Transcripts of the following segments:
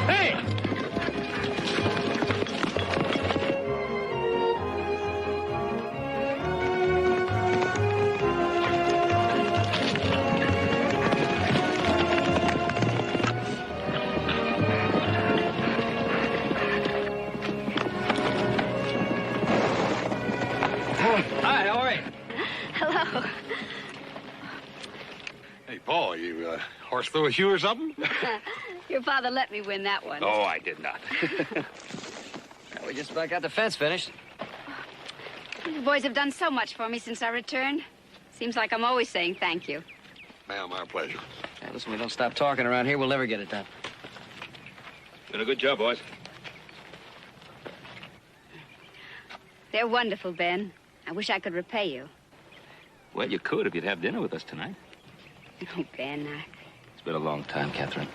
Hey! Hi, how are you? Hello. Hey, Paul, you horse through a shoe or something? Your father let me win that one. Oh, I did not. We just about got the fence finished. You boys have done so much for me since I returned. Seems like I'm always saying thank you. Ma'am, our pleasure. Hey, listen, we don't stop talking around here, we'll never get it done. Did a good job, boys. They're wonderful, Ben. I wish I could repay you. Well, you could if you'd have dinner with us tonight. Oh, Ben, It's been a long time, Catherine.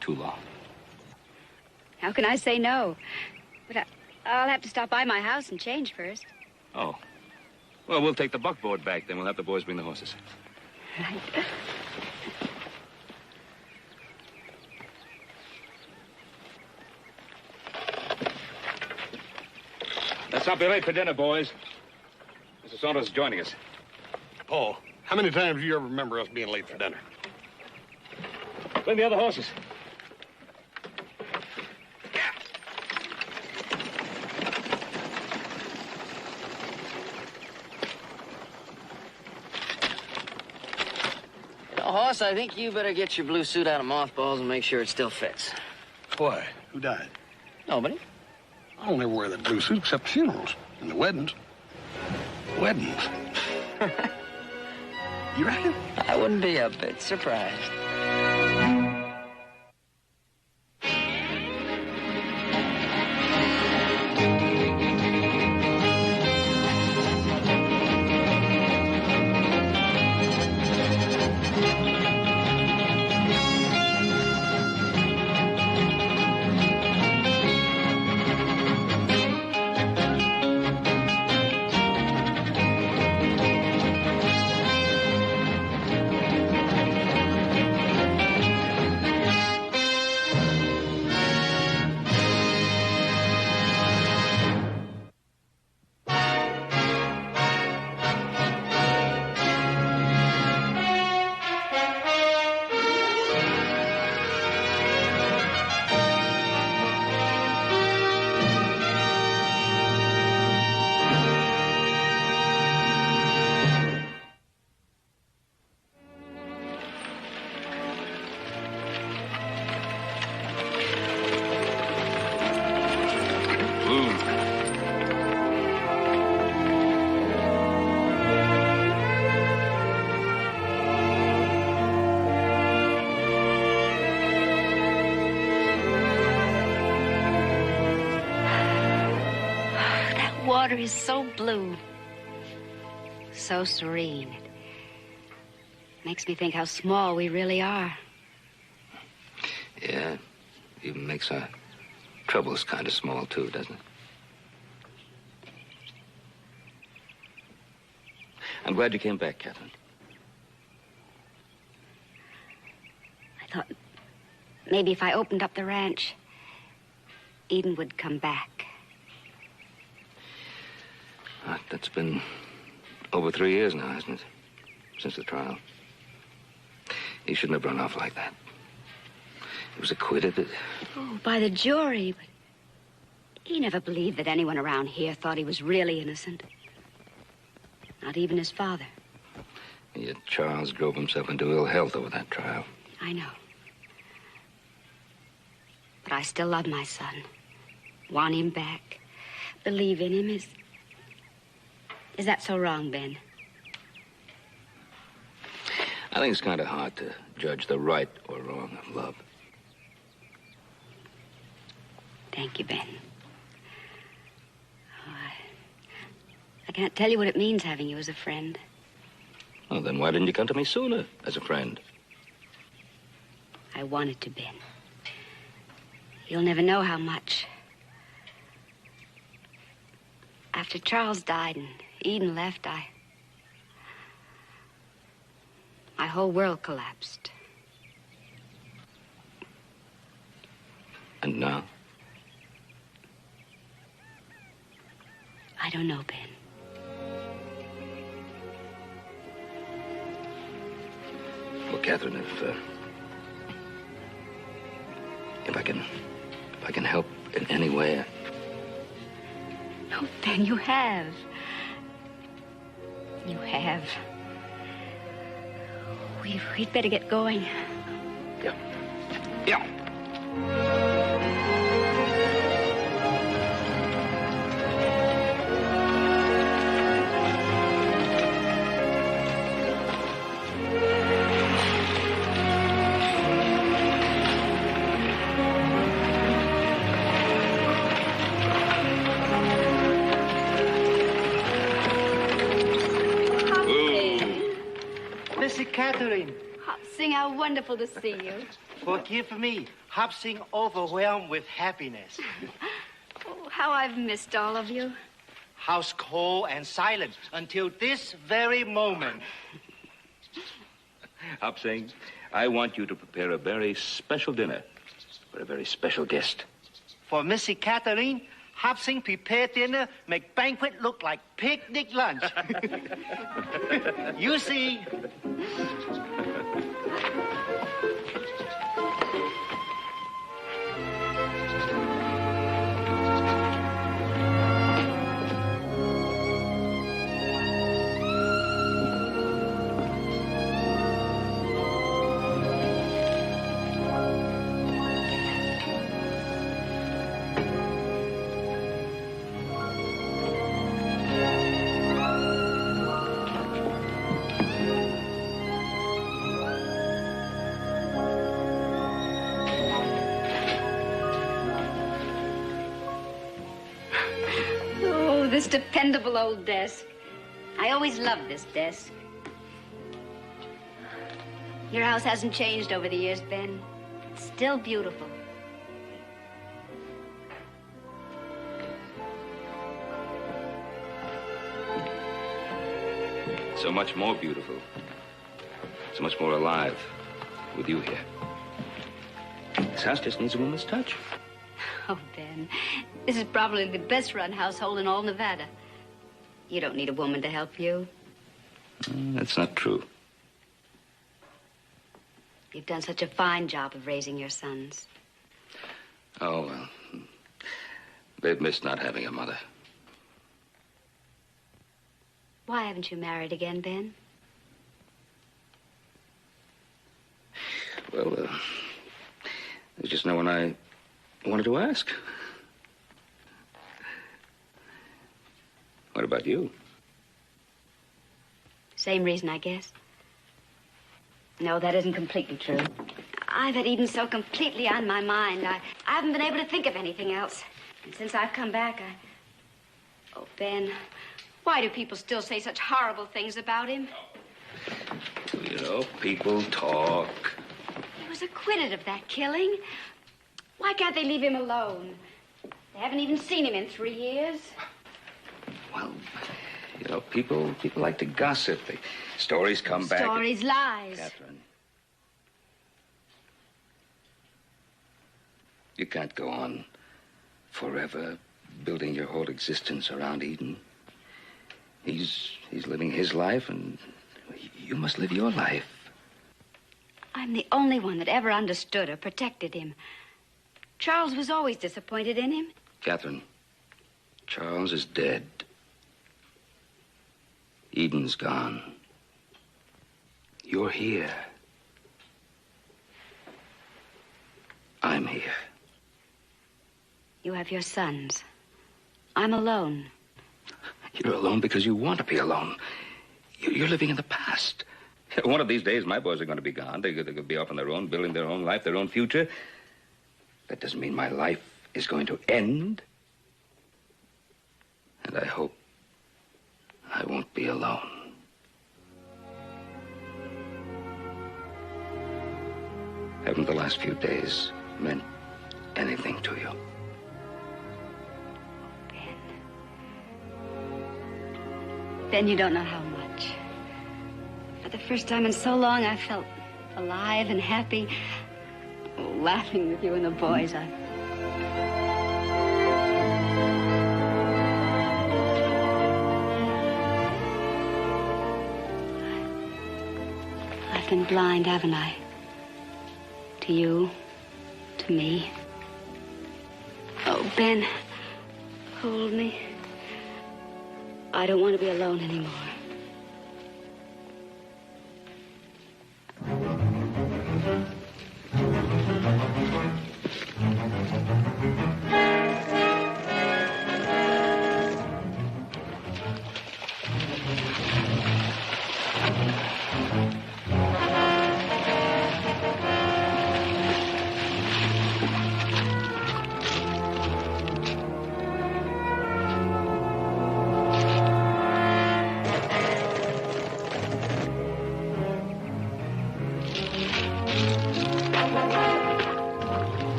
Too long. how can I say no? But I'll have to stop by my house and change first. Oh. Well, we'll take the buckboard back, then we'll have the boys bring the horses. Right. Let's not be late for dinner, boys. Mr. Saunders is joining us. Paul, how many times do you ever remember us being late for dinner? Bring the other horses. Hoss, I think you better get your blue suit out of mothballs and make sure it still fits. Why? Who died? Nobody. I don't ever wear that blue suit except funerals and the weddings. Weddings? You reckon? I wouldn't be a bit surprised. Water is so blue, so serene. It makes me think how small we really are. Yeah, even makes our troubles kind of small, too, doesn't it? I'm glad you came back, Catherine. I thought maybe if I opened up the ranch, Eden would come back. That's been over 3 years now, hasn't it? Since the trial. He shouldn't have run off like that. He was acquitted. Oh, by the jury, but he never believed that anyone around here thought he was really innocent. Not even his father. Yet Charles drove himself into ill health over that trial. I know. But I still love my son. Want him back. Believe in him. Is that so wrong, Ben? I think it's kind of hard to judge the right or wrong of love. Thank you, Ben. Oh, I can't tell you what it means having you as a friend. Well, then why didn't you come to me sooner as a friend? I wanted to, Ben. You'll never know how much. After Charles died and Eden left, my whole world collapsed. And now? I don't know, Ben. Well, Catherine, if I can help in any way. Oh, Ben, you have. You have. We'd better get going. Yeah. Yeah. Missy Catherine, Hopsing, how wonderful to see you. forgive me. Hopsing overwhelmed with happiness. Oh, how I've missed all of you. House cold and silent until this very moment. Hopsing, I want you to prepare a very special dinner for a very special guest. For Missy Catherine, Hopsing prepared dinner make banquet look like picnic lunch. You see. This dependable old desk. I always loved this desk. Your house hasn't changed over the years, Ben. It's still beautiful. So much more beautiful. So much more alive with you here. This house just needs a woman's touch. Oh, Ben, this is probably the best-run household in all Nevada. You don't need a woman to help you. That's not true. You've done such a fine job of raising your sons. Oh, well, they've missed not having a mother. Why haven't you married again, Ben? Well, there's just no one I wanted to ask. What about you? Same reason, I guess. No, that isn't completely true. I've had Eden so completely on my mind. I haven't been able to think of anything else. And since I've come back, Oh, Ben, why do people still say such horrible things about him? You know, people talk. He was acquitted of that killing. Why can't they leave him alone? They haven't even seen him in 3 years. Well, you know, people like to gossip. The stories come back. Stories, lies. Catherine. You can't go on forever building your whole existence around Eden. He's living his life, and you must live your life. I'm the only one that ever understood or protected him. Charles was always disappointed in him. Catherine, Charles is dead. Eden's gone. You're here. I'm here. You have your sons. I'm alone. You're alone because you want to be alone. You're living in the past. One of these days, my boys are going to be gone. They're going to be off on their own, building their own life, their own future. That doesn't mean my life is going to end. And I hope I won't be alone. Haven't the last few days meant anything to you? Ben, you don't know how much. For the first time in so long, I felt alive and happy. Laughing with you and the boys. I've been blind, haven't I? To you, to me. Oh, Ben, hold me. I don't want to be alone anymore.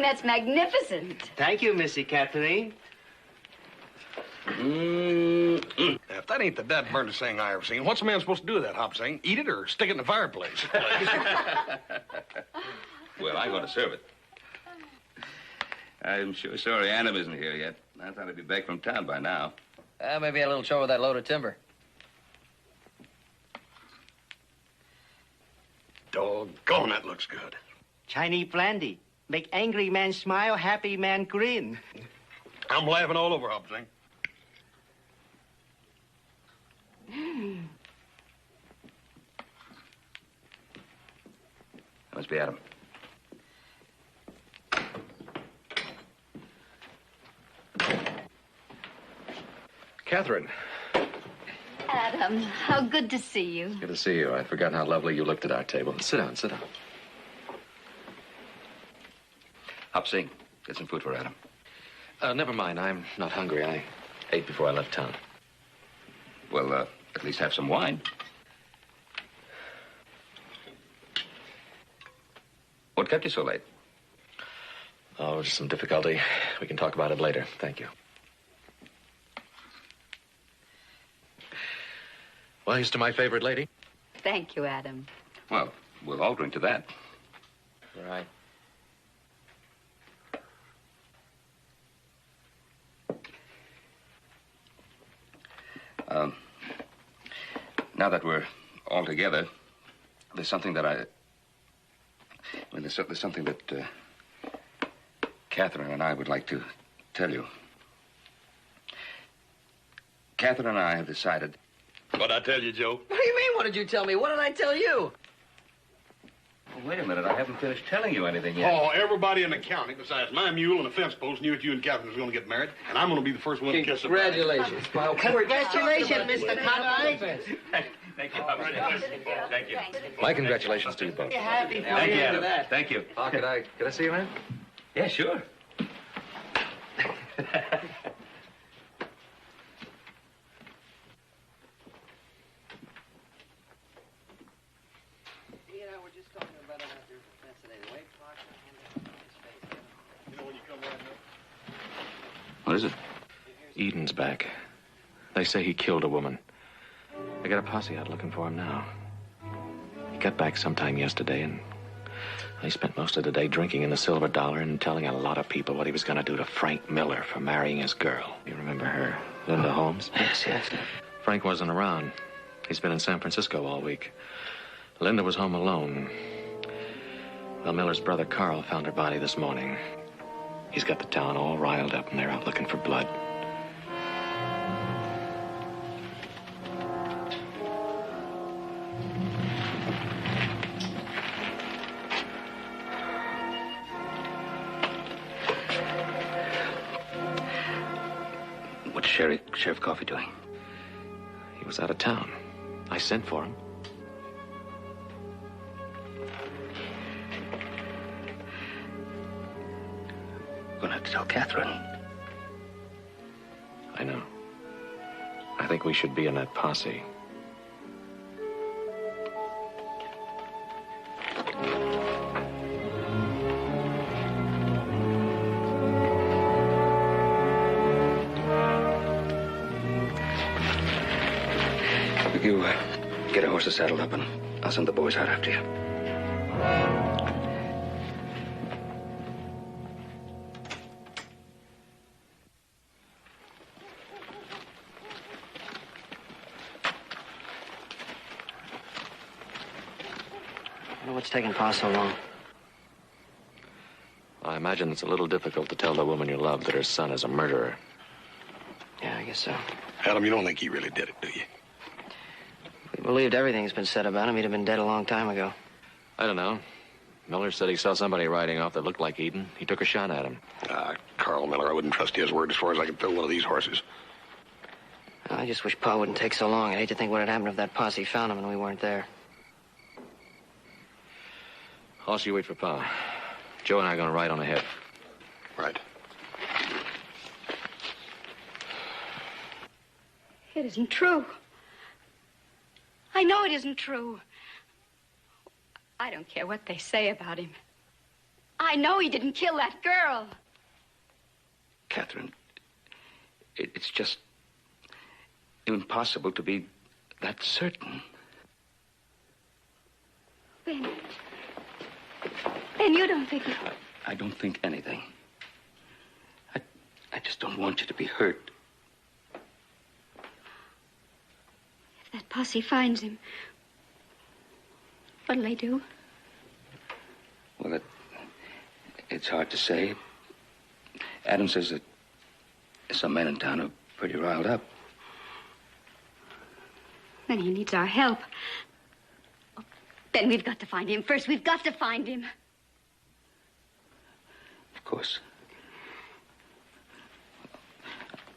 That's magnificent. Thank you, Missy Catherine. If that ain't the dead burnedest thing I ever seen, what's a man supposed to do with that, Hop Sing? Eat it or stick it in the fireplace? Well, I'm going to serve it. I'm sure sorry Adam isn't here yet. I thought he'd be back from town by now. Maybe a little trouble with that load of timber. Doggone, that looks good. Chinese brandy. Make angry man smile, happy man grin. I'm laughing all over, Hop Sing. That must be Adam. Catherine. Adam, how good to see you. Good to see you. I'd forgotten how lovely you looked at our table. Sit down, sit down. Hop Sing, get some food for Adam. Never mind. I'm not hungry. I ate before I left town. Well, at least have some wine. What kept you so late? Oh, just some difficulty. We can talk about it later. Thank you. Well, here's to my favorite lady. Thank you, Adam. Well, we'll all drink to that. Right. Now that we're all together, there's something that there's something that Catherine and I would like to tell you. Catherine and I have decided... What'd I tell you, Joe? What do you mean, what did you tell me? What did I tell you? Oh, wait a minute, I haven't finished telling you anything yet. Oh, everybody in the county, besides my mule and the fence post, knew that you and Catherine was going to get married, and I'm going to be the first one to kiss her. Congratulations. Congratulations, Mr. Conroy. Thank you. Thank you. My congratulations to you both. Happy for Thank you, you. Adam. Thank you. Oh, could I see you, man? Yeah, sure. We're just talking about it after fence today. The way Clark and his face. You know when you come right now? What is it? Eden's back. They say he killed a woman. They got a posse out looking for him now. He got back sometime yesterday, and he spent most of the day drinking in the Silver Dollar and telling a lot of people what he was going to do to Frank Miller for marrying his girl. You remember her, Linda Holmes? Yes. Frank wasn't around. He's been in San Francisco all week. Linda was home alone. Well, Miller's brother Carl found her body this morning. He's got the town all riled up, and they're out looking for blood. What's Sheriff Coffey doing? He was out of town. I sent for him. We're going to have to tell Catherine. I know. I think we should be in that posse. You get a horse saddled up, and I'll send the boys out after you. What's taking Pa so long? I imagine it's a little difficult to tell the woman you love that her son is a murderer. Yeah, I guess so. Adam, you don't think he really did it, do you? If we believed everything's been said about him, he'd have been dead a long time ago. I don't know. Miller said he saw somebody riding off that looked like Eden. He took a shot at him. Carl Miller, I wouldn't trust his word as far as I could fill one of these horses. I just wish Pa wouldn't take so long. I'd hate to think what had happened if that posse found him and we weren't there. Also, you wait for Pa. Joe and I are going to ride on ahead. Right. It isn't true. I know it isn't true. I don't care what they say about him. I know he didn't kill that girl. Catherine, it's just impossible to be that certain. Ben, you don't think... I don't think anything. I just don't want you to be hurt. If that posse finds him, what'll they do? Well, it's hard to say. Adam says that some men in town are pretty riled up. Then he needs our help. Oh, Ben, we've got to find him first. We've got to find him. Of course.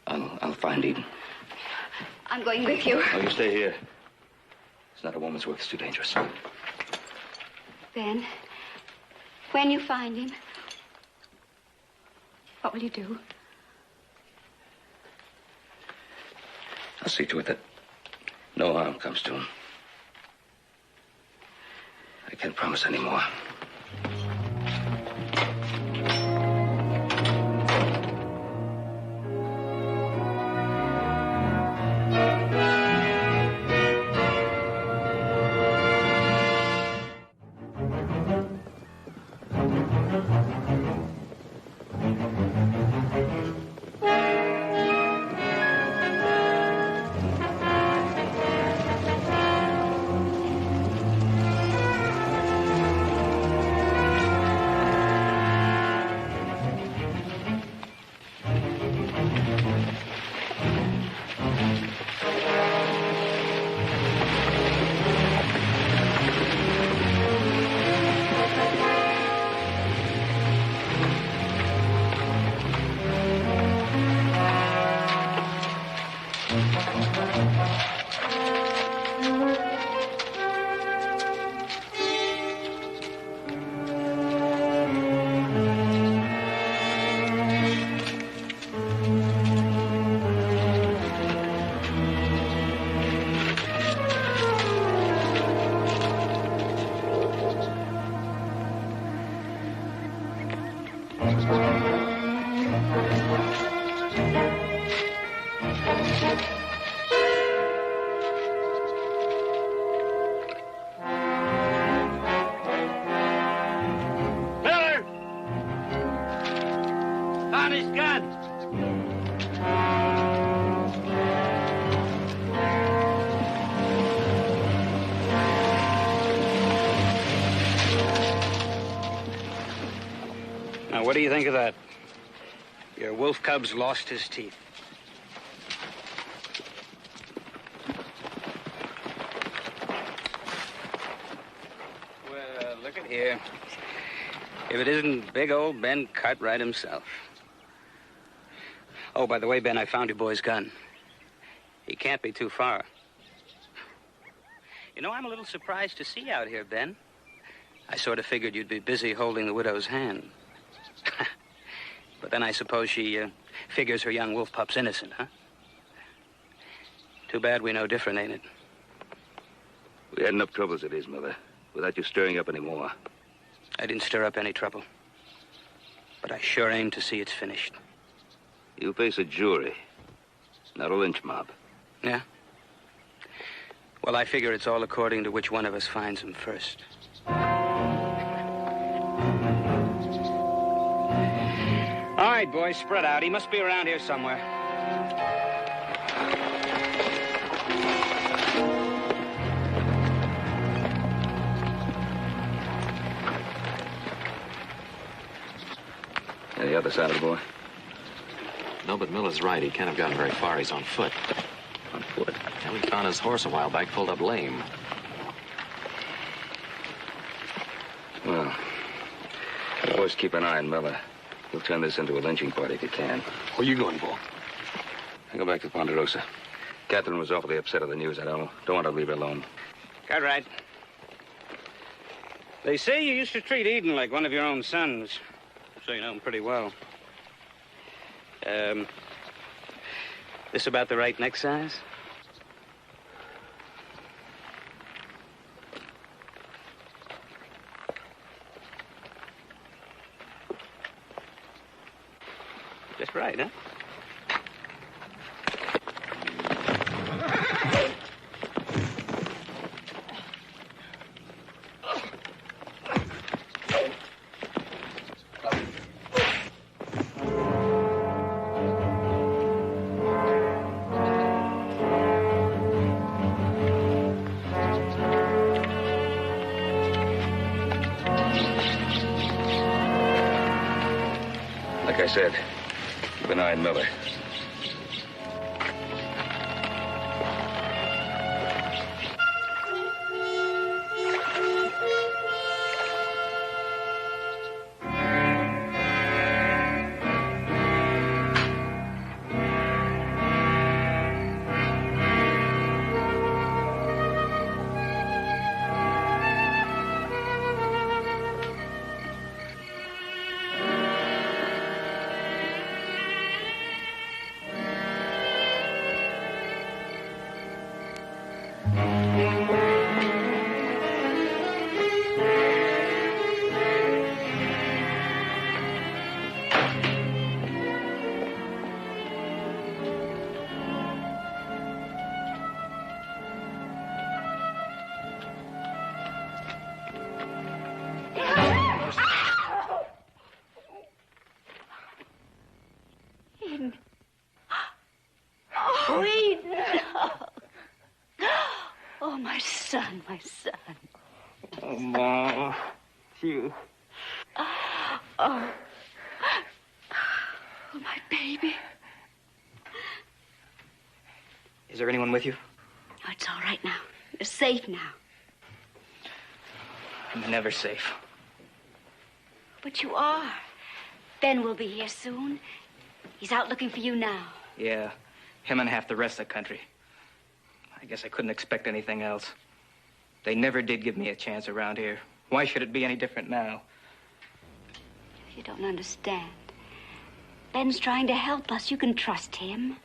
I'll find Eden. I'm going with you. Oh, you stay here. It's not a woman's work. It's too dangerous. Ben, when you find him, what will you do? I'll see to it that no harm comes to him. I can't promise any more. Now, what do you think of that? Your wolf cub's lost his teeth. Well, look at here. If it isn't big old Ben Cartwright himself. Oh, by the way, Ben, I found your boy's gun. He can't be too far. You know, I'm a little surprised to see you out here, Ben. I sort of figured you'd be busy holding the widow's hand. But then I suppose she figures her young wolf pup's innocent, huh? Too bad we know different, ain't it? We had enough trouble as it is, Miller, without you stirring up any more. I didn't stir up any trouble. But I sure aim to see it's finished. You face a jury, not a lynch mob. Yeah? Well, I figure it's all according to which one of us finds him first. All right, boys, spread out. He must be around here somewhere. The other side of the boy? No, but Miller's right. He can't have gotten very far. He's on foot. On foot? Yeah, we found his horse a while back, pulled up lame. Well, always keep an eye on Miller. He'll turn this into a lynching party if he can. Where you going, Paul? I go back to Ponderosa. Catherine was awfully upset at the news. I don't want to leave her alone. Got right. They say you used to treat Eden like one of your own sons. So you know him pretty well. This about the right neck size? Just right, huh? Like I said, keep an eye on Miller. Oh, Eden. Oh, my son, my son. Oh, Mom. You. Oh, my baby. Is there anyone with you? Oh, it's all right now. You're safe now. I'm never safe. But you are. Ben will be here soon. He's out looking for you now. Yeah, him and half the rest of the country. I guess I couldn't expect anything else. They never did give me a chance around here. Why should it be any different now? You don't understand. Ben's trying to help us. You can trust him.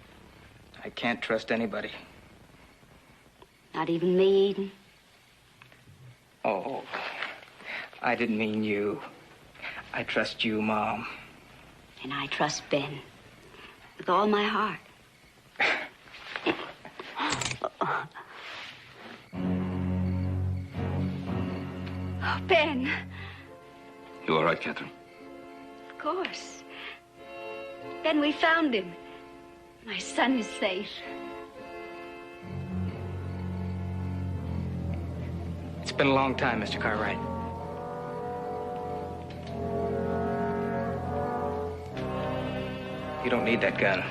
I can't trust anybody. Not even me, Eden. Oh, I didn't mean you. I trust you, Mom. And I trust Ben. With all my heart. Oh, Ben. You all right, Catherine? Of course. Ben, we found him. My son is safe. It's been a long time, Mr. Cartwright. You don't need that gun.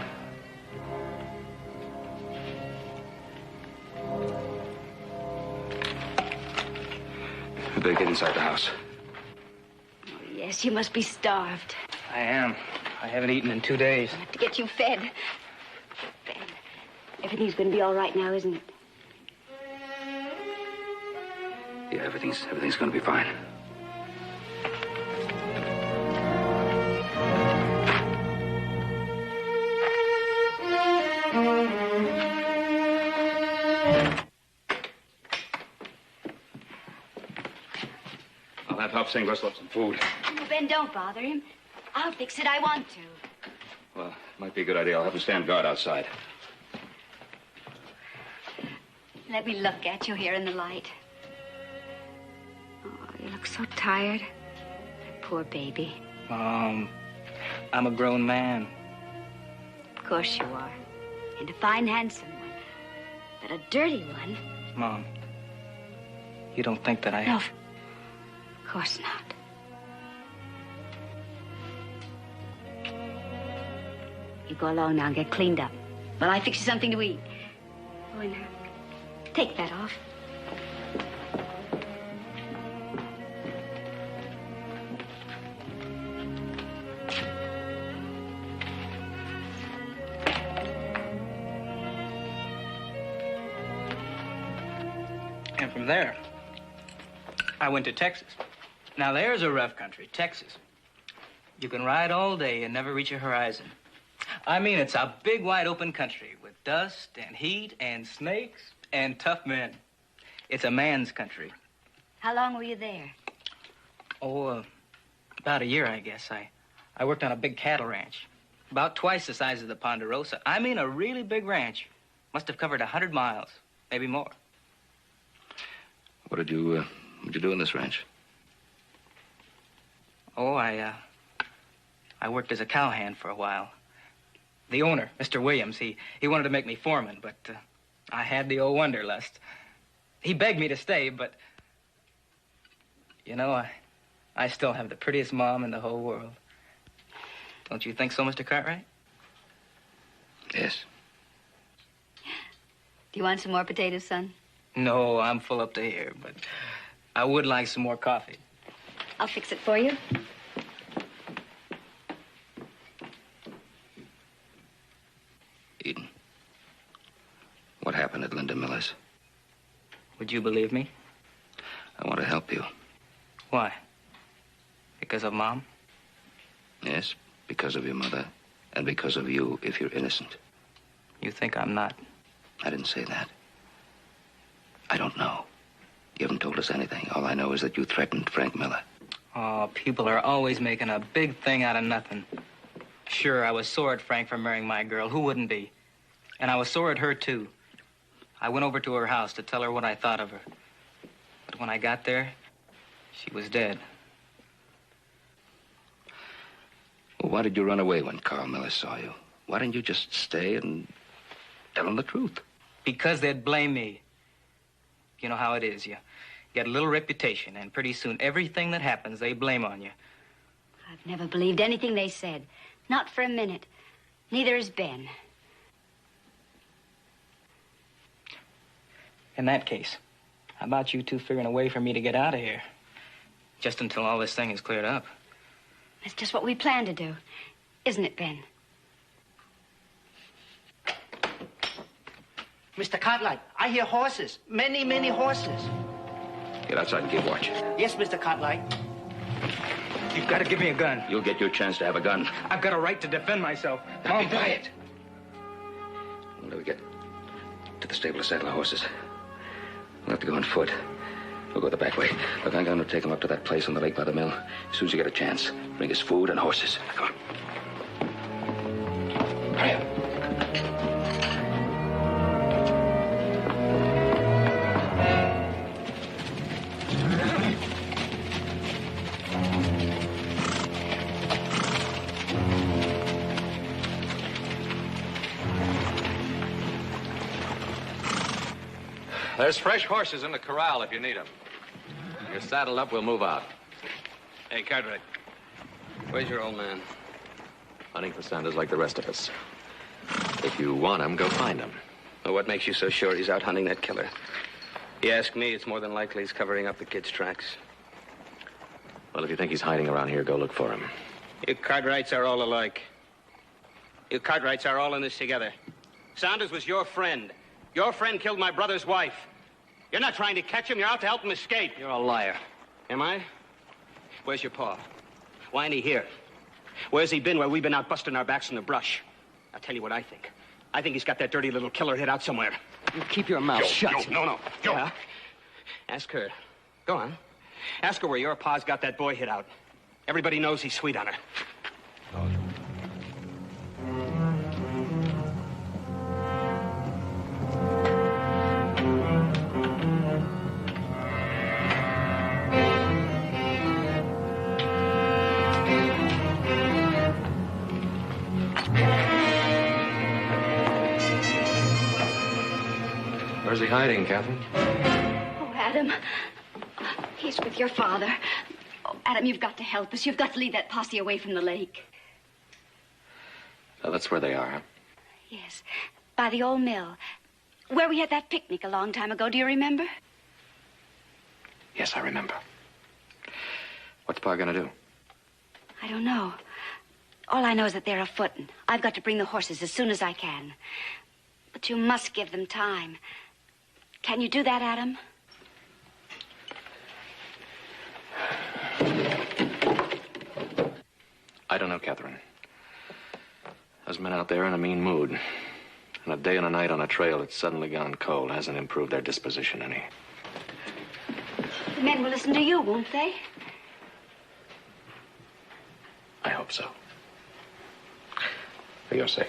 We better get inside the house. Oh, yes, you must be starved. I am. I haven't eaten in 2 days. I have to get you fed. Ben, everything's going to be all right now, isn't it? Yeah, everything's going to be fine. off, sing, rustle up some food. Oh, Ben, don't bother him. I'll fix it. I want to. Well, might be a good idea. I'll have him stand guard outside. Let me look at you here in the light. Oh, you look so tired. Poor baby. Mom, I'm a grown man. Of course you are. And a fine, handsome one. But a dirty one. Mom, you don't think that I... No, of course not. You go along now and get cleaned up. While I fix you something to eat. Go in there. Take that off. And from there, I went to Texas. Now, there's a rough country, Texas. You can ride all day and never reach a horizon. I mean, it's a big, wide open country with dust and heat and snakes and tough men. It's a man's country. How long were you there? Oh, about a year, I guess. I worked on a big cattle ranch. About twice the size of the Ponderosa. I mean, a really big ranch. Must have covered 100 miles, maybe more. What'd you do in this ranch? Oh, I worked as a cowhand for a while. The owner, Mr. Williams, he wanted to make me foreman, but I had the old wanderlust. He begged me to stay, but, you know, I still have the prettiest mom in the whole world. Don't you think so, Mr. Cartwright? Yes. Do you want some more potatoes, son? No, I'm full up to here, but I would like some more coffee. I'll fix it for you. Eden, what happened at Linda Miller's? Would you believe me? I want to help you. Why? Because of Mom? Yes, because of your mother, and because of you, if you're innocent. You think I'm not? I didn't say that. I don't know. You haven't told us anything. All I know is that you threatened Frank Miller. Oh, people are always making a big thing out of nothing. Sure, I was sore at Frank for marrying my girl. Who wouldn't be? And I was sore at her, too. I went over to her house to tell her what I thought of her. But when I got there, she was dead. Well, why did you run away when Carl Miller saw you? Why didn't you just stay and tell him the truth? Because they'd blame me. You know how it is. You get a little reputation, and pretty soon everything that happens, they blame on you. I've never believed anything they said. Not for a minute. Neither has Ben. In that case, how about you two figuring a way for me to get out of here? Just until all this thing is cleared up. That's just what we plan to do. Isn't it, Ben? Mr. Cartwright, I hear horses. Many, many horses. Get outside and keep watch. Yes, Mr. Cartwright. You've got to give me a gun. You'll get your chance to have a gun. I've got a right to defend myself. Now be quiet. When do we get to the stable to saddle our horses? We'll have to go on foot. We'll go the back way. Look, I'm going to take them up to that place on the lake by the mill. As soon as you get a chance, bring us food and horses. Come on. Hurry up. There's fresh horses in the corral if you need them. You're saddled up, we'll move out. Hey, Cartwright. Where's your old man? Hunting for Sanders like the rest of us. If you want him, go find him. Well, what makes you so sure he's out hunting that killer? You ask me, it's more than likely he's covering up the kid's tracks. Well, if you think he's hiding around here, go look for him. You Cartwrights are all alike. You Cartwrights are all in this together. Saunders was your friend. Your friend killed my brother's wife. You're not trying to catch him. You're out to help him escape. You're a liar. Am I? Where's your pa? Why ain't he here? Where's he been while we've been out busting our backs in the brush? I'll tell you what I think. I think he's got that dirty little killer hid out somewhere. You keep your mouth shut. No. Yeah? Ask her. Go on. Ask her where your pa's got that boy hid out. Everybody knows he's sweet on her. Where's he hiding, Catherine? Oh, Adam. He's with your father. Oh, Adam, you've got to help us. You've got to lead that posse away from the lake. Oh, that's where they are, huh? Yes, by the old mill. Where we had that picnic a long time ago. Do you remember? Yes, I remember. What's Pa gonna do? I don't know. All I know is that they're afoot, and I've got to bring the horses as soon as I can. But you must give them time. Can you do that, Adam? I don't know, Catherine. Those men out there in a mean mood. And a day and a night on a trail that's suddenly gone cold hasn't improved their disposition any. The men will listen to you, won't they? I hope so. For your sake.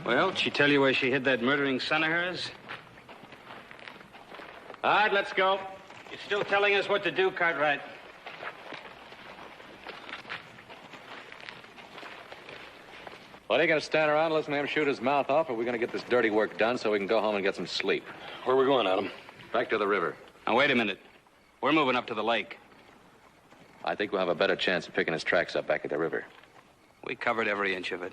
Well, did she tell you where she hid that murdering son of hers? All right, let's go. You're still telling us what to do, Cartwright. Well, are you going to stand around and listen to him shoot his mouth off, or are we going to get this dirty work done so we can go home and get some sleep? Where are we going, Adam? Back to the river. Now, wait a minute. We're moving up to the lake. I think we'll have a better chance of picking his tracks up back at the river. We covered every inch of it.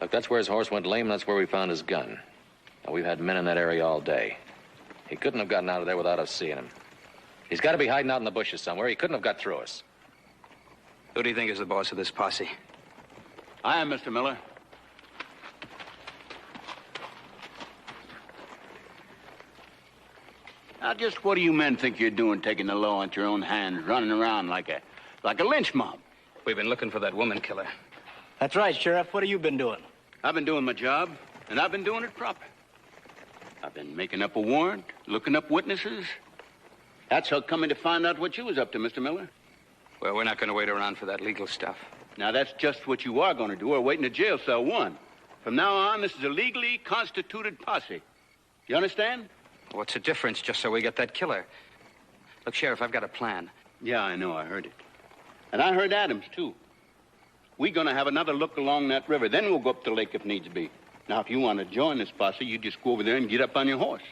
Look, that's where his horse went lame, and that's where we found his gun. Now, we've had men in that area all day. He couldn't have gotten out of there without us seeing him. He's got to be hiding out in the bushes somewhere. He couldn't have got through us. Who do you think is the boss of this posse? I am, Mr. Miller. Now, just what do you men think you're doing, taking the law into your own hands, running around like a lynch mob? We've been looking for that woman killer. That's right, Sheriff. What have you been doing? I've been doing my job, and I've been doing it proper. I've been making up a warrant, looking up witnesses. That's how coming to find out what you was up to, Mr. Miller. Well, we're not going to wait around for that legal stuff. Now, that's just what you are going to do, or wait in a jail cell 1. From now on, this is a legally constituted posse. You understand? What's the difference, just so we get that killer? Look, Sheriff, I've got a plan. Yeah, I know. I heard it. And I heard Adams, too. We're going to have another look along that river. Then we'll go up the lake if needs be. Now, if you want to join this posse, you just go over there and get up on your horse.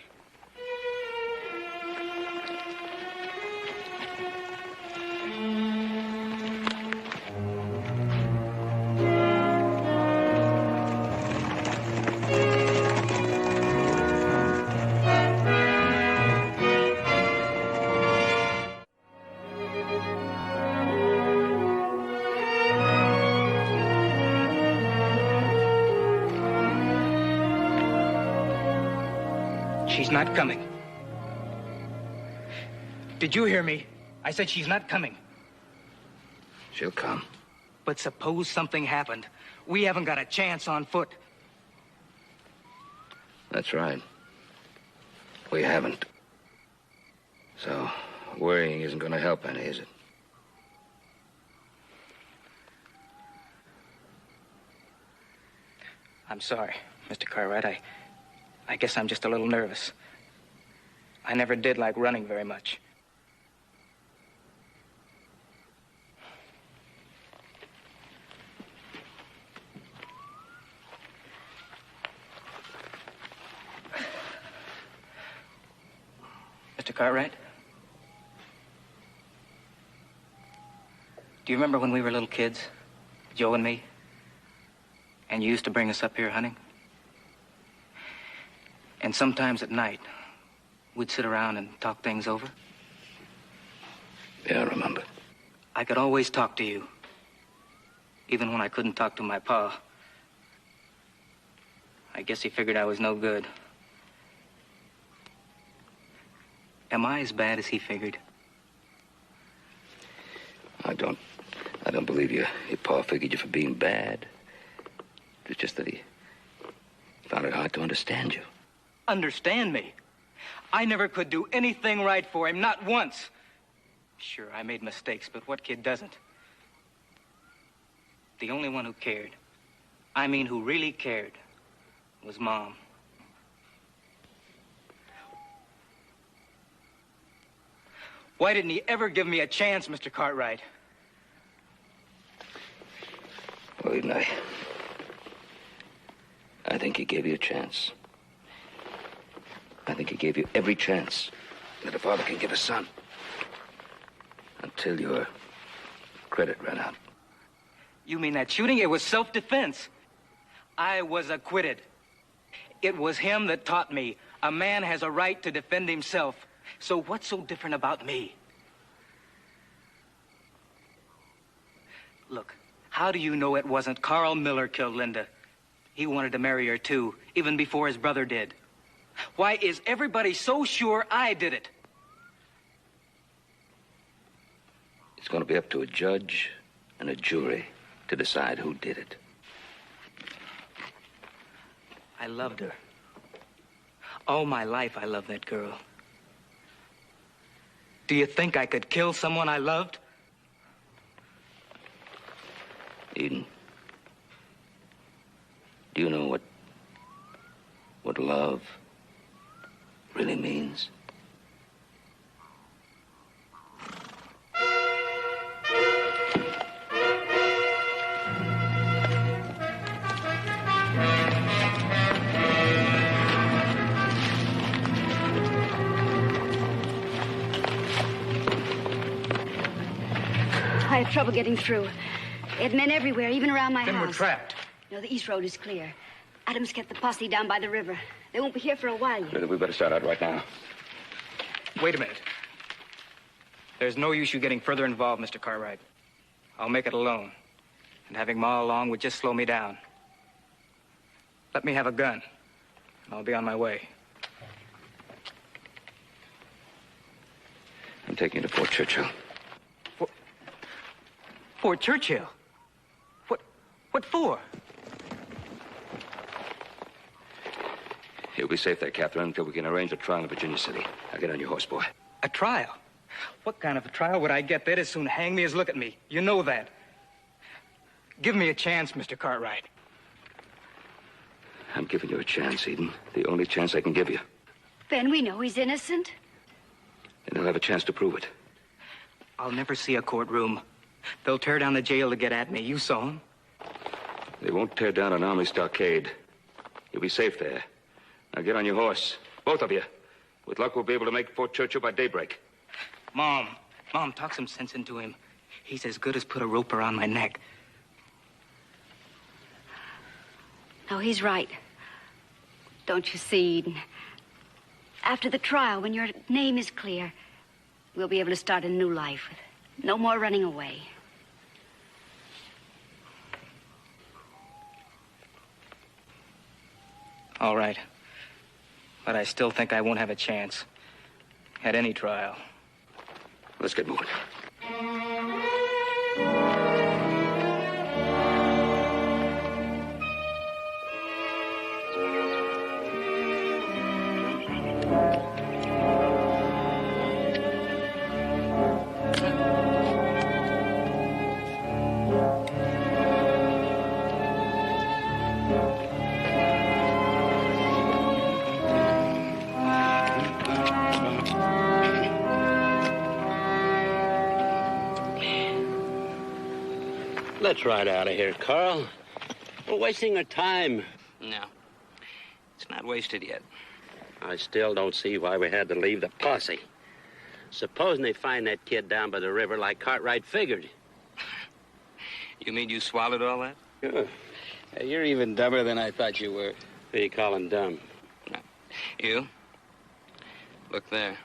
She's not coming. Did you hear me? I said she's not coming. She'll come. But suppose something happened. We haven't got a chance on foot. That's right. We haven't. So, worrying isn't going to help any, is it? I'm sorry, Mr. Cartwright. I guess I'm just a little nervous. I never did like running very much. Mr. Cartwright? Do you remember when we were little kids, Joe and me? And you used to bring us up here hunting? And sometimes at night, we'd sit around and talk things over. Yeah, I remember. I could always talk to you, even when I couldn't talk to my pa. I guess he figured I was no good. Am I as bad as he figured? I don't believe you. Your pa figured you for being bad. It's just that he found it hard to understand you. Understand me? I never could do anything right for him, not once. Sure, I made mistakes, but what kid doesn't? The only one who cared, I mean who really cared, was Mom. Why didn't he ever give me a chance, Mr. Cartwright? Well, Eden, I think he gave you a chance. I think he gave you every chance that a father can give a son. Until your credit ran out. You mean that shooting? It was self-defense. I was acquitted. It was him that taught me a man has a right to defend himself. So what's so different about me? Look, how do you know it wasn't Carl Miller killed Linda? He wanted to marry her too, even before his brother did. Why is everybody so sure I did it? It's going to be up to a judge and a jury to decide who did it. I loved her. All my life, I loved that girl. Do you think I could kill someone I loved? Eden, do you know what love really means? I had trouble getting through. They had men everywhere, even around my Then house. we're trapped. No, the east road is clear. Adams kept the posse down by the river. They won't be here for a while yet. We better start out right now. Wait a minute. There's no use you getting further involved, Mr. Cartwright. I'll make it alone. And having Ma along would just slow me down. Let me have a gun, and I'll be on my way. I'm taking you to Fort Churchill. Fort Churchill? What for? You'll be safe there, Catherine, until we can arrange a trial in Virginia City. Now get on your horse, boy. A trial? What kind of a trial would I get? They'd as soon hang me as look at me. You know that. Give me a chance, Mr. Cartwright. I'm giving you a chance, Eden. The only chance I can give you. Ben, we know he's innocent. And they'll have a chance to prove it. I'll never see a courtroom. They'll tear down the jail to get at me. You saw them. They won't tear down an army stockade. You'll be safe there. Now get on your horse. Both of you. With luck, we'll be able to make Fort Churchill by daybreak. Mom, talk some sense into him. He's as good as put a rope around my neck. No, he's right. Don't you see, Eden? After the trial, when your name is clear, we'll be able to start a new life with no more running away. All right. But I still think I won't have a chance at any trial. Let's get moving. Let's ride out of here, Carl. We're wasting our time. No. It's not wasted yet. I still don't see why we had to leave the posse. Supposing they find that kid down by the river like Cartwright figured. You mean you swallowed all that? Sure. You're even dumber than I thought you were. Who you calling dumb? No. You? Look there.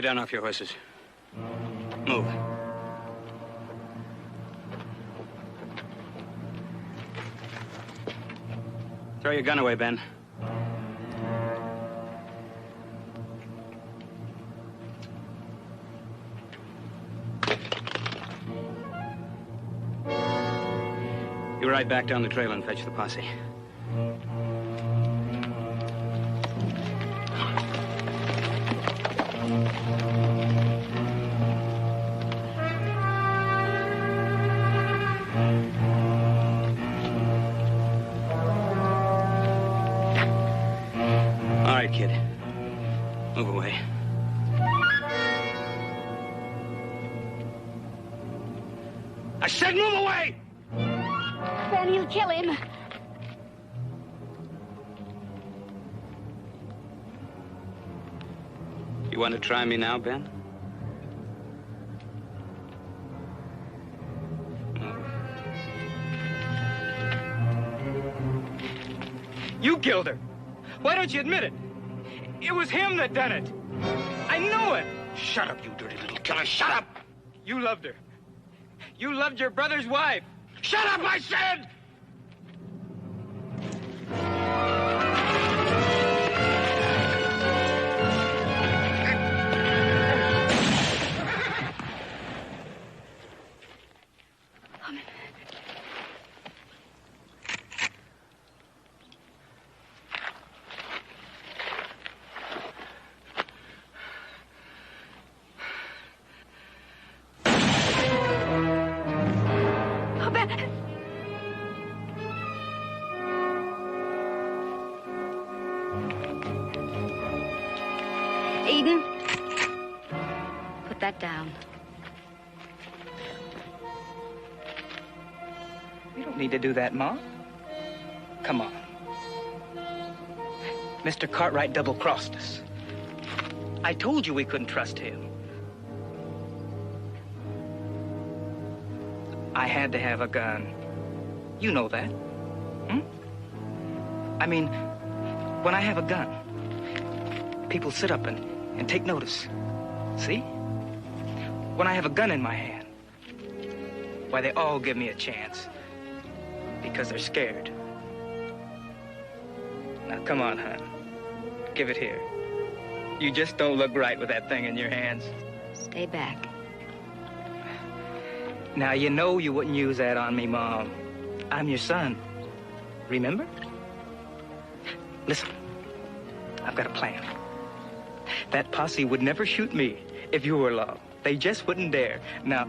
down off your horses. Move. Throw your gun away, Ben. You ride back down the trail and fetch the posse. All right, kid. Move away. I said move away! Ben, he'll kill him. You want to try me now, Ben? You killed her. Why don't you admit it? It was him that done it. I know it. Shut up, you dirty little killer. Shut up! You loved her. You loved your brother's wife. Shut up, I said! Eden, put that down. You don't need to do that, Ma. Come on. Mr. Cartwright double-crossed us. I told you we couldn't trust him. I had to have a gun. You know that. I mean, when I have a gun, people sit up and take notice. See? When I have a gun in my hand, why, they all give me a chance. Because they're scared. Now, come on, hon. Give it here. You just don't look right with that thing in your hands. Stay back. Now, you know you wouldn't use that on me, Mom. I'm your son. Remember? Listen, I've got a plan. That posse would never shoot me if you were along. They just wouldn't dare. Now,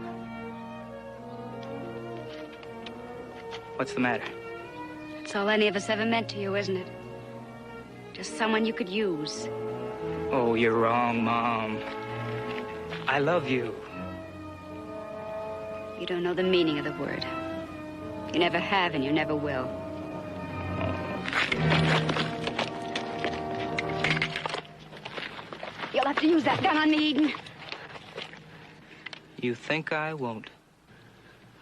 what's the matter? That's all any of us ever meant to you, isn't it? Just someone you could use. Oh, you're wrong, Mom. I love you. You don't know the meaning of the word. You never have and you never will. You'll have to use that gun on me, Eden. You think I won't?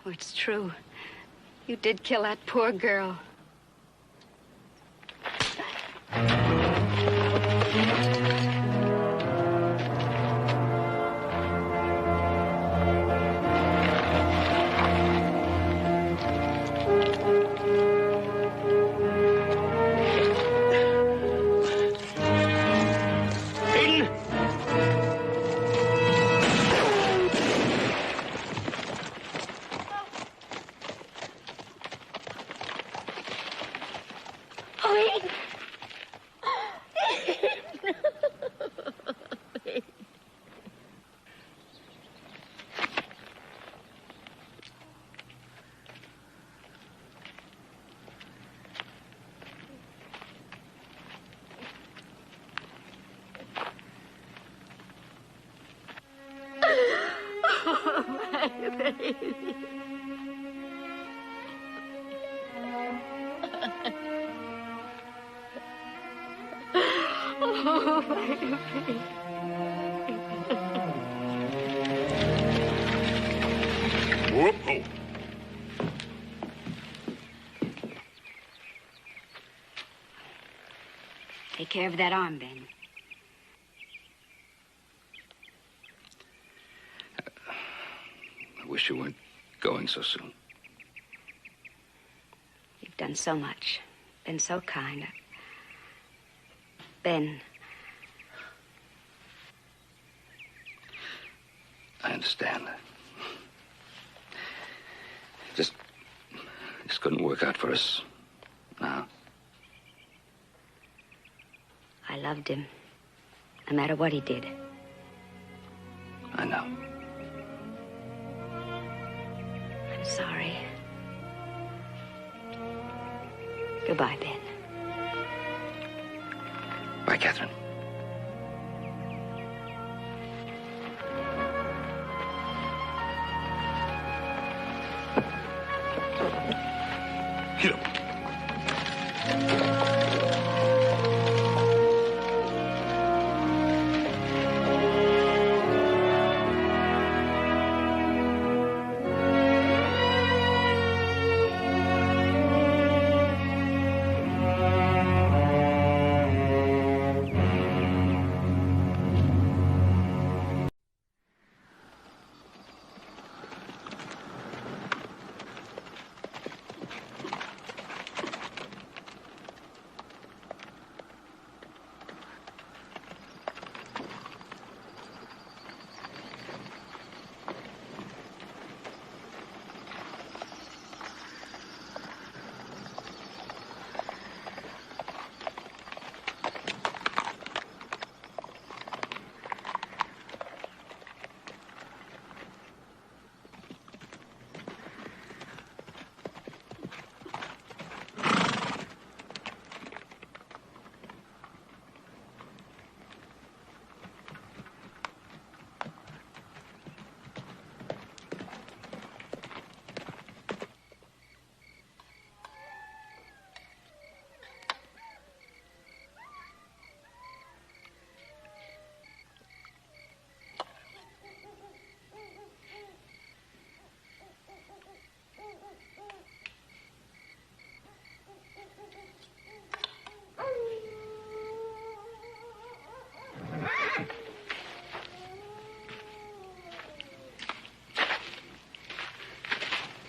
Oh, it's true. You did kill that poor girl. Whoop-oh. Take care of that arm, Ben. wish you weren't going so soon. You've done so much. Been so kind. Ben. I understand. Just couldn't work out for us now. I loved him, no matter what he did. I know. I'm sorry. Goodbye, Ben. Bye, Catherine. Get up.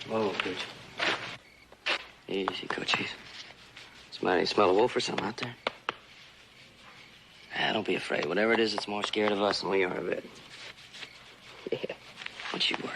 Whoa, Coach. Easy, Coachies. Somebody smell a wolf or something out there? Ah, don't be afraid. Whatever it is, it's more scared of us than we are of it. Yeah, don't you worry.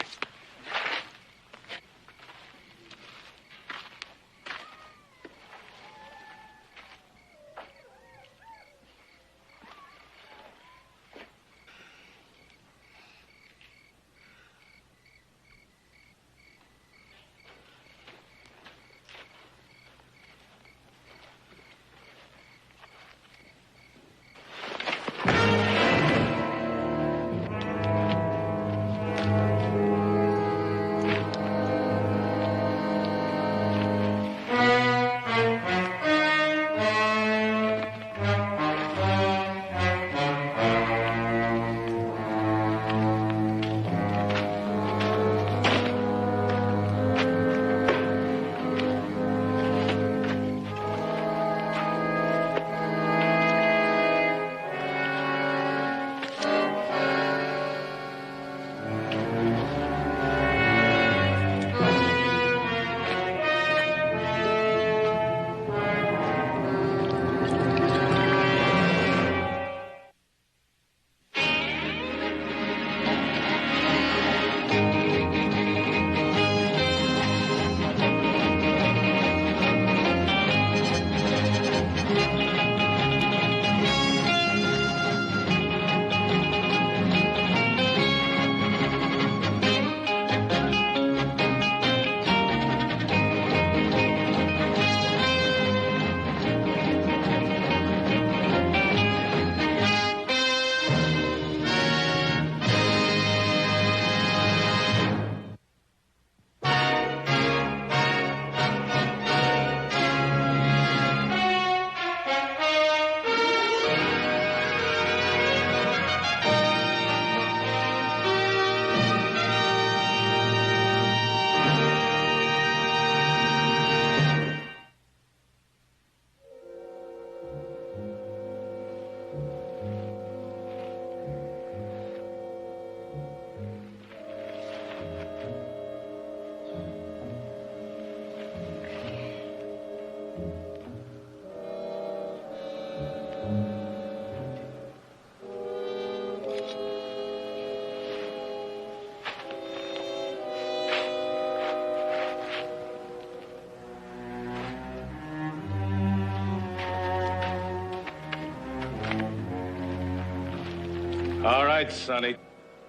All right, Sonny.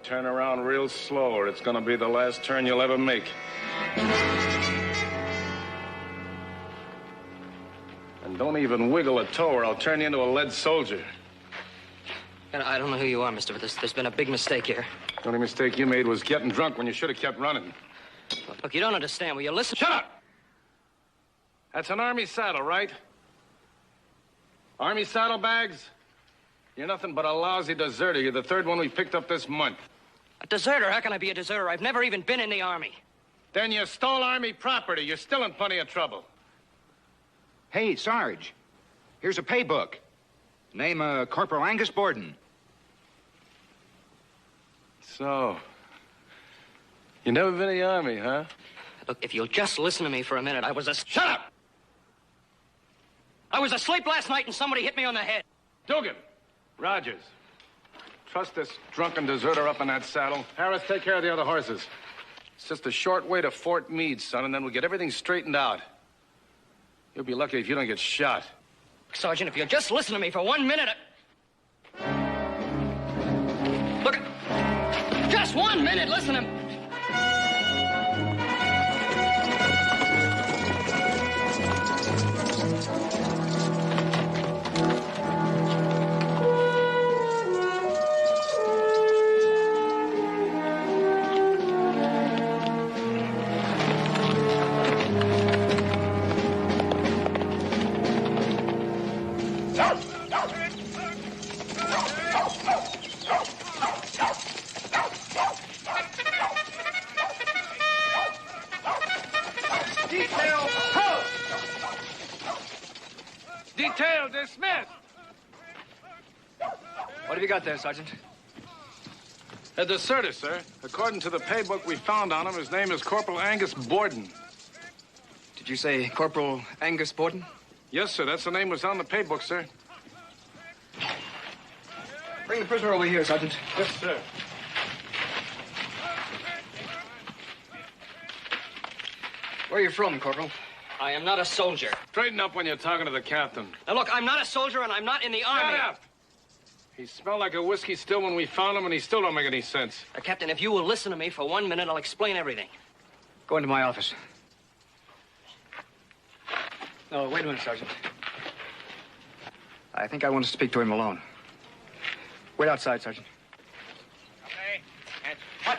Turn around real slow, or it's gonna be the last turn you'll ever make. And don't even wiggle a toe, or I'll turn you into a lead soldier. And I don't know who you are, mister, but there's been a big mistake here. The only mistake you made was getting drunk when you should have kept running. Look, you don't understand. Will you listen? Shut up! That's an Army saddle, right? Army saddlebags? You're nothing but a lousy deserter. You're the third one we picked up this month. A deserter? How can I be a deserter? I've never even been in the Army. Then you stole Army property. You're still in plenty of trouble. Hey, Sarge. Here's a pay book. Name, Corporal Angus Borden. So, you never been in the Army, huh? Look, if you'll just listen to me for a minute, I was a... Shut up! I was asleep last night and somebody hit me on the head. Dugan. Rogers. Trust this drunken deserter up in that saddle. Harris, take care of the other horses. It's just a short way to Fort Meade, son, and then we'll get everything straightened out. You'll be lucky if you don't get shot. Sergeant, if you'll just listen to me for 1 minute... Look, just 1 minute, listen to me. Detail dismissed. What have you got there, Sergeant? A deserter, sir. According to the pay book we found on him, his name is Corporal Angus Borden. Did you say Corporal Angus Borden? Yes, sir. That's the name was on the pay book, sir. Bring the prisoner over here, Sergeant. Yes, sir. Where are you from, Corporal? I am not a soldier. Straighten up when you're talking to the captain. Now, look, I'm not a soldier and I'm not in the Army. Shut up! He smelled like a whiskey still when we found him, and he still don't make any sense. Captain, if you will listen to me for 1 minute, I'll explain everything. Go into my office. No, wait a minute, Sergeant. I think I want to speak to him alone. Wait outside, Sergeant. Okay. And what?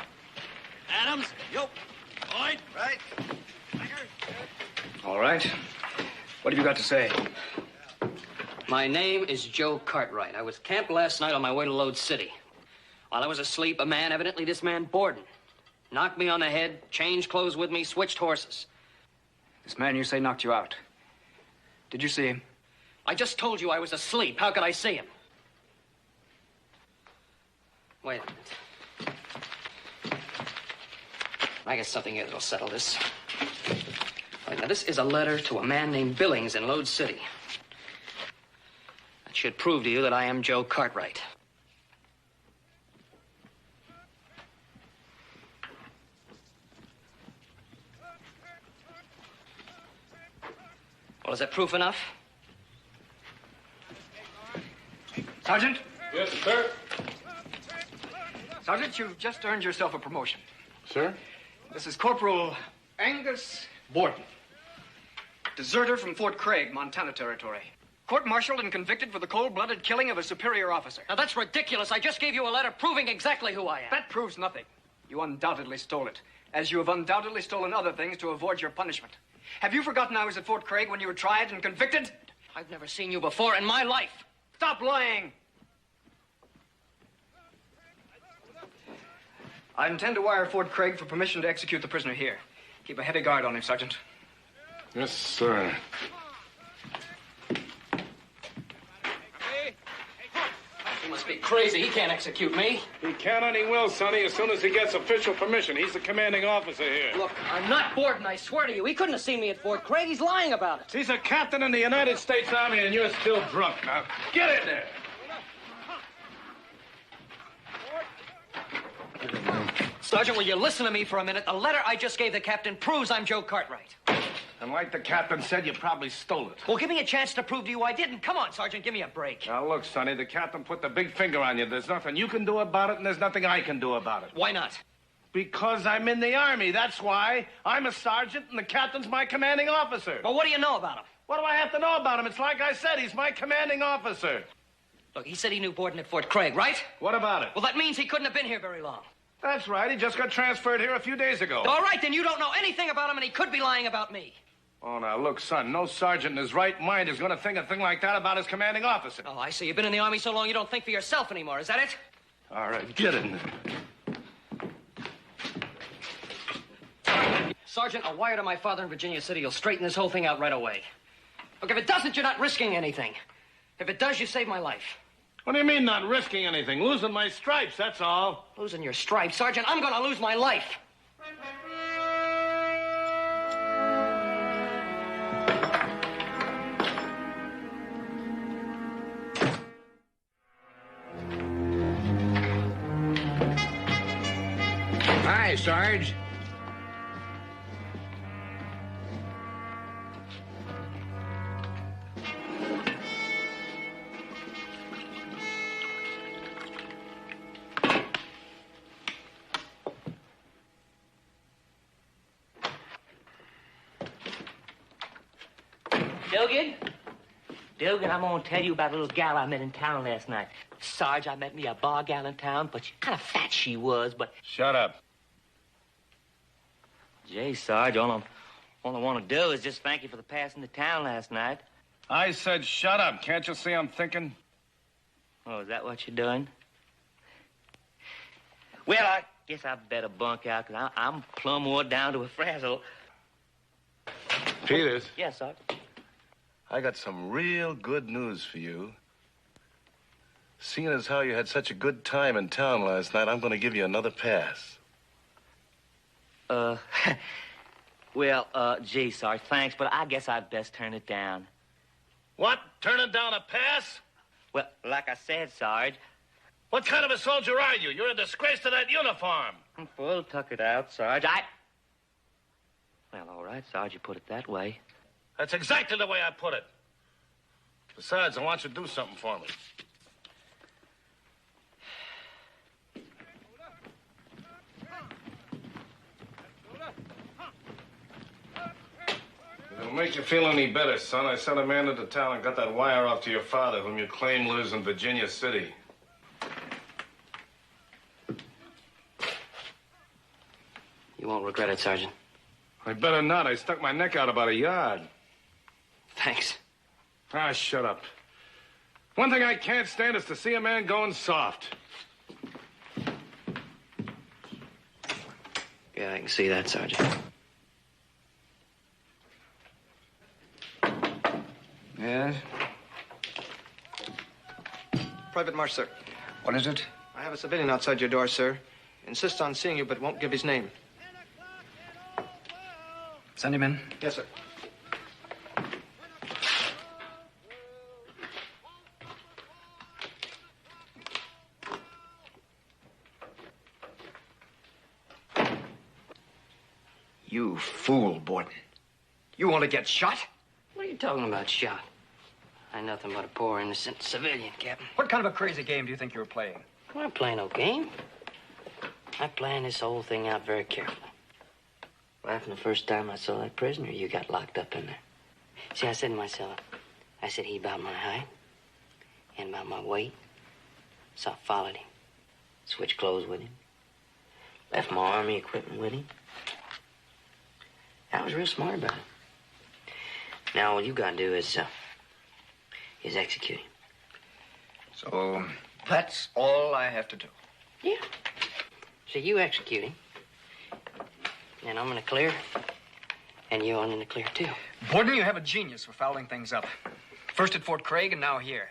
Adams? Yo. Lloyd? Right. All right. What have you got to say? My name is Joe Cartwright. I was camped last night on my way to Lode City. While I was asleep, a man, evidently this man Borden, knocked me on the head, changed clothes with me, switched horses. This man you say knocked you out. Did you see him? I just told you I was asleep. How could I see him? Wait a minute. I got something here that'll settle this. Right, now, this is a letter to a man named Billings in Lode City. That should prove to you that I am Joe Cartwright. Well, is that proof enough? Sergeant? Yes, sir. Sergeant, you've just earned yourself a promotion. Sir? This is Corporal Angus Borden, deserter from Fort Craig, Montana Territory. Court-martialed and convicted for the cold-blooded killing of a superior officer. Now, that's ridiculous. I just gave you a letter proving exactly who I am. That proves nothing. You undoubtedly stole it, as you have undoubtedly stolen other things to avoid your punishment. Have you forgotten I was at Fort Craig when you were tried and convicted? I've never seen you before in my life. Stop lying! I intend to wire Fort Craig for permission to execute the prisoner here. Keep a heavy guard on him, Sergeant. Yes, sir. He must be crazy. He can't execute me. He can and he will, Sonny, as soon as he gets official permission. He's the commanding officer here. Look, I'm not Borden, I swear to you. He couldn't have seen me at Fort Craig. He's lying about it. He's a captain in the United States Army, and you're still drunk. Now, get in there. Sergeant, will you listen to me for a minute? The letter I just gave the captain proves I'm Joe Cartwright. And like the captain said, you probably stole it. Well, give me a chance to prove to you I didn't. Come on, Sergeant, give me a break. Now, look, Sonny, the captain put the big finger on you. There's nothing you can do about it, and there's nothing I can do about it. Why not? Because I'm in the Army, that's why. I'm a sergeant, and the captain's my commanding officer. Well, what do you know about him? What do I have to know about him? It's like I said, he's my commanding officer. Look, he said he knew Borden at Fort Craig, right? What about it? Well, that means he couldn't have been here very long. That's right. He just got transferred here a few days ago. All right, then you don't know anything about him, and he could be lying about me. Oh, now, look, son, no sergeant in his right mind is going to think a thing like that about his commanding officer. Oh, I see. You've been in the Army so long you don't think for yourself anymore. Is that it? All right, get in there. Sergeant, a wire to my father in Virginia City will straighten this whole thing out right away. Look, if it doesn't, you're not risking anything. If it does, you save my life. What do you mean, not risking anything? Losing my stripes, that's all. Losing your stripes? Sergeant, I'm going to lose my life. Hi, Sarge. Dugan, I'm gonna tell you about a little gal I met in town last night. Sarge, I met me a bar gal in town, but she kind of fat she was, but... Shut up. Gee, Sarge, all I want to do is just thank you for the passing to town last night. I said shut up. Can't you see I'm thinking? Oh, is that what you're doing? Well, I guess I better bunk out, because I'm plumb wore down to a frazzle. Peters. Yes, Sarge? I got some real good news for you. Seeing as how you had such a good time in town last night, I'm going to give you another pass. Well, gee, Sarge, thanks, but I guess I'd best turn it down. What? Turning down a pass? Well, like I said, Sarge... What kind of a soldier are you? You're a disgrace to that uniform. I'm full tuckered out, Sarge. Well, all right, Sarge, you put it that way. That's exactly the way I put it. Besides, I want you to do something for me. It'll make you feel any better, son. I sent a man into town and got that wire off to your father, whom you claim lives in Virginia City. You won't regret it, Sergeant. I better not. I stuck my neck out about a yard. Thanks. Ah, shut up. One thing I can't stand is to see a man going soft. Yeah, I can see that, Sergeant. Yes? Private Marsh, sir. What is it? I have a civilian outside your door, sir. Insists on seeing you, but won't give his name. Send him in. Yes, sir. You fool, Borden. You want to get shot? What are you talking about, shot? I'm nothing but a poor, innocent civilian, Captain. What kind of a crazy game do you think you were playing? I'm not playing no game. I planned this whole thing out very carefully. Right from the first time I saw that prisoner, you got locked up in there. See, I said to myself, he about my height and about my weight. So I followed him, switched clothes with him, left my army equipment with him. I was real smart about it. Now all you gotta do is execute him. So that's all I have to do. Yeah. So you execute him, and I'm in the clear, and you're in the clear too. Borden, you have a genius for fouling things up. First at Fort Craig and now here.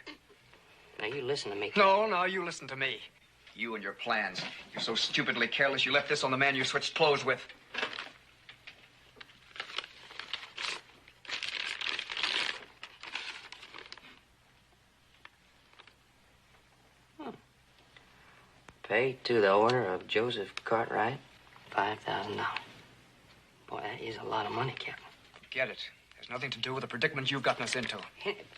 Now you listen to me. No, you listen to me. You and your plans. You're so stupidly careless you left this on the man you switched clothes with. Paid to the order of Joseph Cartwright, $5,000. Boy, that is a lot of money, Captain. Forget it. There's nothing to do with the predicament you've gotten us into.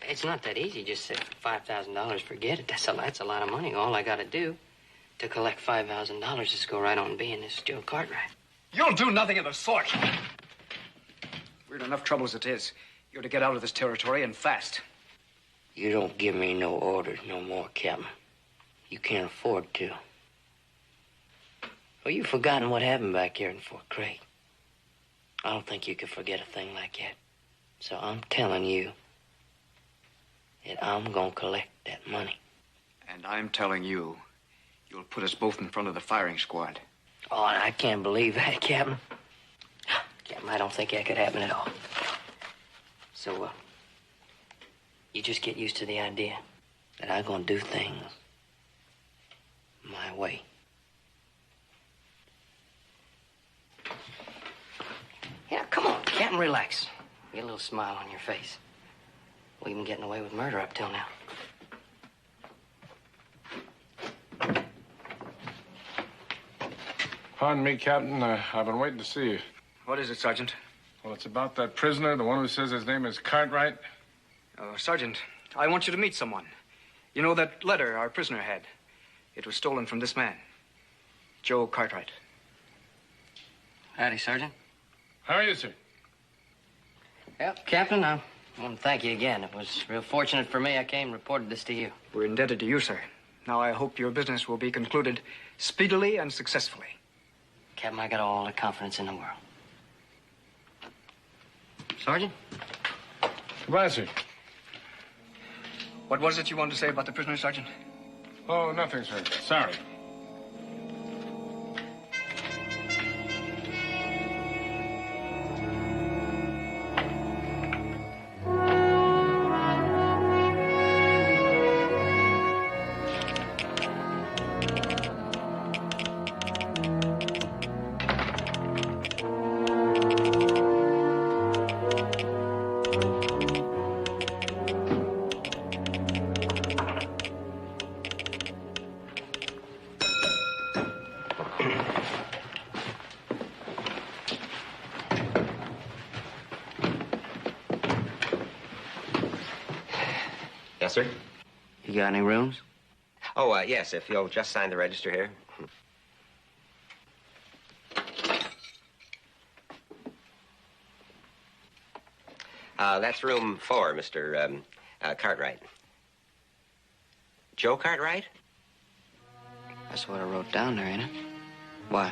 It's not that easy. Just say $5,000, forget it. That's a lot of money. All I got to do to collect $5,000 is go right on being this Joe Cartwright. You'll do nothing of the sort. We're in enough trouble as it is. You're to get out of this territory and fast. You don't give me no orders no more, Captain. You can't afford to. Well, you've forgotten what happened back here in Fort Craig. I don't think you could forget a thing like that. So I'm telling you that I'm gonna collect that money. And I'm telling you, you'll put us both in front of the firing squad. Oh, and I can't believe that, Captain. Captain, I don't think that could happen at all. So, you just get used to the idea that I'm gonna do things my way. Yeah, come on, Captain, relax. Get a little smile on your face. We've been getting away with murder up till now. Pardon me, Captain. I've been waiting to see you. What is it, Sergeant? Well, it's about that prisoner, the one who says his name is Cartwright. Sergeant, I want you to meet someone. You know that letter our prisoner had? It was stolen from this man, Joe Cartwright. Howdy, Sergeant. How are you, sir? Well, Captain, I want to thank you again. It was real fortunate for me I came and reported this to you. We're indebted to you, sir. Now, I hope your business will be concluded speedily and successfully. Captain, I got all the confidence in the world. Sergeant? Goodbye, sir. What was it you wanted to say about the prisoner, Sergeant? Oh, nothing, sir. Sorry. Yes, sir? You got any rooms? Oh, yes, if you'll just sign the register here. That's room 4, Mr. Cartwright. Joe Cartwright? That's what I wrote down there, ain't it? Why?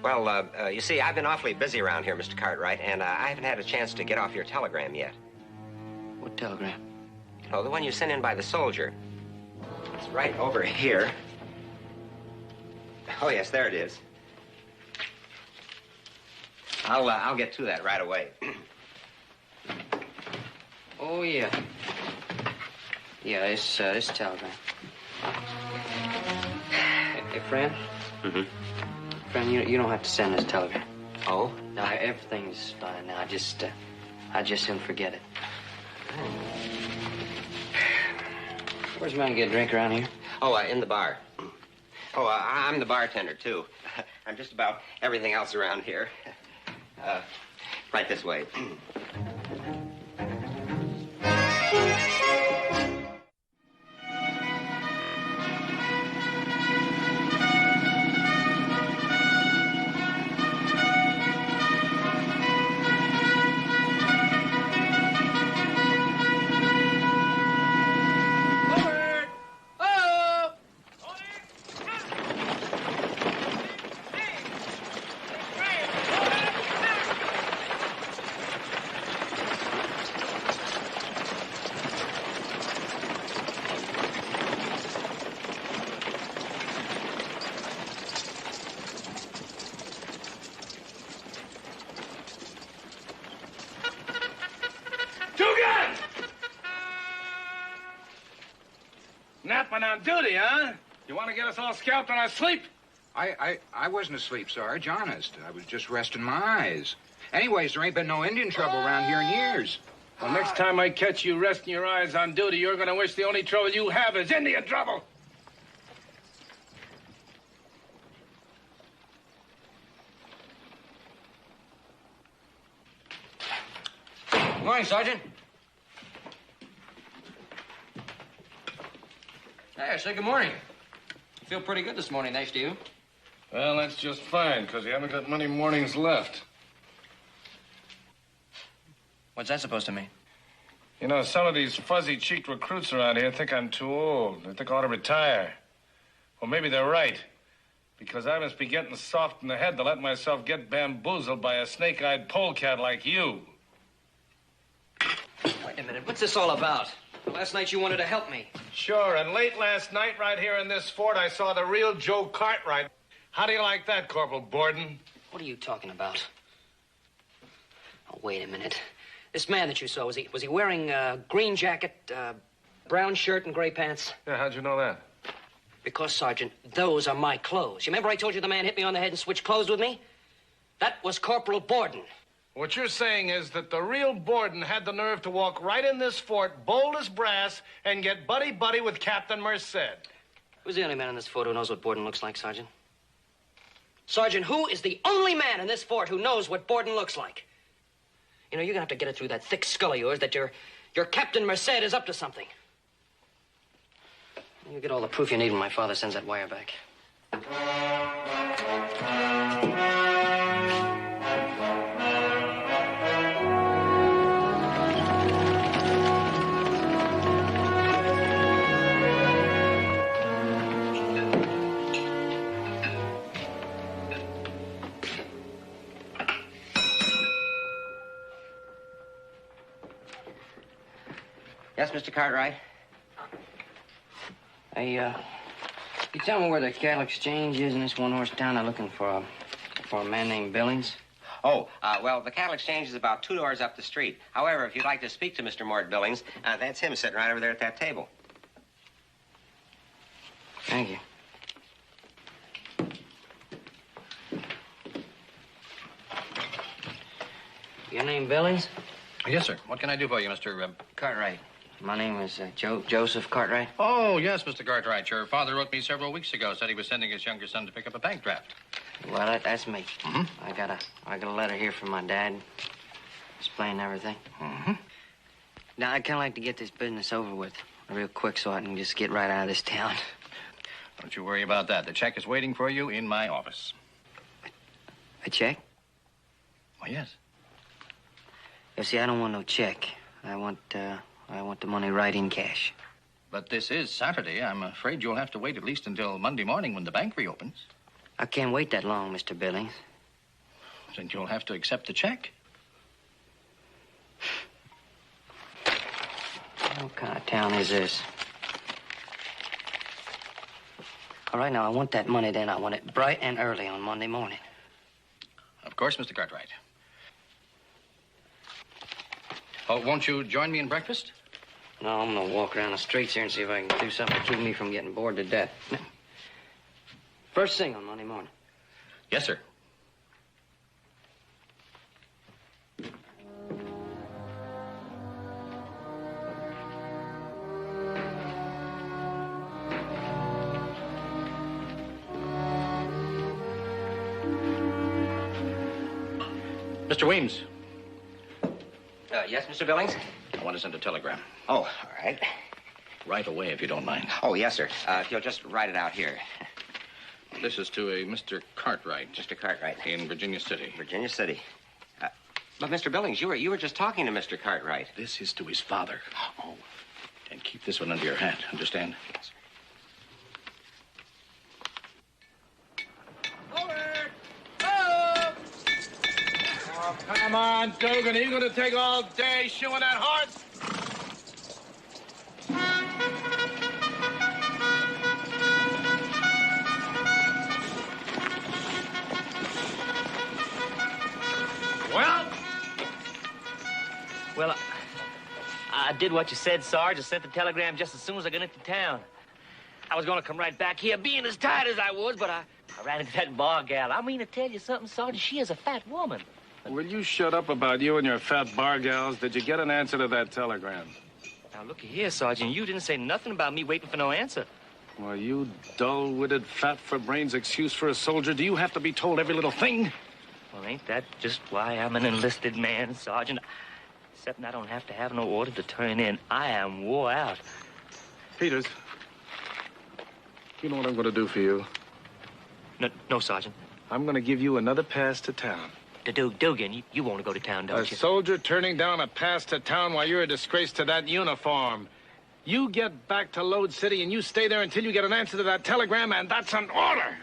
Well, you see, I've been awfully busy around here, Mr. Cartwright, and I haven't had a chance to get off your telegram yet. What telegram? Oh, the one you sent in by the soldier. It's right over here. Oh, yes, there it is. I'll get to that right away. Oh, yeah. Yeah, this telegram. Hey, friend? Mm-hmm. Friend, you don't have to send this telegram. Oh? No, everything's fine now. I just soon forget it. Where's a man get a drink around here? Oh, in the bar. Oh, I'm the bartender, too. I'm just about everything else around here. Right this way. Napping on duty, huh? You want to get us all scalped in our sleep? I wasn't asleep, Sarge, honest. I was just resting my eyes. Anyways, there ain't been no Indian trouble around here in years. Well, next time I catch you resting your eyes on duty, you're going to wish the only trouble you have is Indian trouble. Good morning, Sergeant. Hey, say good morning. You feel pretty good this morning, thanks to you. Well, that's just fine, because you haven't got many mornings left. What's that supposed to mean? You know, some of these fuzzy-cheeked recruits around here think I'm too old. They think I ought to retire. Well, maybe they're right. Because I must be getting soft in the head to let myself get bamboozled by a snake-eyed polecat like you. Wait a minute, what's this all about? Last night you wanted to help me. Sure, and late last night right here in this fort, I saw the real Joe Cartwright. How do you like that, Corporal Borden? What are you talking about? Oh, wait a minute. This man that you saw, was he wearing a green jacket, brown shirt, and gray pants? Yeah, how'd you know that? Because, Sergeant, those are my clothes. You remember I told you the man hit me on the head and switched clothes with me? That was Corporal Borden. What you're saying is that the real Borden had the nerve to walk right in this fort, bold as brass, and get buddy-buddy with Captain Merced. Who's the only man in this fort who knows what Borden looks like, Sergeant? Sergeant, who is the only man in this fort who knows what Borden looks like? You know, you're gonna have to get it through that thick skull of yours that your Captain Merced is up to something. You get all the proof you need when my father sends that wire back. Yes, Mr. Cartwright? Hey, you tell me where the cattle exchange is in this one-horse town? I'm looking for a man named Billings. Oh, well, the cattle exchange is about 2 doors up the street. However, if you'd like to speak to Mr. Mort Billings, that's him sitting right over there at that table. Thank you. Your name Billings? Yes, sir. What can I do for you, Mr. Cartwright. My name is Joseph Cartwright. Oh, yes, Mr. Cartwright. Your father wrote me several weeks ago, said he was sending his younger son to pick up a bank draft. Well, that's me. Mm-hmm. I got a letter here from my dad, explaining everything. Mm-hmm. Now, I'd kind of like to get this business over with real quick so I can just get right out of this town. Don't you worry about that. The check is waiting for you in my office. A check? Why, yes. You see, I don't want no check. I want the money right in cash. But this is Saturday. I'm afraid you'll have to wait at least until Monday morning when the bank reopens. I can't wait that long, Mr. Billings. Then you'll have to accept the check. What kind of town is this? All right, now, I want that money then. I want it bright and early on Monday morning. Of course, Mr. Cartwright. Oh, won't you join me in breakfast? No, I'm gonna walk around the streets here and see if I can do something to keep me from getting bored to death. First thing on Monday morning. Yes, sir. Mr. Weems. Yes, Mr. Billings? I want to send a telegram. Oh, all right. Right away, if you don't mind. Oh, yes, sir. If you'll just write it out here. This is to a Mr. Cartwright. Mr. Cartwright. In Virginia City. Virginia City. But, Mr. Billings, you were just talking to Mr. Cartwright. This is to his father. Oh. And keep this one under your hat, understand? Yes, sir. Come on, Dugan. Are you going to take all day shoeing that horse? Well, I did what you said, Sarge. I sent the telegram just as soon as I got into town. I was going to come right back here, being as tired as I was, but I ran into that bar gal. I mean to tell you something, Sarge. She is a fat woman. Will you shut up about you and your fat bar gals? Did you get an answer to that telegram? Now, looky here, Sergeant. You didn't say nothing about me waiting for no answer. Well, you dull-witted, fat-for-brains excuse for a soldier. Do you have to be told every little thing? Well, ain't that just why I'm an enlisted man, Sergeant? Except I don't have to have no order to turn in. I am wore out. Peters, you know what I'm going to do for you? No, Sergeant. I'm going to give you another pass to town. Dugan, you want to go to town, don't you? A soldier turning down a pass to town while you're a disgrace to that uniform. You get back to Lode City and you stay there until you get an answer to that telegram, and that's an order.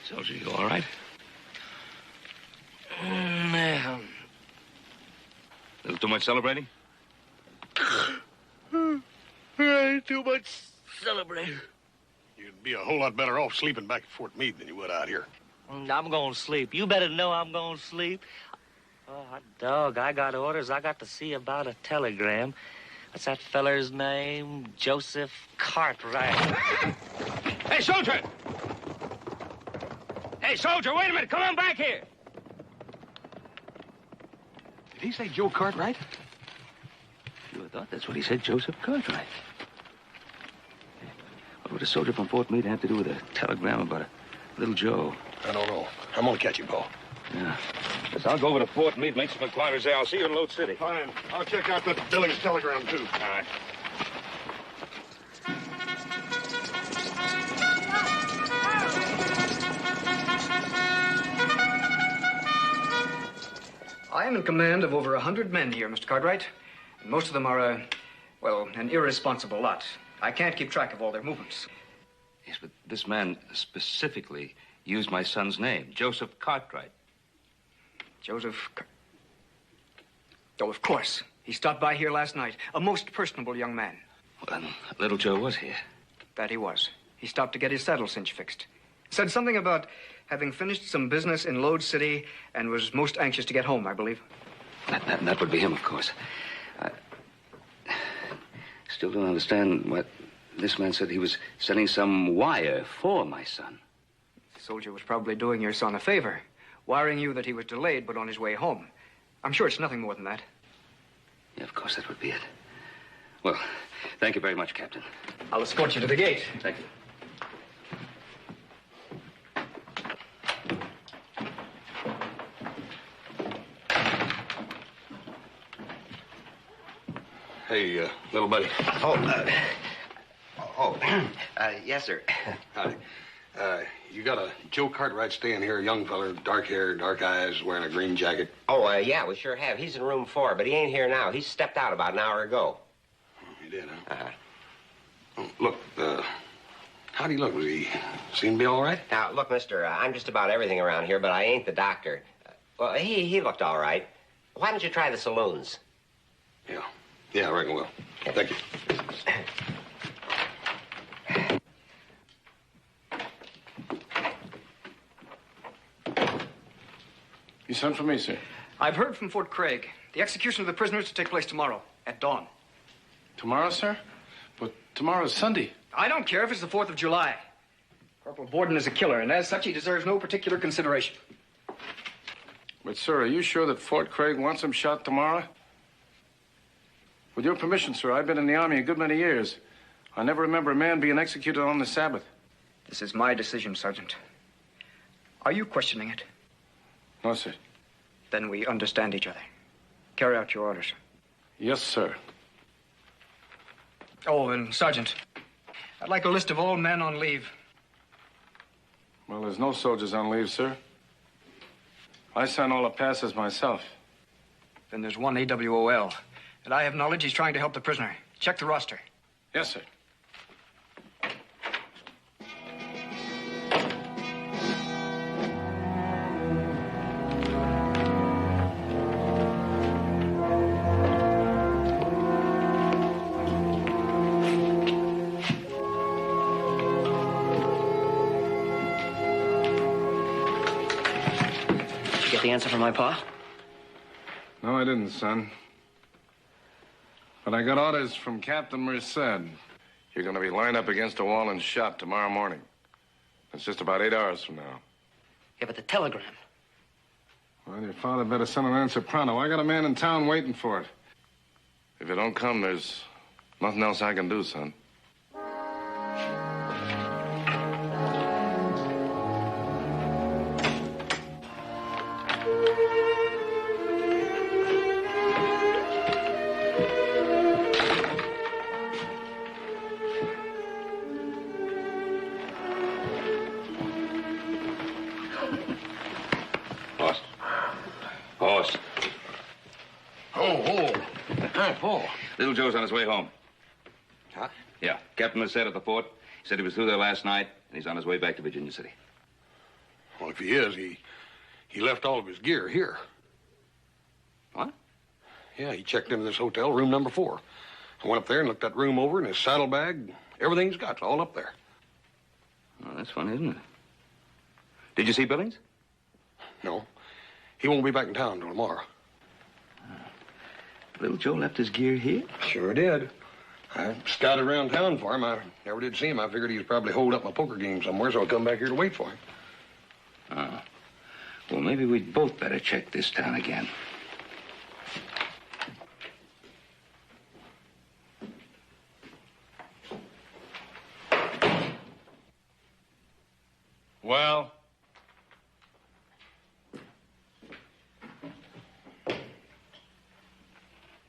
Soldier, you all right? No. Little too much celebrating? Ain't too much celebrating. You'd be a whole lot better off sleeping back at Fort Meade than you would out here. I'm going to sleep. You better know I'm going to sleep. Oh, hot dog, I got orders. I got to see about a telegram. What's that feller's name? Joseph Cartwright. Hey, soldier! Hey, soldier, wait a minute. Come on back here. Did he say Joe Cartwright? You thought that's what he said, Joseph Cartwright. What would a soldier from Fort Meade have to do with a telegram about a little Joe? I don't know. I'm gonna catch him, Paul. Yeah. Yes, I'll go over to Fort Meade, make some inquiries there. I'll see you in Lode City. Fine. I'll check out the Billings telegram, too. All right. I am in command of over 100 men here, Mr. Cartwright. And most of them are, well, an irresponsible lot. I can't keep track of all their movements. Yes, but this man specifically used my son's name, Joseph Cartwright. Oh, of course. He stopped by here last night. A most personable young man. Well, little Joe was here. That he was. He stopped to get his saddle cinch fixed. Said something about having finished some business in Lode City and was most anxious to get home, I believe. That would be him, of course. I still don't understand what this man said. He was sending some wire for my son. The soldier was probably doing your son a favor, wiring you that he was delayed but on his way home. I'm sure it's nothing more than that. Yeah, of course, that would be it. Well, thank you very much, Captain. I'll escort you to the gate. Thank you. Hey, little buddy. Yes, sir. Howdy. You got a Joe Cartwright staying here, a young feller, dark hair, dark eyes, wearing a green jacket. Oh, yeah, we sure have. He's in room 4, but he ain't here now. He stepped out about an hour ago. He did, huh? Uh-huh. Oh, look, how'd he look? Was he seem to be all right? Now, look, mister, I'm just about everything around here, but I ain't the doctor. Well, he looked all right. Why don't you try the saloons? Yeah, I reckon will. Thank you. You sent for me, sir? I've heard from Fort Craig. The execution of the prisoners to take place tomorrow at dawn. Tomorrow, sir? But tomorrow's Sunday. I don't care if it's the 4th of July. Corporal Borden is a killer, and as such, he deserves no particular consideration. But, sir, are you sure that Fort Craig wants him shot tomorrow? With your permission, sir, I've been in the Army a good many years. I never remember a man being executed on the Sabbath. This is my decision, Sergeant. Are you questioning it? No, sir. Then we understand each other. Carry out your orders. Yes, sir. Oh, and Sergeant, I'd like a list of all men on leave. Well, there's no soldiers on leave, sir. I sign all the passes myself. Then there's one AWOL. And I have knowledge he's trying to help the prisoner. Check the roster. Yes, sir. get the answer from my pa? No, I didn't, son. But I got orders from Captain Merced. You're going to be lined up against a wall and shot tomorrow morning. It's just about 8 hours from now. Yeah, but the telegram. Well, your father better send an answer pronto. I got a man in town waiting for it. If it don't come, there's nothing else I can do, son. Horse. Oh, Paul. Little Joe's on his way home. Huh? Yeah. Captain was said at the fort. He said he was through there last night, and he's on his way back to Virginia City. Well, if he is, he left all of his gear here. What? Yeah, he checked into this hotel, room number 4. I went up there and looked that room over, and his saddlebag, everything he's got's all up there. Oh, that's funny, isn't it? Did you see Billings? No. He won't be back in town until tomorrow. Little Joe left his gear here? Sure did. I scouted around town for him. I never did see him. I figured he was probably holed up my poker game somewhere, so I come back here to wait for him. Oh. Well, maybe we'd both better check this town again. Well?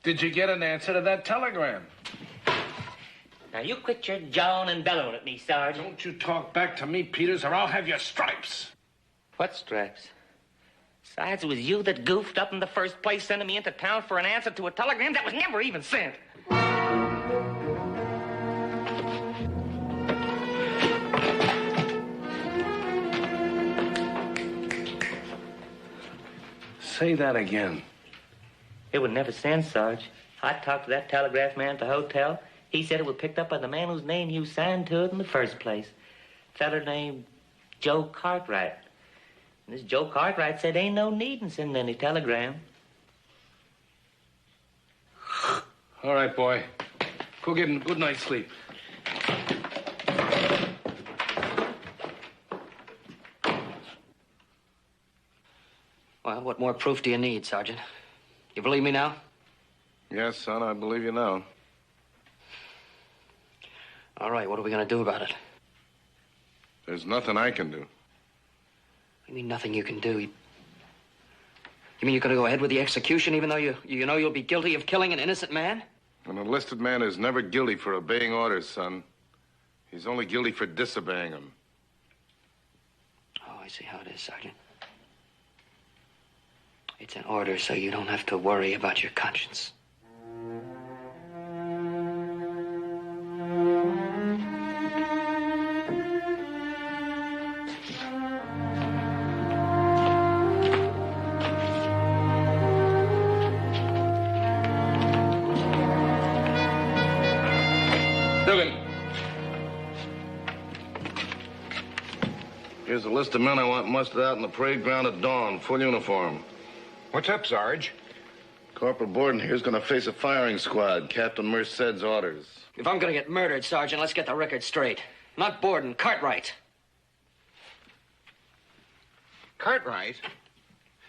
Did you get an answer to that telegram? Now, you quit your jawing and bellowing at me, Sarge. Don't you talk back to me, Peters, or I'll have your stripes. What stripes? Besides, it was you that goofed up in the first place, sending me into town for an answer to a telegram that was never even sent. Say that again. It would never send, Sarge. I talked to that telegraph man at the hotel. He said it was picked up by the man whose name you signed to it in the first place. Feller named Joe Cartwright. And this Joe Cartwright said ain't no need in sending any telegram. All right, boy. Go get a good night's sleep. Well, what more proof do you need, Sergeant? You believe me now? Yes, son, I believe you now. All right, what are we going to do about it? There's nothing I can do. You mean nothing you can do? You mean you're going to go ahead with the execution even though you know you'll be guilty of killing an innocent man? An enlisted man is never guilty for obeying orders, son. He's only guilty for disobeying them. Oh, I see how it is, Sergeant. It's an order so you don't have to worry about your conscience. Here's a list of men I want mustered out in the parade ground at dawn, full uniform. What's up, Sarge? Corporal Borden here's going to face a firing squad. Captain Merced's orders. If I'm going to get murdered, Sergeant, let's get the record straight. Not Borden, Cartwright. Cartwright?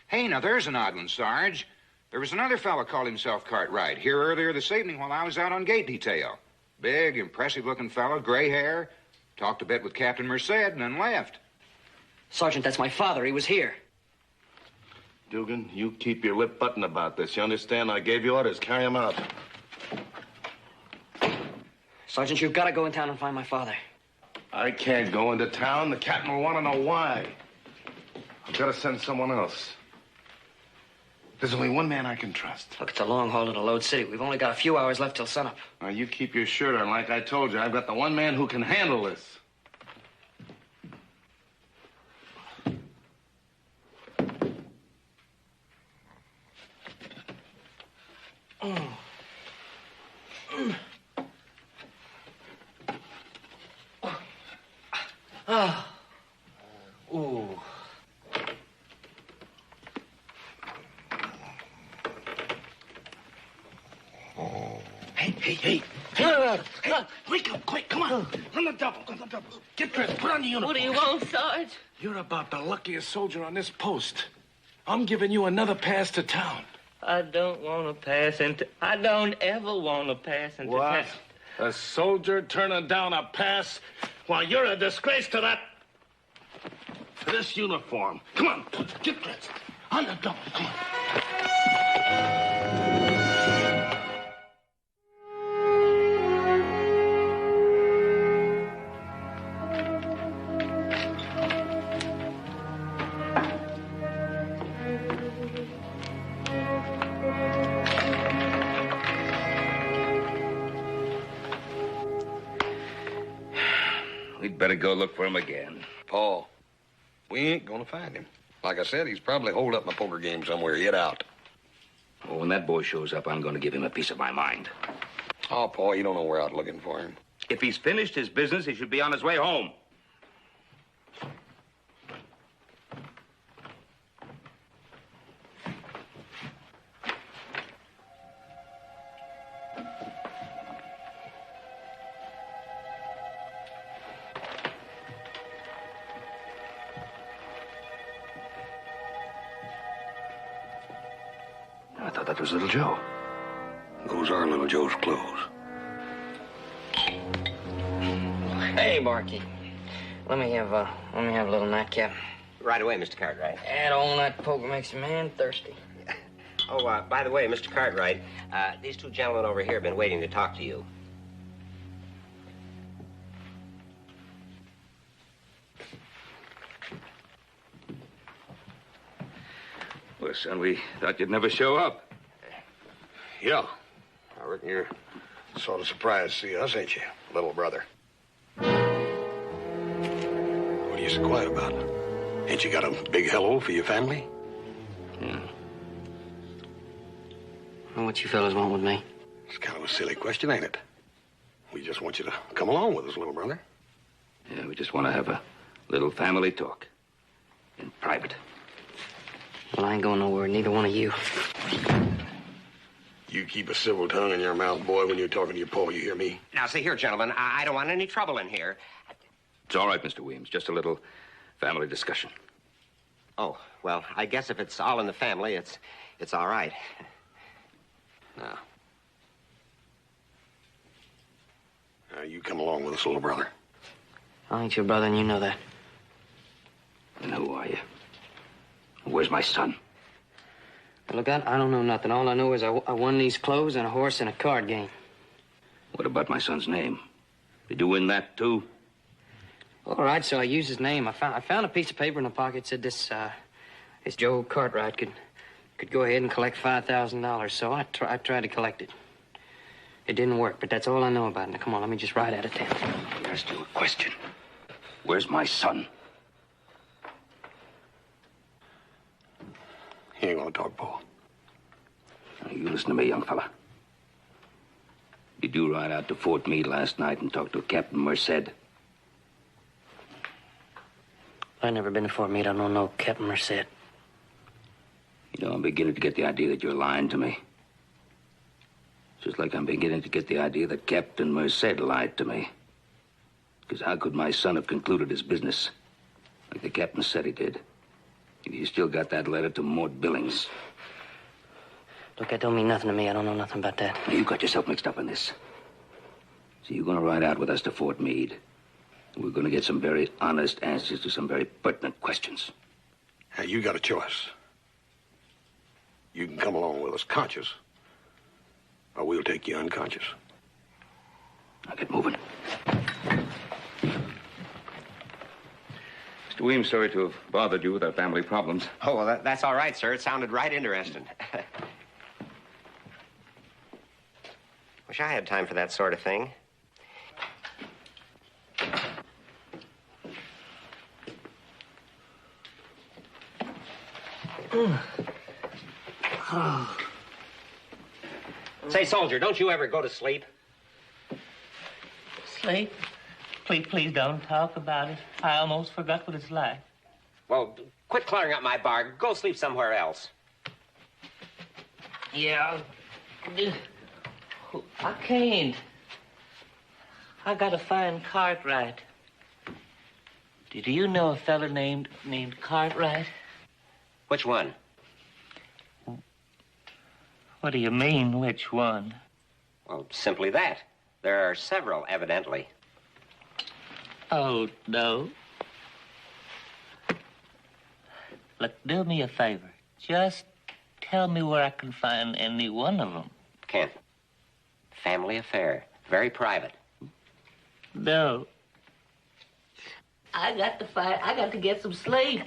Hey, now there's an odd one, Sarge. There was another fellow called himself Cartwright here earlier this evening while I was out on gate detail. Big, impressive-looking fellow, gray hair. Talked a bit with Captain Merced and then left. Sergeant, that's my father. He was here. Dugan, you keep your lip buttoned about this. You understand? I gave you orders. Carry him out. Sergeant, you've got to go in town and find my father. I can't go into town. The captain will want to know why. I've got to send someone else. There's only one man I can trust. Look, it's a long haul to Load City. We've only got a few hours left till sunup. Now, you keep your shirt on. Like I told you, I've got the one man who can handle this. Hey, wake up, quick, come on. Run the double. Get dressed, put on the uniform. What do you want, Sarge? You're about the luckiest soldier on this post. I'm giving you another pass to town. I don't want to pass into... I don't ever want to pass into What? town. A soldier turning down a pass? Well, you're a disgrace to this uniform. Come on, get dressed. On the double, come on. We'd better go look for him again. Paul, we ain't gonna find him. Like I said, he's probably holed up in a poker game somewhere, hid out. Well, when that boy shows up, I'm going to give him a piece of my mind. Oh, Paul, you don't know we're out looking for him. If he's finished his business, he should be on his way home. I thought that was little Joe. Those are little Joe's clothes. Hey, Barkeep. Let me have a little nightcap. Right away, Mr. Cartwright. That all night poker makes a man thirsty. Oh, by the way, Mr. Cartwright, these two gentlemen over here have been waiting to talk to you. Well, son, we thought you'd never show up. Yeah. I reckon you're sort of surprised to see us, ain't you, little brother? What are you so quiet about? Ain't you got a big hello for your family? Yeah. Well, what you fellas want with me? It's kind of a silly question, ain't it? We just want you to come along with us, little brother. Yeah, we just want to have a little family talk. In private. Well, I ain't going nowhere, neither one of you. You keep a civil tongue in your mouth, boy, when you're talking to your pa, you hear me? Now, see here, gentlemen, I don't want any trouble in here. It's all right, Mr. Williams. Just a little family discussion. Oh, well, I guess if it's all in the family, it's all right. Now, you come along with us, little brother. I ain't your brother, and you know that. And who are you? Where's my son? Look, I don't know nothing. All I know is I won these clothes and a horse in a card game. What about my son's name? Did you win that, too? All right, so I used his name. I found a piece of paper in the pocket. Said this Joe Cartwright could go ahead and collect $5,000. So I tried to collect it. It didn't work, but that's all I know about it. Now, come on, let me just ride out of town. I asked you a question. Where's my son? He ain't gonna talk, Paul. Now, you listen to me, young fella. Did you ride out to Fort Meade last night and talk to Captain Merced? I've never been to Fort Meade. I don't know Captain Merced. You know, I'm beginning to get the idea that you're lying to me. Just like I'm beginning to get the idea that Captain Merced lied to me. Because how could my son have concluded his business like the captain said he did? If you still got that letter to Mort Billings. Look, that don't mean nothing to me. I don't know nothing about that. Now, you got yourself mixed up in this. So you're going to ride out with us to Fort Meade. We're going to get some very honest answers to some very pertinent questions. Now, you got a choice. You can come along with us conscious, or we'll take you unconscious. Now, get moving. Mr. Williams, sorry to have bothered you with our family problems. Oh, well, that's all right, sir. It sounded right interesting. Wish I had time for that sort of thing. Say, soldier, don't you ever go to sleep? Sleep? Please don't talk about it. I almost forgot what it's like. Well, quit cluttering up my bar. Go sleep somewhere else. Yeah. I can't. I gotta find Cartwright. Do you know a fella named Cartwright? Which one? What do you mean, which one? Well, simply that. There are several, evidently. Oh, no. Look, do me a favor. Just tell me where I can find any one of them. Can't. Family affair. Very private. No. I got to get some sleep.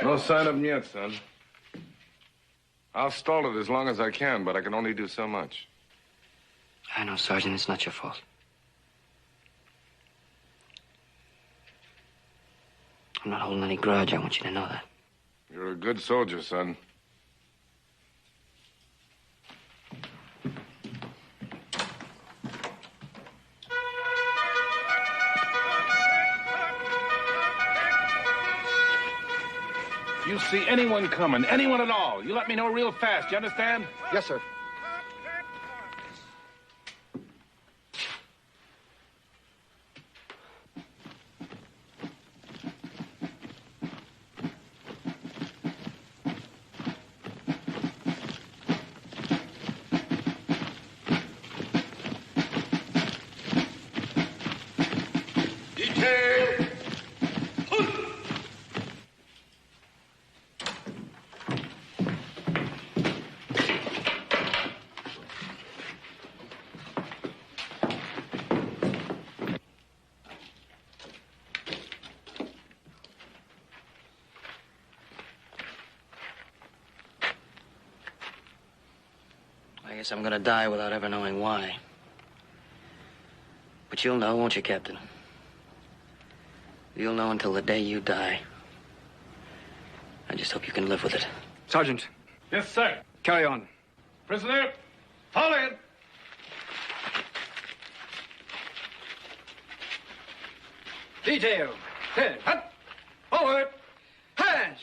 No sign of him yet, son. I'll stall it as long as I can, but I can only do so much. I know, Sergeant. It's not your fault. I'm not holding any grudge. I want you to know that. You're a good soldier, son. You see anyone coming, anyone at all, you let me know real fast, you understand? Yes, sir. I guess I'm gonna die without ever knowing why. But you'll know, won't you, Captain? You'll know until the day you die. I just hope you can live with it. Sergeant. Yes, sir. Carry on. Prisoner, fall in. Detail. Head. Hut. Forward. Hands.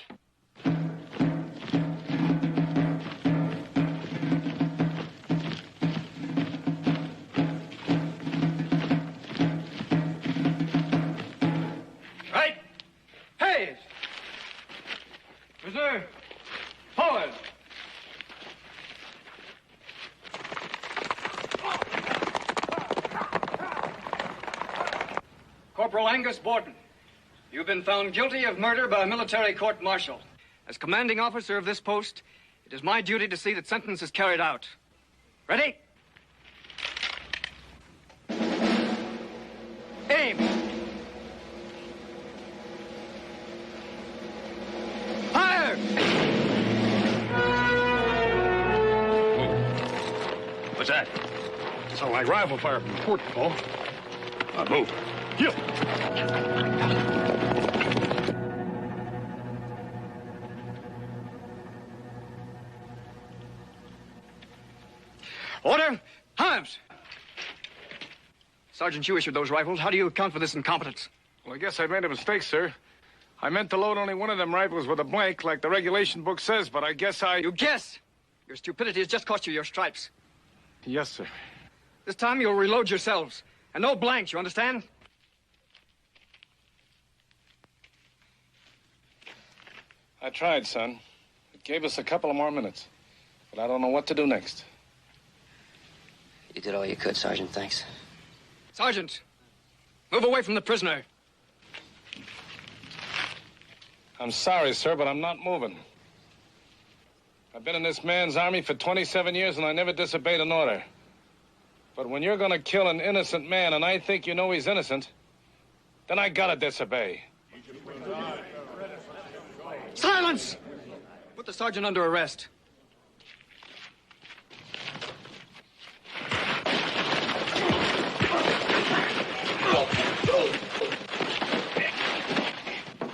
Right. Hands. Prisoner. Forward. Corporal Angus Borden, you've been found guilty of murder by a military court-martial. As commanding officer of this post, it is my duty to see that sentence is carried out. Ready? Aim! Fire! What's that? Sound like rifle fire from the port, Paul. Move. You. Order! Arms! Sergeant, you issued those rifles. How do you account for this incompetence? Well, I guess I made a mistake, sir. I meant to load only one of them rifles with a blank, like the regulation book says, but I guess I... You guess! Your stupidity has just cost you your stripes. Yes, sir. This time you'll reload yourselves. And no blanks, you understand? I tried, son. It gave us a couple of more minutes. But I don't know what to do next. You did all you could, Sergeant. Thanks. Sergeant, move away from the prisoner. I'm sorry, sir, but I'm not moving. I've been in this man's army for 27 years, and I never disobeyed an order. But when you're gonna kill an innocent man, and I think you know he's innocent, then I gotta disobey. Silence! Put the sergeant under arrest.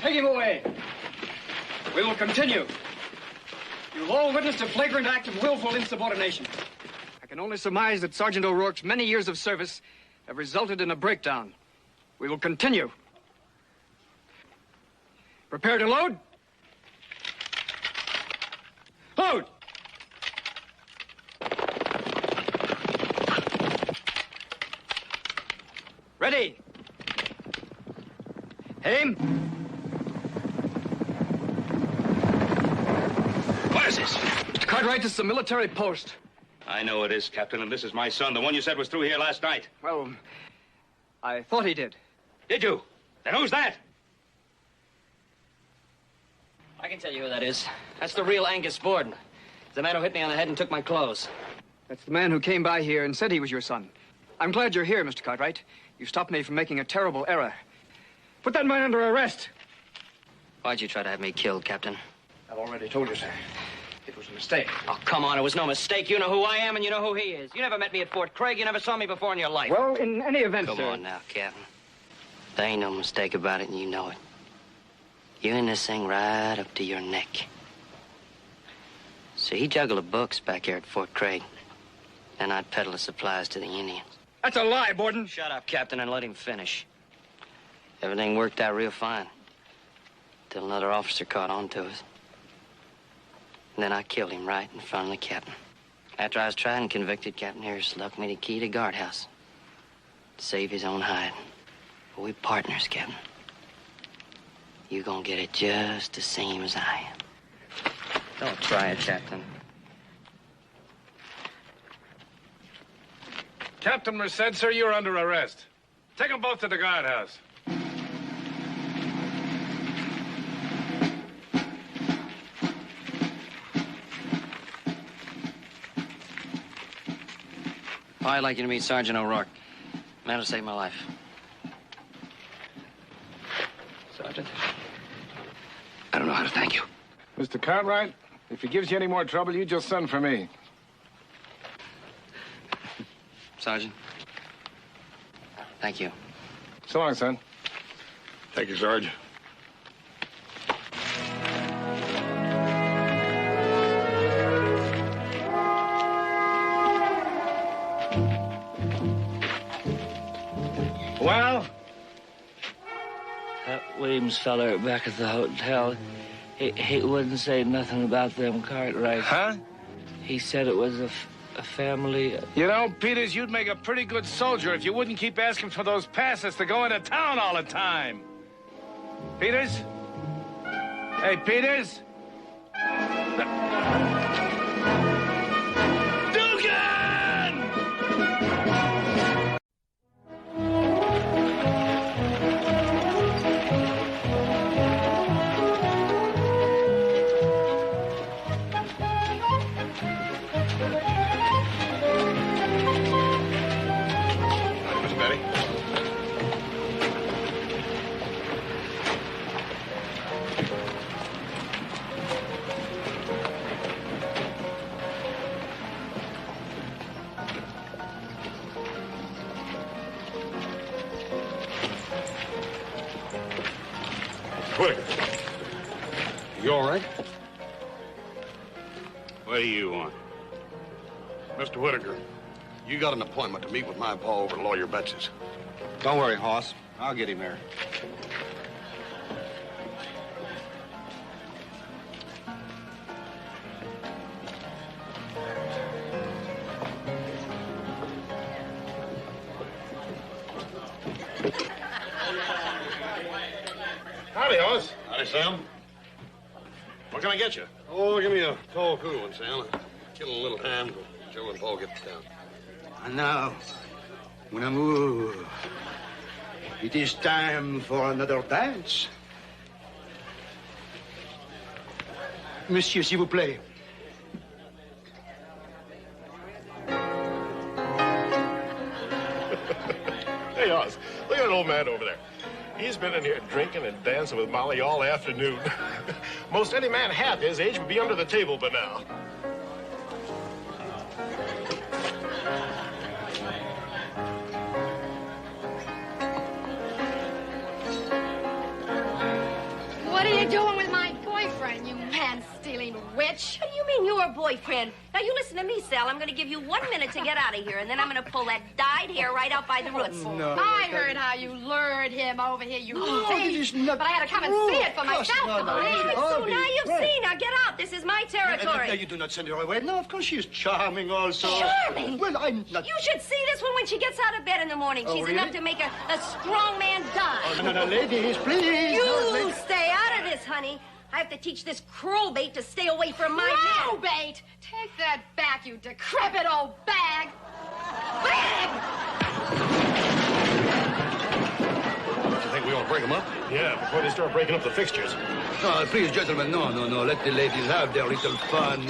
Take him away. We will continue. You've all witnessed a flagrant act of willful insubordination. I can only surmise that Sergeant O'Rourke's many years of service have resulted in a breakdown. We will continue. Prepare to load. Load! Ready. Aim. What is this? Mr. Cartwright, this is a military post. I know it is, Captain, and this is my son, the one you said was through here last night. Well, I thought he did. Did you? Then who's that? I can tell you who that is. That's the real Angus Borden. The man who hit me on the head and took my clothes. That's the man who came by here and said he was your son. I'm glad you're here, Mr. Cartwright. You stopped me from making a terrible error. Put that man under arrest. Why'd you try to have me killed, Captain? I've already told you, sir. It was a mistake. Oh, come on. It was no mistake. You know who I am and you know who he is. You never met me at Fort Craig. You never saw me before in your life. Well, in any event, Come sir. on now, Captain. There ain't no mistake about it, and you know it. You're in this thing right up to your neck. So he juggled the books back here at Fort Craig. Then I'd peddle the supplies to the Indians. That's a lie, Borden. Shut up, Captain, and let him finish. Everything worked out real fine. Till another officer caught on to us. And then I killed him right in front of the captain. After I was tried and convicted, Captain Harris snuck me the key to guardhouse. To save his own hide. But we partners, Captain. You gonna get it just the same as I am. Don't try it, Captain. Captain Merced, sir, you're under arrest. Take them both to the guardhouse. I'd like you to meet Sergeant O'Rourke. Man who saved my life. Sergeant? I don't know how to thank you. Mr. Cartwright, if he gives you any more trouble, you just send for me. Sergeant? Thank you. So long, son. Thank you, Sarge. Well? That Williams feller back at the hotel, he wouldn't say nothing about them Cartwrights. Huh? He said it was a family. You know, Peters, you'd make a pretty good soldier if you wouldn't keep asking for those passes to go into town all the time. Peters? Hey, Peters? Whitaker. You all right? What do you want? Mr. Whitaker, you got an appointment to meet with my pa over at Lawyer Betsy's. Don't worry, Hoss. I'll get him there. Howdy, Hoss. Howdy, Sam. What can I get you? Oh, give me a tall, cool one, Sam. Kill a little ham till Joe and Paul get to town. And now, mon amour, it is time for another dance. Monsieur, s'il vous plaît. Hey, Oz, look at that old man over there. He's been in here drinking and dancing with Molly all afternoon. Most any man half his age would be under the table by now. What are you doing with my boyfriend, you man-stealing witch? What do you mean? I'm your boyfriend. Now, you listen to me, Sal. I'm going to give you 1 minute to get out of here, and then I'm going to pull that dyed hair right out by the roots. No, I heard how you lured him over here, you thief. But I had to come and true. see it for myself to believe it. So now you've seen. Now get out. This is my territory. No, you do not send her away. No, of course she is charming also. Charming? Well, I'm not... You should see this one when she gets out of bed in the morning. Oh, She's really? enough to make a strong man die. Oh, no, ladies, please. You No, ladies. stay out of this, honey. I have to teach this crowbait to stay away from my man. Crowbait! Take that back, you decrepit old bag! Bag! You think we ought to break them up? Yeah, before they start breaking up the fixtures. No, please, gentlemen, no. Let the ladies have their little fun.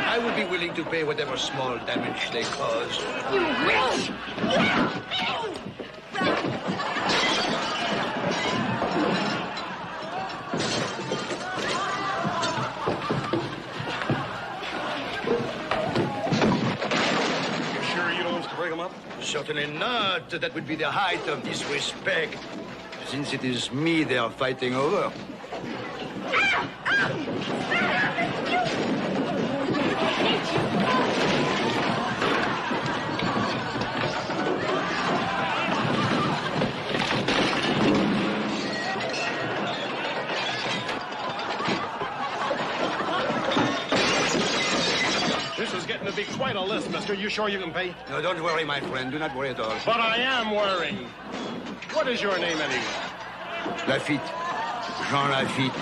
I would be willing to pay whatever small damage they cause. You witch! You sure you don't want us to break them up? Certainly not. That would be the height of disrespect, since it is me they are fighting over. This is getting to be quite a list, mister. You sure you can pay? No, don't worry, my friend. Do not worry at all. But I am worrying. What is your name, anyway? Lafitte. Jean Lafitte.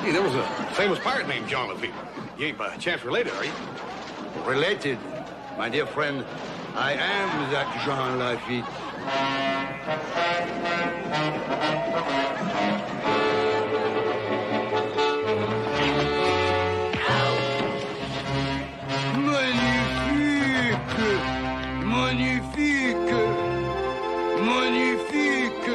Hey, there was a famous pirate named John Lafitte. You ain't by chance related, are you? Related? My dear friend, I am that Jean Lafitte. Magnifique! Magnifique!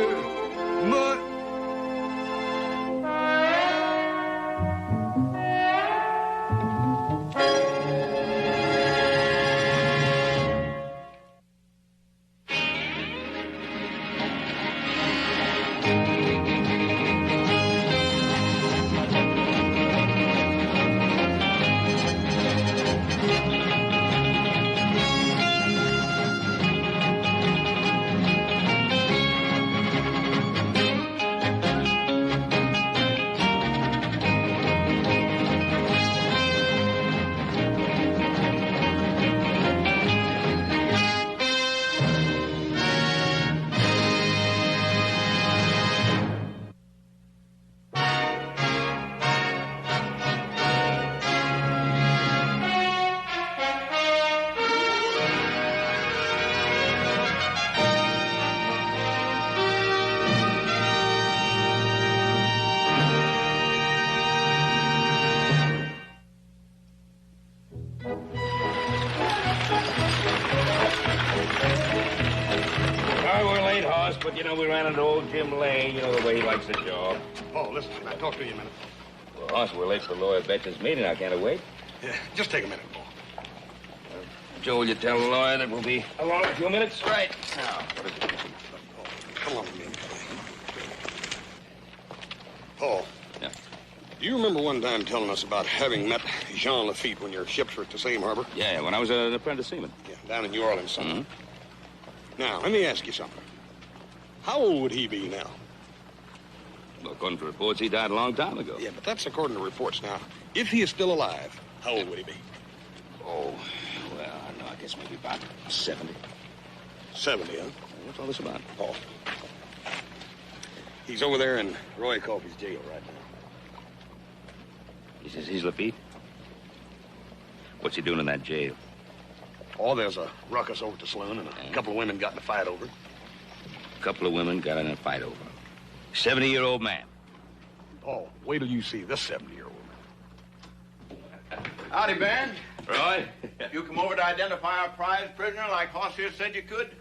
Oh, we're late, Hoss, but you know, we ran into old Jim Lane. You know the way he likes the job. Oh, listen, can I talk to you a minute? Well, Hoss, we're late for Lawyer Betch's meeting. I can't wait. Yeah, just take a minute, Paul. Joe, will you tell the lawyer that we'll be along in a few minutes? Right. Now, what is it? Come on with me. Paul. Yeah. Do you remember one time telling us about having met Jean Lafitte when your ships were at the same harbor? Yeah, when I was an apprentice seaman. Yeah, down in New Orleans somewhere. Mm-hmm. Now, let me ask you something. How old would he be now? Well, according to reports, he died a long time ago. Yeah, but that's according to reports. Now, if he is still alive, how old would he be? Oh, well, I don't know. I guess maybe about 70. 70, huh? What's all this about? Paul. He's over there in Roy Coffey's jail right now. He says he's Lafitte? What's he doing in that jail? Oh, there's a ruckus over at the saloon, and a couple of women got in a fight over it. A couple of women got in a fight over him. 70-year-old man. Oh, wait till you see this 70-year-old man. Howdy, Ben. Roy? You come over to identify our prize prisoner like Hoss here said you could?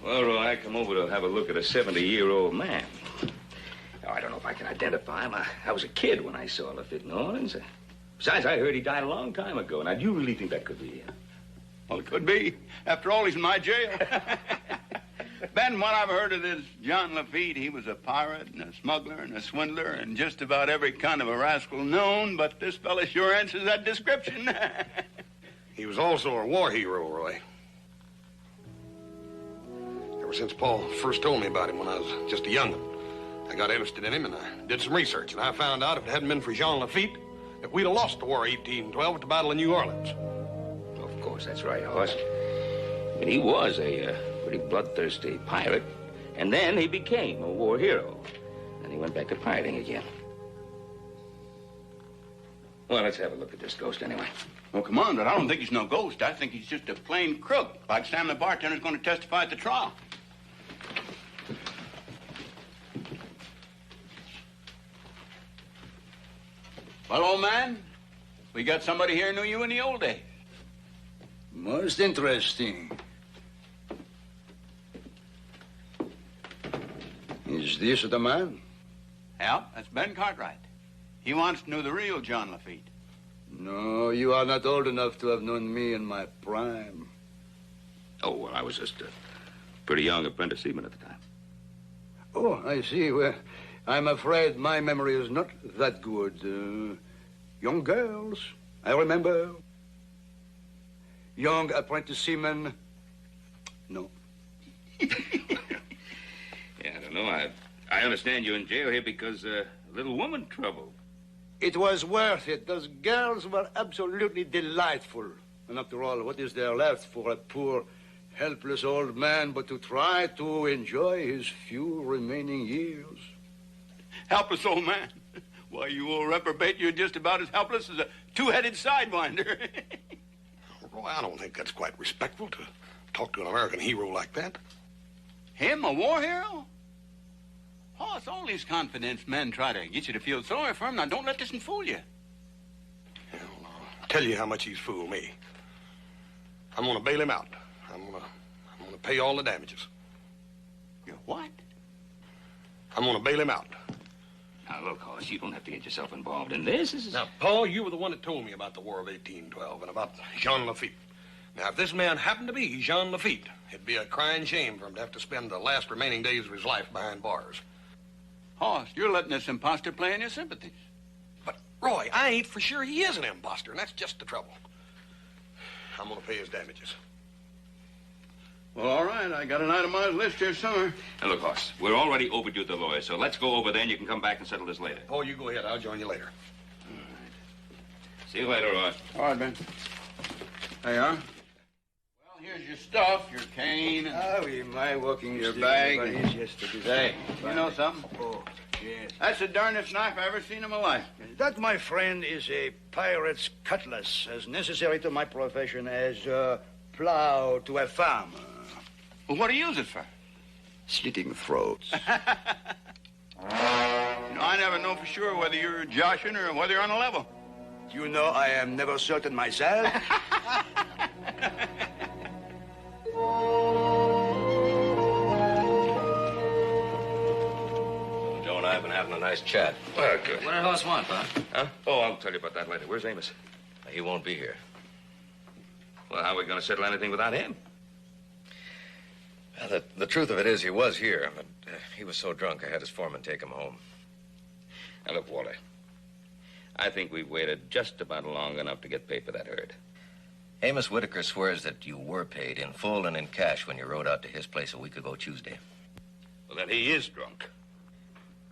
Well, Roy, I come over to have a look at a 70-year-old man. Now, I don't know if I can identify him. I was a kid when I saw Lafitte in New Orleans. Besides, I heard he died a long time ago. Now, do you really think that could be him? Well, it could be. After all, he's in my jail. Ben, what I've heard of this John Lafitte, he was a pirate and a smuggler and a swindler and just about every kind of a rascal known, but this fella sure answers that description. He was also a war hero, Roy. Ever since Paul first told me about him when I was just a young'un, I got interested in him and I did some research, and I found out if it hadn't been for Jean Lafitte, that we'd have lost the War of 1812 at the Battle of New Orleans. Of course, that's right, Hoss. But he was a pretty bloodthirsty pirate, and then he became a war hero. And he went back to pirating again. Well, let's have a look at this ghost anyway. Well, come on, but I don't think he's no ghost. I think he's just a plain crook, like Sam the bartender's going to testify at the trial. Well, old man, we got somebody here who knew you in the old days. Most interesting. Is this the man? Yeah, that's Ben Cartwright. He wants to know the real John Lafitte. No, you are not old enough to have known me in my prime. Oh, well, I was just a pretty young apprentice seaman at the time. Oh, I see. Well, I'm afraid my memory is not that good. Young girls, I remember. Young apprentice seamen, no. Yeah, I don't know. I understand you're in jail here because a little woman trouble. It was worth it. Those girls were absolutely delightful. And after all, what is there left for a poor, helpless old man but to try to enjoy his few remaining years? Helpless old man. Why, you old reprobate, you're just about as helpless as a two-headed sidewinder. Roy, I don't think that's quite respectful to talk to an American hero like that. Him, a war hero? Hoss, all these confidence men try to get you to feel sorry for him. Now, don't let this one fool you. Hell, I'll tell you how much he's fooled me. I'm going to bail him out. I'm going to pay all the damages. You what? I'm going to bail him out. Now, look, Hoss, you don't have to get yourself involved in this. Now, Paul, you were the one that told me about the War of 1812 and about Jean Lafitte. Now, if this man happened to be Jean Lafitte, it'd be a crying shame for him to have to spend the last remaining days of his life behind bars. Hoss, you're letting this imposter play in your sympathies. But, Roy, I ain't for sure he is an imposter, and that's just the trouble. I'm going to pay his damages. Well, all right. I got an itemized list here somewhere. Now, look, Hoss, we're already overdue the lawyer, so let's go over there and you can come back and settle this later. Oh, you go ahead. I'll join you later. All right. See you later, Roy. All right, Ben. There you are. Well, here's your stuff, your cane. Ah, oui, my walking your stick. bag. Yesterday. You know something? Oh, yes. That's the darnest knife I've ever seen in my life. That, my friend, is a pirate's cutlass, as necessary to my profession as a plow to a farm. Well, what do you use it for? Slitting throats. You know, I never know for sure whether you're joshing or whether you're on a level. You know, I am never certain myself. Joe and I have been having a nice chat. Well, good. What did Hoss want, Pa? Huh? Oh, I'll tell you about that later. Where's Amos? He won't be here. Well, how are we going to settle anything without him? Well, the truth of it is he was here, but he was so drunk I had his foreman take him home. Now, look, Walter. I think we've waited just about long enough to get paid for that herd. Amos Whitaker swears that you were paid in full and in cash when you rode out to his place a week ago Tuesday. Well, then he is drunk.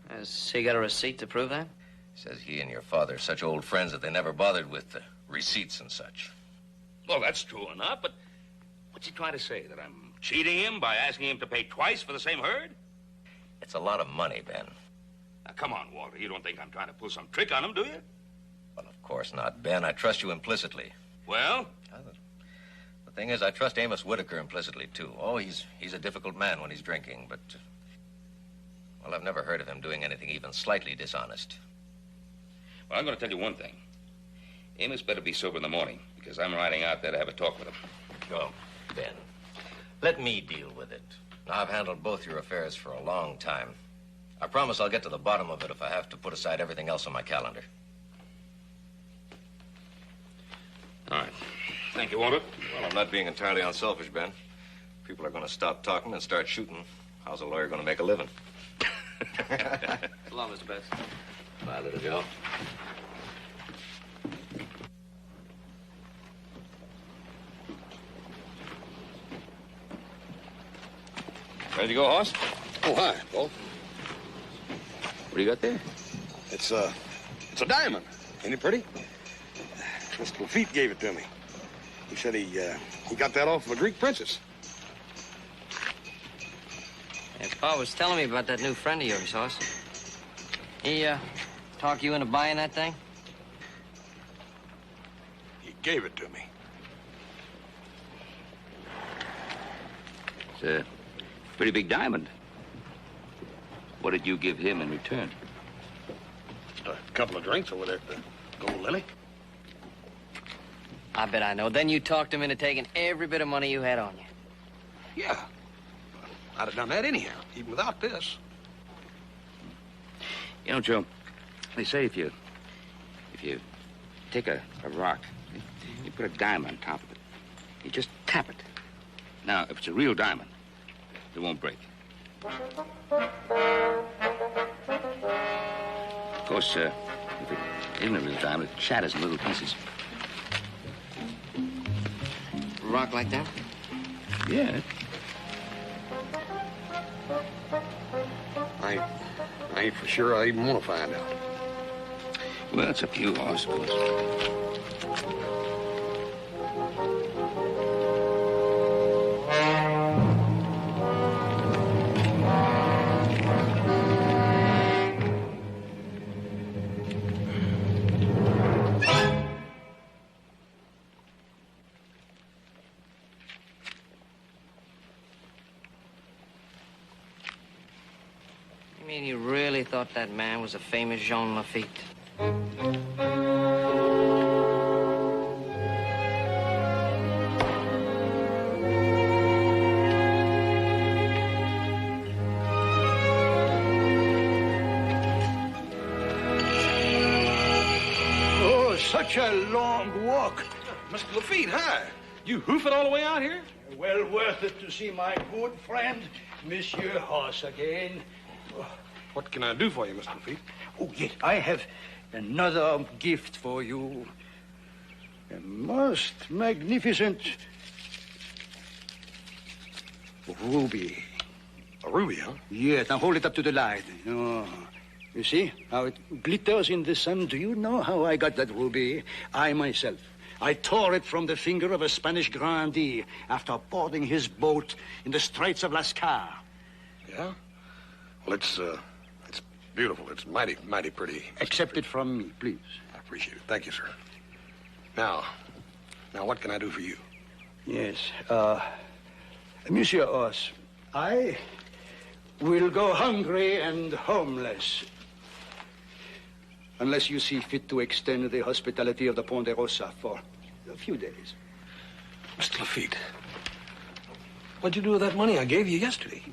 Has he got a receipt to prove that? Says he and your father are such old friends that they never bothered with receipts and such. Well, that's true enough, but what's he trying to say? That I'm cheating him by asking him to pay twice for the same herd? It's a lot of money, Ben. Now, come on, Walter. You don't think I'm trying to pull some trick on him, do you? Well, of course not, Ben. I trust you implicitly. Well? The thing is, I trust Amos Whitaker implicitly, too. Oh, he's a difficult man when he's drinking, but... well, I've never heard of him doing anything even slightly dishonest. Well, I'm going to tell you one thing. Amos better be sober in the morning, because I'm riding out there to have a talk with him. Oh, Ben, let me deal with it. Now, I've handled both your affairs for a long time. I promise I'll get to the bottom of it if I have to put aside everything else on my calendar. All right. Thank you, Walter. Well, I'm not being entirely unselfish, Ben. People are going to stop talking and start shooting. How's a lawyer going to make a living? So long, Mr. Betts. Bye, little Joe. Ready to go, Hoss? Oh, hi, Paul. What do you got there? It's a diamond. Ain't it pretty? Mr. Lafitte gave it to me. He said he got that off of a Greek princess. Yeah, Pa was telling me about that new friend of yours, Hoss. He, talk you into buying that thing? He gave it to me. It's a pretty big diamond. What did you give him in return? A couple of drinks over there at the Gold Lily. I bet I know. Then you talked him into taking every bit of money you had on you. Yeah. I'd have done that anyhow, even without this. You know, Joe, they say if you take a rock, you put a diamond on top of it, you just tap it. Now, if it's a real diamond, it won't break. Of course, if it isn't a real diamond, it shatters in little pieces. A rock like that? Yeah. I ain't for sure I even want to find out. Well, it's up to you, I suppose. You mean you really thought that man was a famous Jean Lafitte? Oh, such a long walk. Mr. Lafitte, hi. You hoof it all the way out here? Well worth it to see my good friend, Monsieur Hoss, again. What can I do for you, Mr. Lafitte? Oh, yes, I have another gift for you. A most magnificent ruby. A ruby, huh? Yes, now hold it up to the light. Oh. You see how it glitters in the sun? Do you know how I got that ruby? I myself. I tore it from the finger of a Spanish grandee after boarding his boat in the Straits of Lascar. Yeah? Well, it's beautiful. It's mighty, mighty pretty. Accept it from me, please. I appreciate it. Thank you, sir. Now, what can I do for you? Yes, Monsieur Hoss, I will go hungry and homeless unless you see fit to extend the hospitality of the Ponderosa for a few days. Mr. Lafitte, what'd you do with that money I gave you yesterday?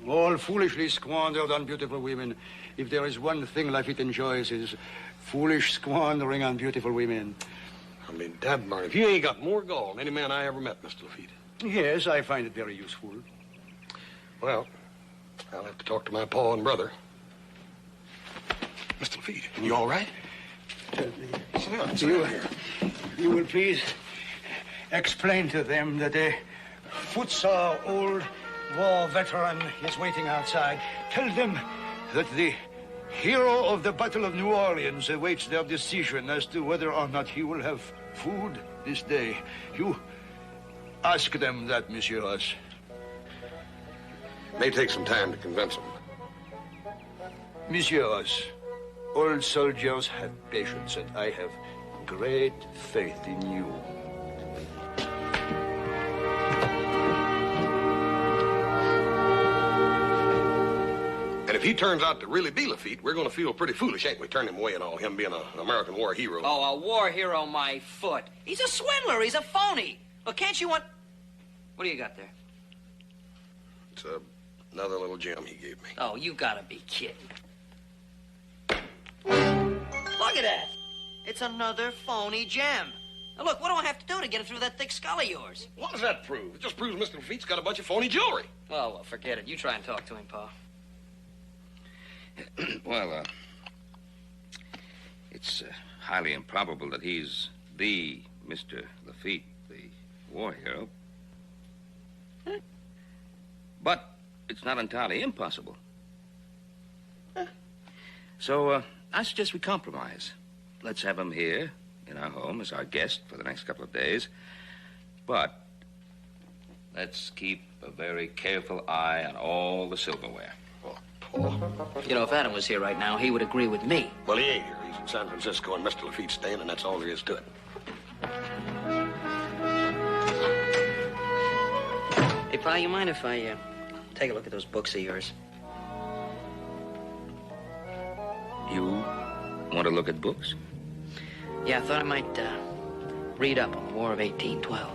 All foolishly squandered on beautiful women. If there is one thing Lafitte enjoys, is foolish squandering on beautiful women. I mean, Dadburn, if you ain't got more gall than any man I ever met, Mr. Lafitte. Yes, I find it very useful. Well, I'll have to talk to my pa and brother. Mr. Lafitte, you all right? Sit down here. You will please explain to them that a footsore old war veteran is waiting outside. Tell them that the hero of the Battle of New Orleans awaits their decision as to whether or not he will have food this day. You ask them that, Monsieur Hoss. May take some time to convince them. Monsieur Hoss, old soldiers have patience, and I have great faith in you. And if he turns out to really be Lafitte, we're going to feel pretty foolish, ain't we? Turn him away and all, him being an American war hero. Oh, a war hero, my foot. He's a swindler. He's a phony. Well, can't you want... What do you got there? It's another little gem he gave me. Oh, you gotta be kidding. Look at that. It's another phony gem. Now, look, what do I have to do to get it through that thick skull of yours? What does that prove? It just proves Mr. Lafitte's got a bunch of phony jewelry. Oh, well, forget it. You try and talk to him, Pa. Well, it's highly improbable that he's the Mr. Lafitte, the war hero. But it's not entirely impossible. So, I suggest we compromise. Let's have him here in our home as our guest for the next couple of days. But let's keep a very careful eye on all the silverware. You know, if Adam was here right now, he would agree with me. Well, he ain't here. He's in San Francisco, and Mr. Lafitte's staying, and that's all there is to it. Hey, Pa, you mind if I take a look at those books of yours? You want to look at books? Yeah, I thought I might read up on the War of 1812.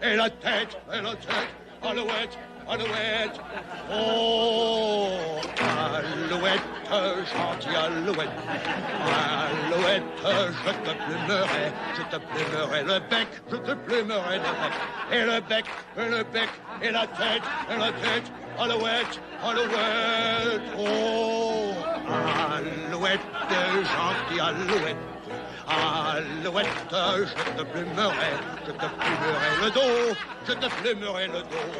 Et la tête, alouette, alouette. Oh, alouette, gentille alouette. Alouette, je te plumerai le bec, je te plumerai le bec. Et le bec, et la tête, alouette, alouette. Oh, alouette, gentille alouette. Alouette, je te plumerai le dos, je te plumerai le dos.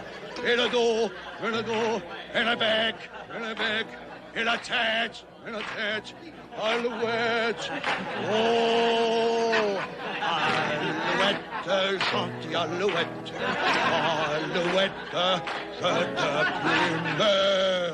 Et le dos, et le bec, et la tête, alouette. Oh, alouette, gentille alouette. Alouette, je te plumerai.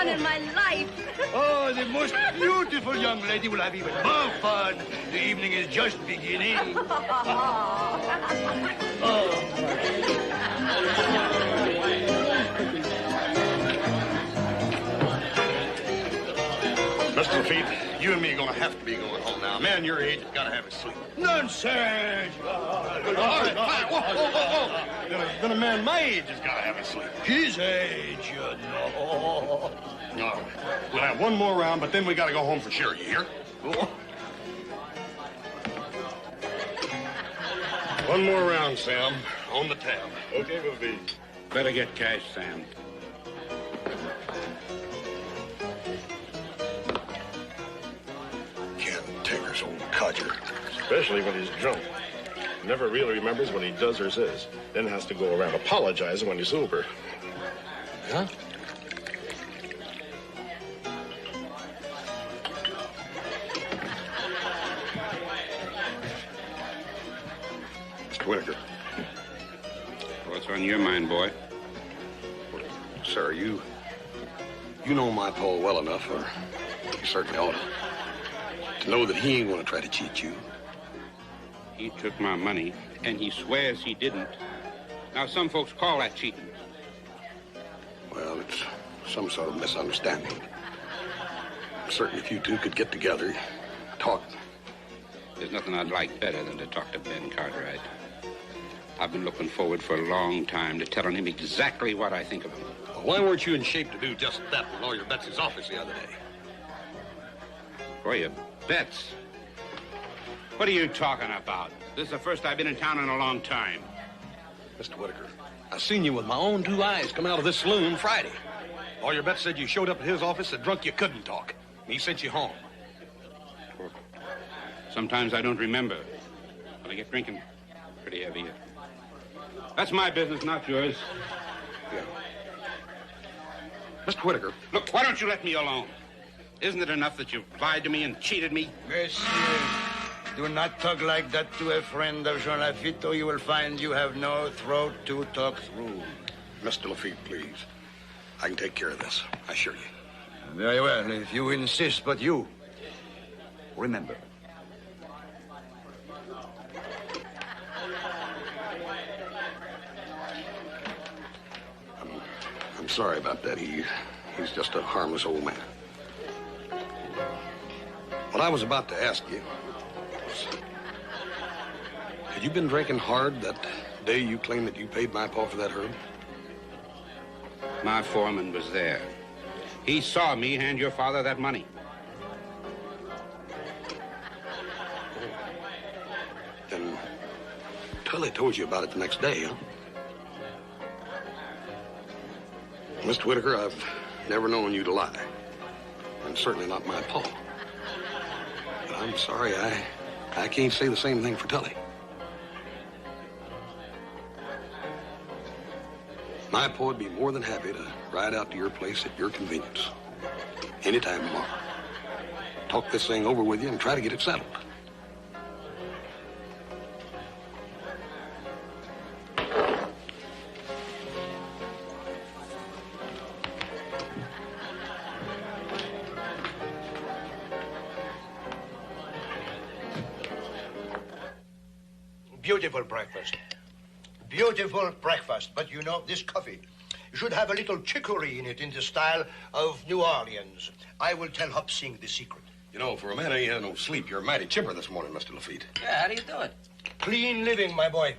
In my life. Oh, the most beautiful young lady will have even more fun. The evening is just beginning. Mr. Lafitte, you and me are going to have to be going home now. A man your age has got to have his sleep. Nonsense! All right, fine. Whoa. Then a man my age has got to have his sleep. His age, you know. All right. We'll have one more round, but then we got to go home for sure. You hear? One more round, Sam. On the tab. Okay, we'll be. Better get cash, Sam. Cantankerous old codger. Especially when he's drunk. Never really remembers what he does or says. Then has to go around apologizing when he's sober. Huh? Mr. Whitaker. What's on your mind, boy? Sir, you know my Paul well enough, or you certainly ought to know that he ain't going to try to cheat you. He took my money, and he swears he didn't. Now, some folks call that cheating. Well, it's some sort of misunderstanding. Certainly, if you two could get together, talk. There's nothing I'd like better than to talk to Ben Cartwright. I've been looking forward for a long time to telling him exactly what I think of him. Well, why weren't you in shape to do just that in Lawyer Betts' office the other day? Lawyer Betts? What are you talking about? This is the first I've been in town in a long time. Mr. Whitaker, I seen you with my own two eyes come out of this saloon Friday. Lawyer Betts said you showed up at his office so drunk you couldn't talk. And he sent you home. Sometimes I don't remember. When I get drinking pretty heavy. That's my business, not yours. Yeah. Mr. Whitaker. Look, why don't you let me alone? Isn't it enough that you've lied to me and cheated me? Monsieur, do not talk like that to a friend of Jean Lafitte, or you will find you have no throat to talk through. Mr. Lafitte, please. I can take care of this, I assure you. Very well, if you insist, but you, remember. I'm sorry about that. He He's just a harmless old man. What I was about to ask you was, had you been drinking hard that day you claimed that you paid my pa for that herd? My foreman was there. He saw me hand your father that money. Then Tully told you about it the next day, huh? Mr. Whitaker, I've never known you to lie. And certainly not my pa. But I'm sorry, I can't say the same thing for Tully. My pa would be more than happy to ride out to your place at your convenience. Anytime tomorrow. Talk this thing over with you and try to get it settled. Beautiful breakfast. Beautiful breakfast. But you know, this coffee should have a little chicory in it in the style of New Orleans. I will tell Hop Sing the secret. You know, for a man who ain't had no sleep, you're mighty chipper this morning, Mr. Lafitte. Yeah, how do you do it? Clean living, my boy.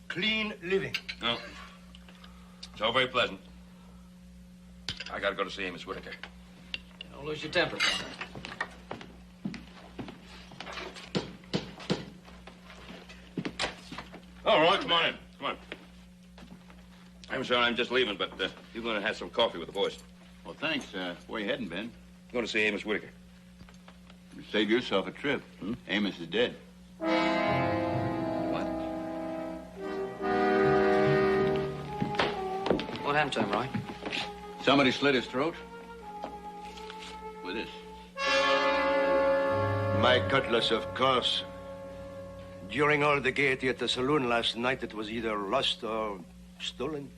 Clean living. No. It's all very pleasant. I gotta go to see Amos Whitaker. Don't lose your temper, partner. All right, come on in. Come on. I'm sorry, I'm just leaving, but you're going to have some coffee with the boys. Well, thanks. Where you heading, Ben? Going to see Amos Whitaker. You save yourself a trip. Amos is dead. What? What happened to him, Roy? Somebody slit his throat with this. My cutlass, of course. During all the gaiety at the saloon last night, it was either lost or stolen.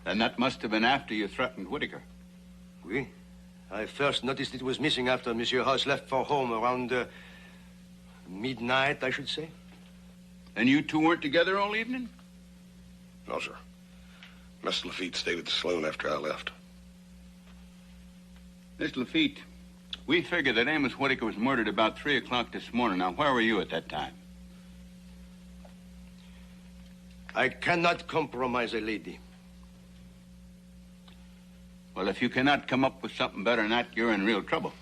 And that must have been after you threatened Whitaker. Oui. I first noticed it was missing after Monsieur House left for home around midnight, I should say. And you two weren't together all evening? No, sir. Mr. Lafitte stayed at the saloon after I left. Mr. Lafitte, we figured that Amos Whitaker was murdered about 3 o'clock this morning. Now, where were you at that time? I cannot compromise a lady. Well, if you cannot come up with something better than that, you're in real trouble.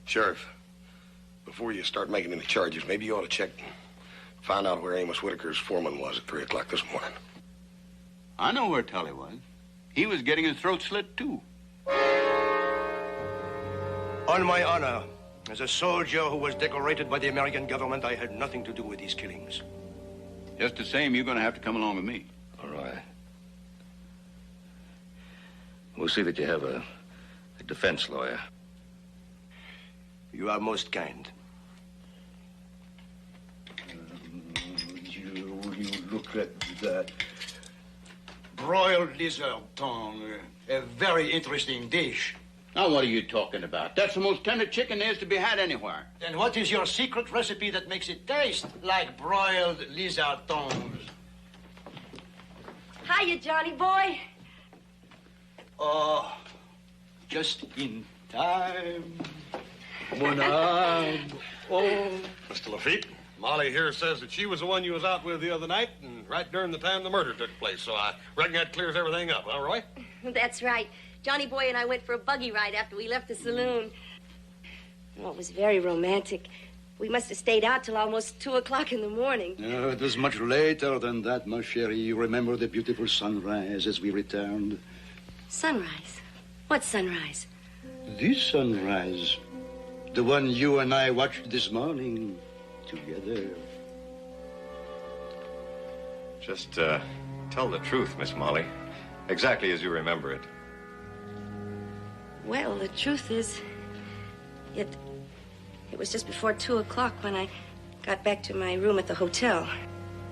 Sheriff, before you start making any charges, maybe you ought to check and find out where Amos Whitaker's foreman was at 3 o'clock this morning. I know where Tully was. He was getting his throat slit, too. On my honor, as a soldier who was decorated by the American government, I had nothing to do with these killings. Just the same, you're going to have to come along with me. All right. We'll see that you have a defense lawyer. You are most kind. You look at that. Broiled lizard tongue. A very interesting dish. Now, what are you talking about? That's the most tender chicken there's to be had anywhere. Then what is your secret recipe that makes it taste like broiled lizard tongues? Hiya, Johnny boy. Oh, just in time. Bonanza. Oh. Mr. Lafitte, Molly here says that she was the one you was out with the other night and right during the time the murder took place, so I reckon that clears everything up, huh, Roy? That's right. Johnny boy and I went for a buggy ride after we left the saloon. Oh, it was very romantic. We must have stayed out till almost 2 o'clock in the morning. It was much later than that, ma chérie. You remember the beautiful sunrise as we returned? Sunrise? What sunrise? This sunrise. The one you and I watched this morning together. Just, tell the truth, Miss Molly. Exactly as you remember it. Well, the truth is, it was just before 2 o'clock when I got back to my room at the hotel.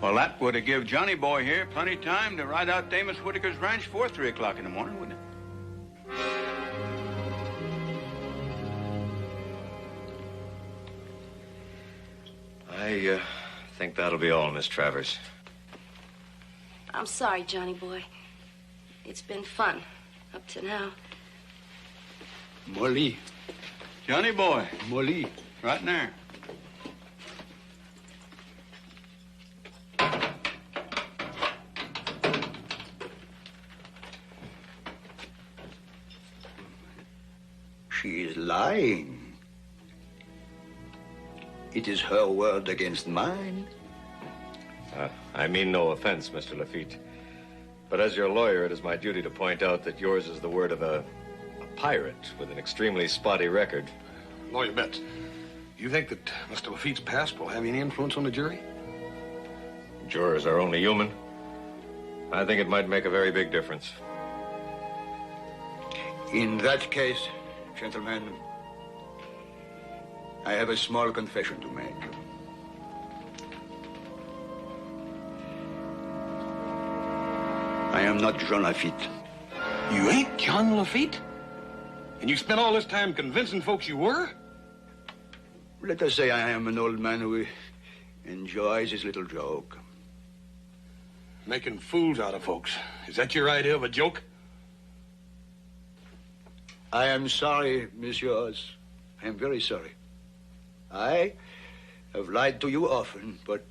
Well, that would have given Johnny boy here plenty of time to ride out to Amos Whitaker's ranch before 3 o'clock in the morning, wouldn't it? I think that'll be all, Miss Travers. I'm sorry, Johnny boy. It's been fun up to now. Molly. Johnny boy. Molly. Right there. She is lying. It is her word against mine. I mean no offense, Mr. Lafitte. But as your lawyer, it is my duty to point out that yours is the word of a pirate with an extremely spotty record. Lawyer Betts, you think that Mr. Lafitte's past will have any influence on the jury? Jurors are only human. I think it might make a very big difference. In that case, gentlemen, I have a small confession to make. I am not Jean Lafitte. You ain't John Lafitte? And you spent all this time convincing folks you were? Let us say I am an old man who enjoys his little joke. Making fools out of folks. Is that your idea of a joke? I am sorry, messieurs. I am very sorry. I have lied to you often, but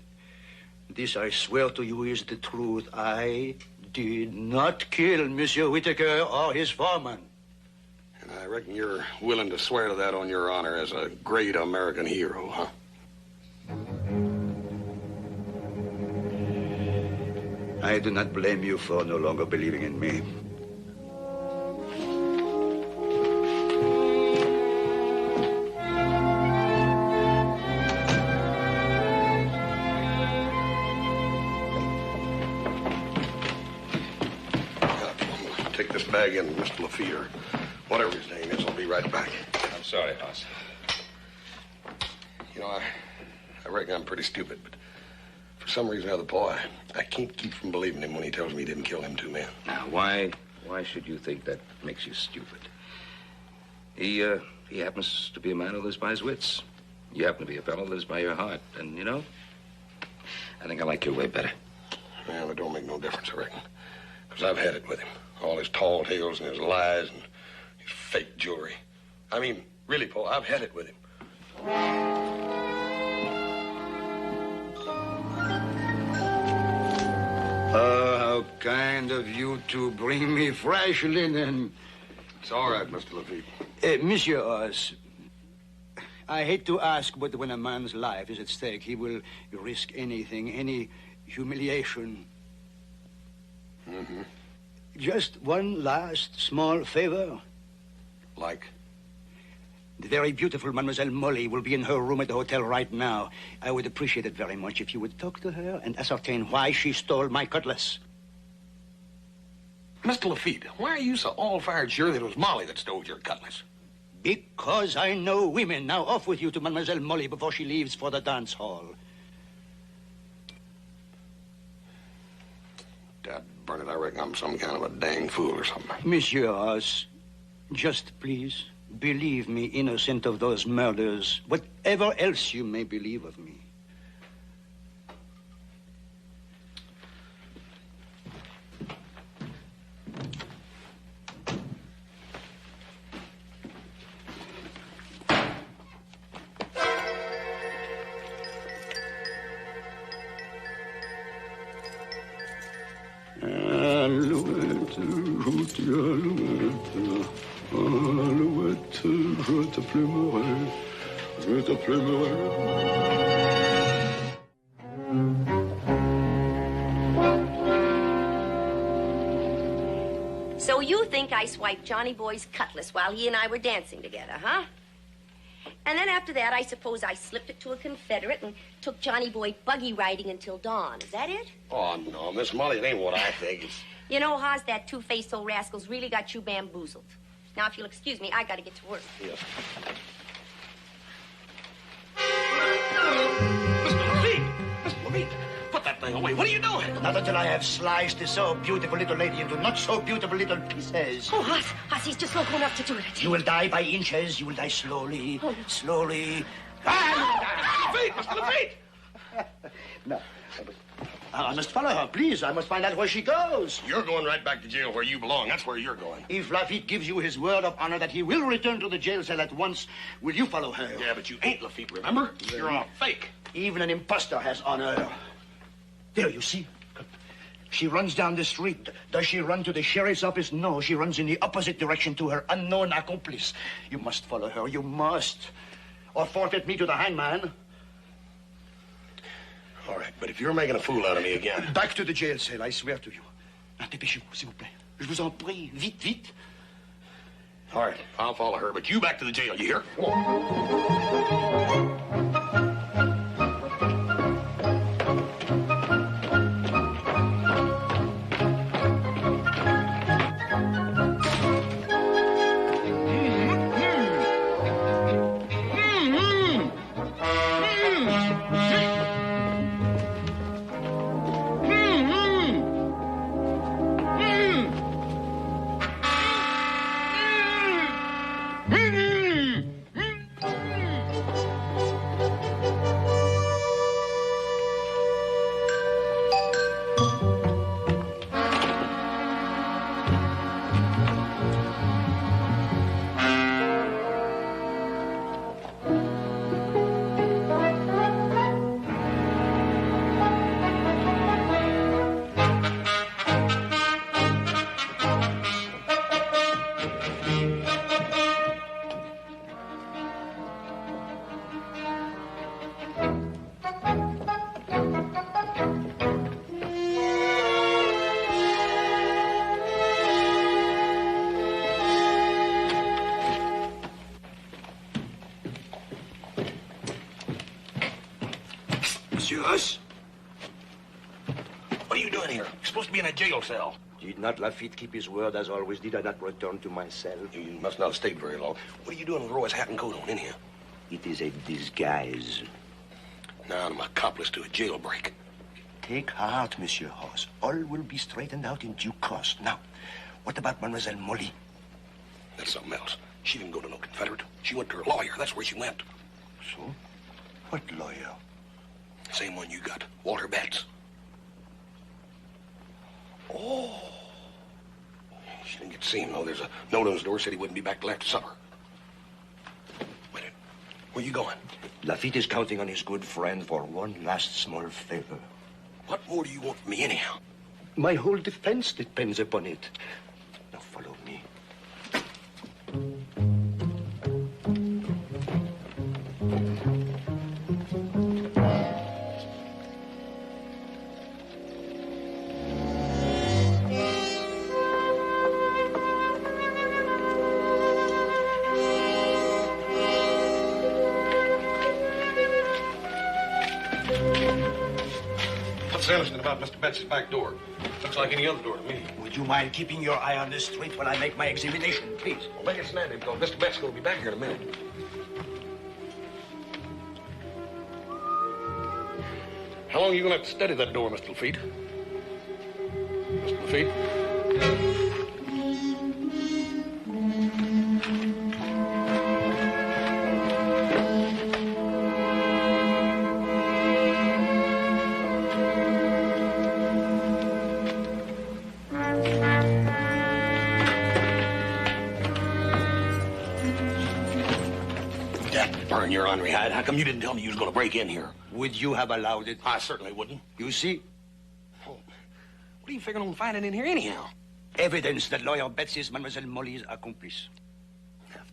this I swear to you is the truth. I did not kill Monsieur Whitaker or his foreman. And I reckon you're willing to swear to that on your honor as a great American hero, huh? I do not blame you for no longer believing in me. Take this bag in, Mr. Lafitte, or whatever his name is. I'll be right back. I'm sorry, Hoss. You know, I reckon I'm pretty stupid, but for some reason or other, Paul, I can't keep from believing him when he tells me he didn't kill them two men. Now, why should you think that makes you stupid? He happens to be a man who lives by his wits. You happen to be a fellow who lives by your heart. And, you know, I think I like your way better. Well, it don't make no difference, I reckon. Because I've had it with him. All his tall tales and his lies and his fake jewelry. I mean, really, Paul, I've had it with him. Oh, how kind of you to bring me fresh linen. It's all right, Mr. Lafitte. Monsieur Oz, I hate to ask, but when a man's life is at stake, he will risk anything, any humiliation. Mm-hmm. Just one last small favor. Like? The very beautiful Mademoiselle Molly will be in her room at the hotel right now. I would appreciate it very much if you would talk to her and ascertain why she stole my cutlass. Mr. Lafitte, why are you so all-fired sure that it was Molly that stole your cutlass? Because I know women. Now off with you to Mademoiselle Molly before she leaves for the dance hall. Dad, burn it, I reckon I'm some kind of a dang fool or something. Monsieur Oz, just please believe me innocent of those murders, whatever else you may believe of me. Alouette, je te plumerai, je te plumerai. So you think I swiped Johnny Boy's cutlass while he and I were dancing together, huh? And then after that, I suppose I slipped it to a Confederate and took Johnny Boy buggy riding until dawn. Is that it? Oh, no, Miss Molly, it ain't what I think. You know, Haas, that two-faced old rascal's really got you bamboozled. Now, if you'll excuse me, I gotta get to work. Yes. Mr. Lafitte! Mr. Lafitte! Put that thing away. What are you doing? Not until I have sliced this so beautiful little lady into not so beautiful little pieces. Oh, Haas, he's just local enough to do it. You will die by inches. You will die slowly, slowly. Lafitte! Mr. Lafitte! No. I must follow her, please. I must find out where she goes. You're going right back to jail where you belong. That's where you're going. If Lafitte gives you his word of honor that he will return to the jail cell at once, will you follow her? Yeah, but you ain't Lafitte, remember? You're a fake. Even an impostor has honor. There, you see? She runs down the street. Does she run to the sheriff's office? No, she runs in the opposite direction to her unknown accomplice. You must follow her. You must. Or forfeit me to the hangman. All right, but if you're making a fool out of me again... Back to the jail cell, I swear to you. Now, dépêchez-vous, s'il vous plaît. Je vous en prie. Vite, vite. All right, I'll follow her, but you back to the jail, you hear? Come on. Monsieur? What are you doing here? You're supposed to be in a jail cell. Did not Lafitte keep his word as always? Did I not return to my cell? You must not have stayed very long. What are you doing with Roy's hat and coat on in here? It is a disguise. Now I'm accomplice to a jailbreak. Take heart, Monsieur Hoss. All will be straightened out in due course. Now, what about Mademoiselle Molly? That's something else. She didn't go to no Confederate. She went to her lawyer. That's where she went. So? What lawyer? Same one you got. Walter Betts. Oh. She didn't get to see him, though. There's a note on his door said he wouldn't be back till after supper. Wait a minute. Where you going? Lafitte is counting on his good friend for one last small favor. What more do you want from me, anyhow? My whole defense depends upon it. Now follow me. What's interesting about Mr. Betts' back door? Looks like any other door to me. Would you mind keeping your eye on the street while I make my examination, please? Well, make it snappy, because Mr. Betts is going to be back here in a minute. How long are you going to have to study that door, Mr. Lafitte? Mr. Lafitte? Burn your ornery hide. How come you didn't tell me you was going to break in here? Would you have allowed it? I certainly wouldn't. You see? Oh, what are you figuring on finding in here anyhow? Evidence that Lawyer Betts is Mademoiselle Molly's accomplice.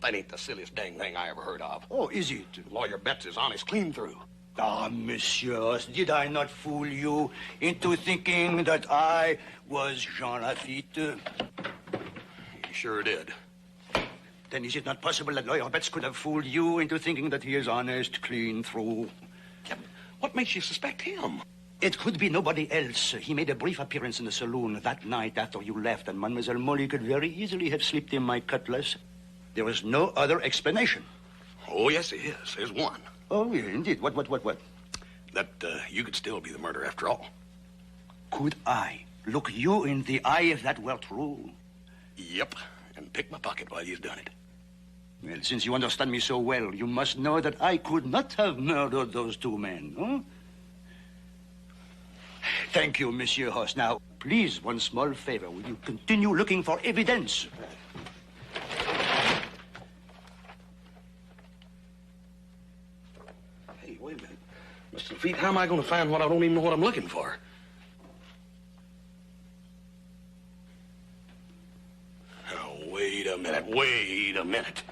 That ain't the silliest dang thing I ever heard of. Oh, is it? Lawyer Betts is honest clean through. Ah, monsieur, did I not fool you into thinking that I was Jean Lafitte? You sure did. Then is it not possible that Lawyer Betts could have fooled you into thinking that he is honest, clean through? Yeah, what makes you suspect him? It could be nobody else. He made a brief appearance in the saloon that night after you left, and Mademoiselle Molly could very easily have slipped him my cutlass. There is no other explanation. Oh, yes, there is. There's one. Oh, yeah, indeed. What? That you could still be the murderer after all. Could I look you in the eye if that were true? Yep, and pick my pocket while you've done it. Well, since you understand me so well, you must know that I could not have murdered those two men, huh? Thank you, Monsieur Hoss. Now, please, one small favor. Will you continue looking for evidence? Hey, wait a minute. Mr. Lafitte, how am I going to find what I don't even know what I'm looking for? Now, wait a minute. Wait a minute.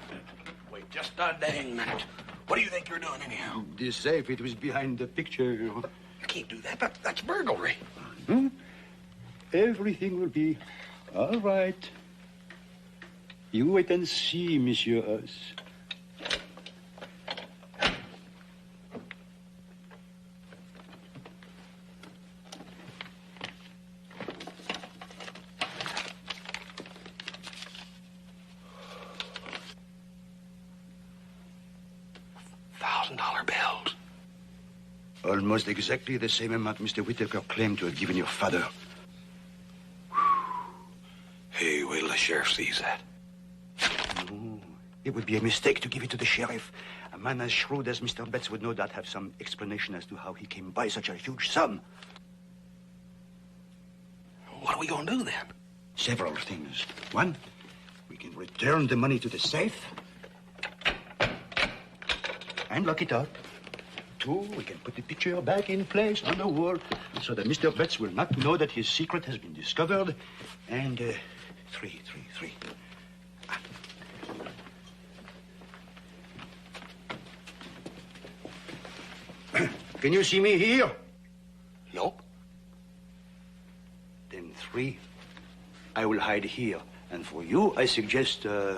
Wait just a dang minute. What do you think you're doing anyhow? The safe, it was behind the picture. You can't do that. That's burglary. Hmm? Everything will be all right. You wait and see, Monsieur Hoss. $1,000 bills. Almost exactly the same amount Mr. Whittaker claimed to have given your father. Hey, wait till the sheriff sees that. No, it would be a mistake to give it to the sheriff. A man as shrewd as Mr. Betts would no doubt have some explanation as to how he came by such a huge sum. What are we going to do then? Several things. One, we can return the money to the safe and lock it up. Two, we can put the picture back in place on the wall so that Mr. Betts will not know that his secret has been discovered. And three. Can you see me here? No. Then three, I will hide here. And for you, I suggest, the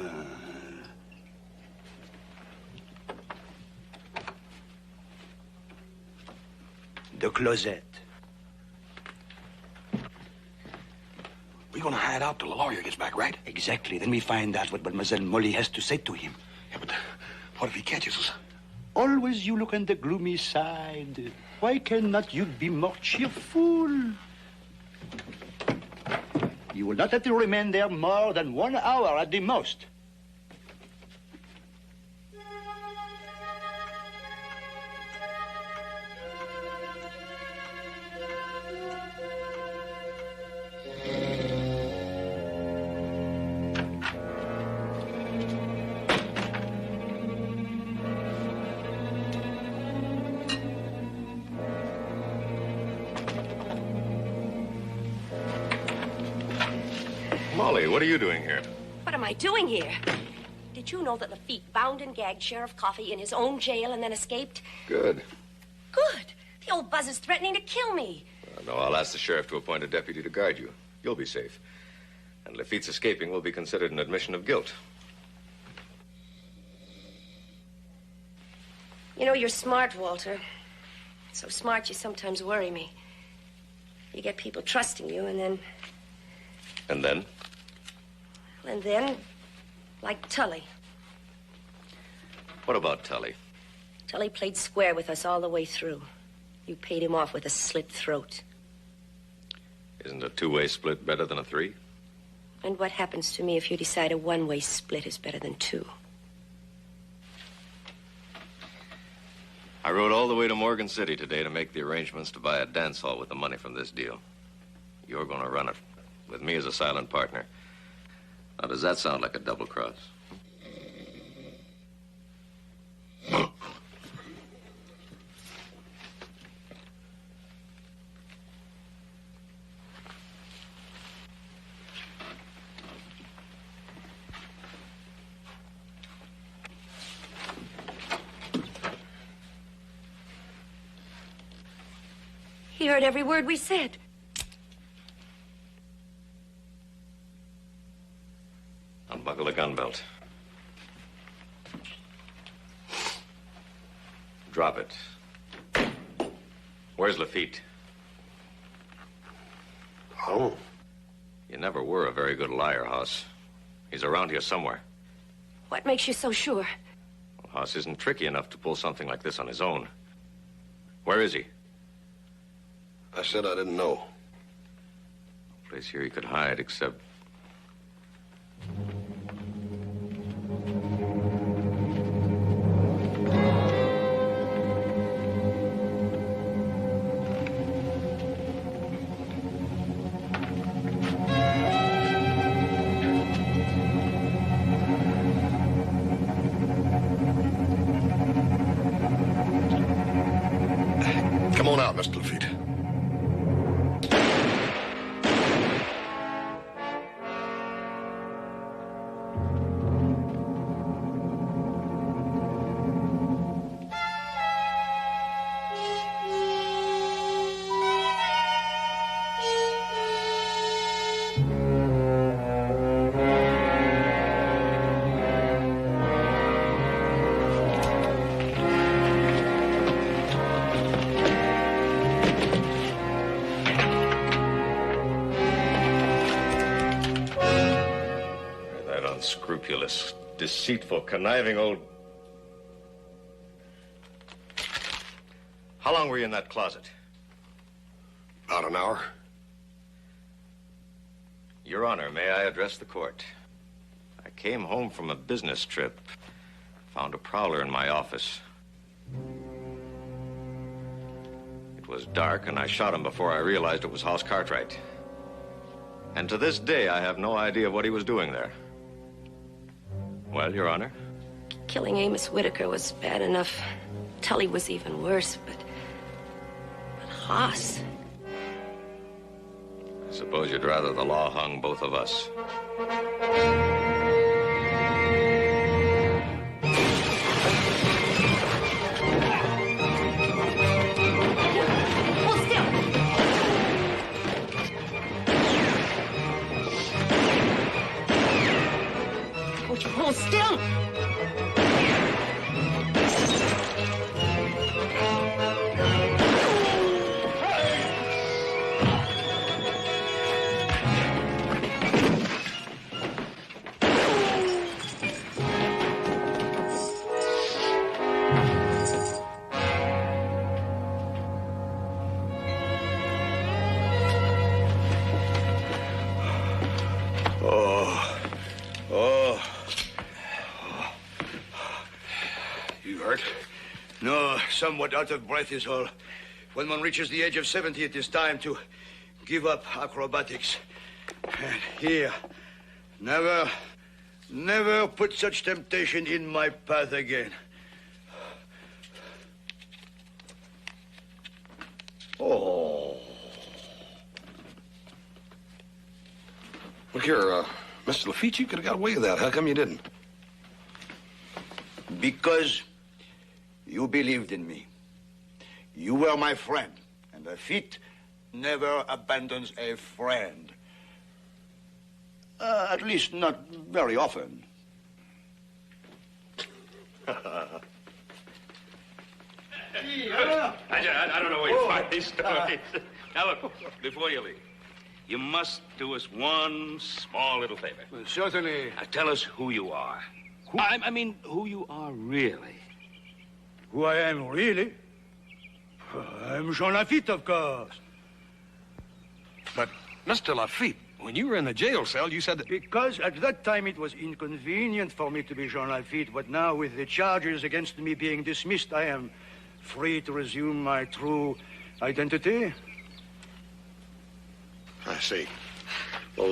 closet. We're going to hide out till the lawyer gets back, right? Exactly. Then we find out what Mademoiselle Molly has to say to him. Yeah, but what if he catches us? Always you look on the gloomy side. Why cannot you be more cheerful? You will not have to remain there more than 1 hour at the most. Molly, what are you doing here? What am I doing here? Did you know that Lafitte bound and gagged Sheriff Coffey in his own jail and then escaped? Good. Good. The old buzz is threatening to kill me. No, I'll ask the sheriff to appoint a deputy to guard you. You'll be safe. And Lafitte's escaping will be considered an admission of guilt. You know, you're smart, Walter. So smart you sometimes worry me. You get people trusting you, and then... And then? And then, like Tully. What about Tully? Tully played square with us all the way through. You paid him off with a slit throat. Isn't a two-way split better than a three? And what happens to me if you decide a one-way split is better than two? I rode all the way to Morgan City today to make the arrangements to buy a dance hall with the money from this deal. You're going to run it, with me as a silent partner. Now, does that sound like a double cross? He heard every word we said. Unbuckle the gun belt. Drop it. Where's Lafitte? Home. You never were a very good liar, Hoss. He's around here somewhere. What makes you so sure? Well, Hoss isn't tricky enough to pull something like this on his own. Where is he? I said I didn't know. No place here he could hide except... Unscrupulous, deceitful, conniving old... How long were you in that closet? About an hour. Your Honor, may I address the court? I came home from a business trip. Found a prowler in my office. It was dark, and I shot him before I realized it was House Cartwright. And to this day, I have no idea what he was doing there. Well, Your Honor? Killing Amos Whitaker was bad enough. Tully was even worse, but Haas. I suppose you'd rather the law hung both of us. Hold still! Won't you hold still? No, somewhat out of breath is all. When one reaches the age of 70, it is time to give up acrobatics. And here, never put such temptation in my path again. Oh. Look here, Mr. Lafitte, you could have got away with that. How come you didn't? Because you believed in me. You were my friend, and Lafitte never abandons a friend. At least not very often. I don't know where you find these stories. Now, look, before you leave, you must do us one small little favor. Well, certainly. Now, tell us who you are. I mean, who you are really. Who I am really? I'm Jean Lafitte, of course. But, Mr. Lafitte, when you were in the jail cell, you said that... Because at that time it was inconvenient for me to be Jean Lafitte, but now with the charges against me being dismissed, I am free to resume my true identity. I see. Well,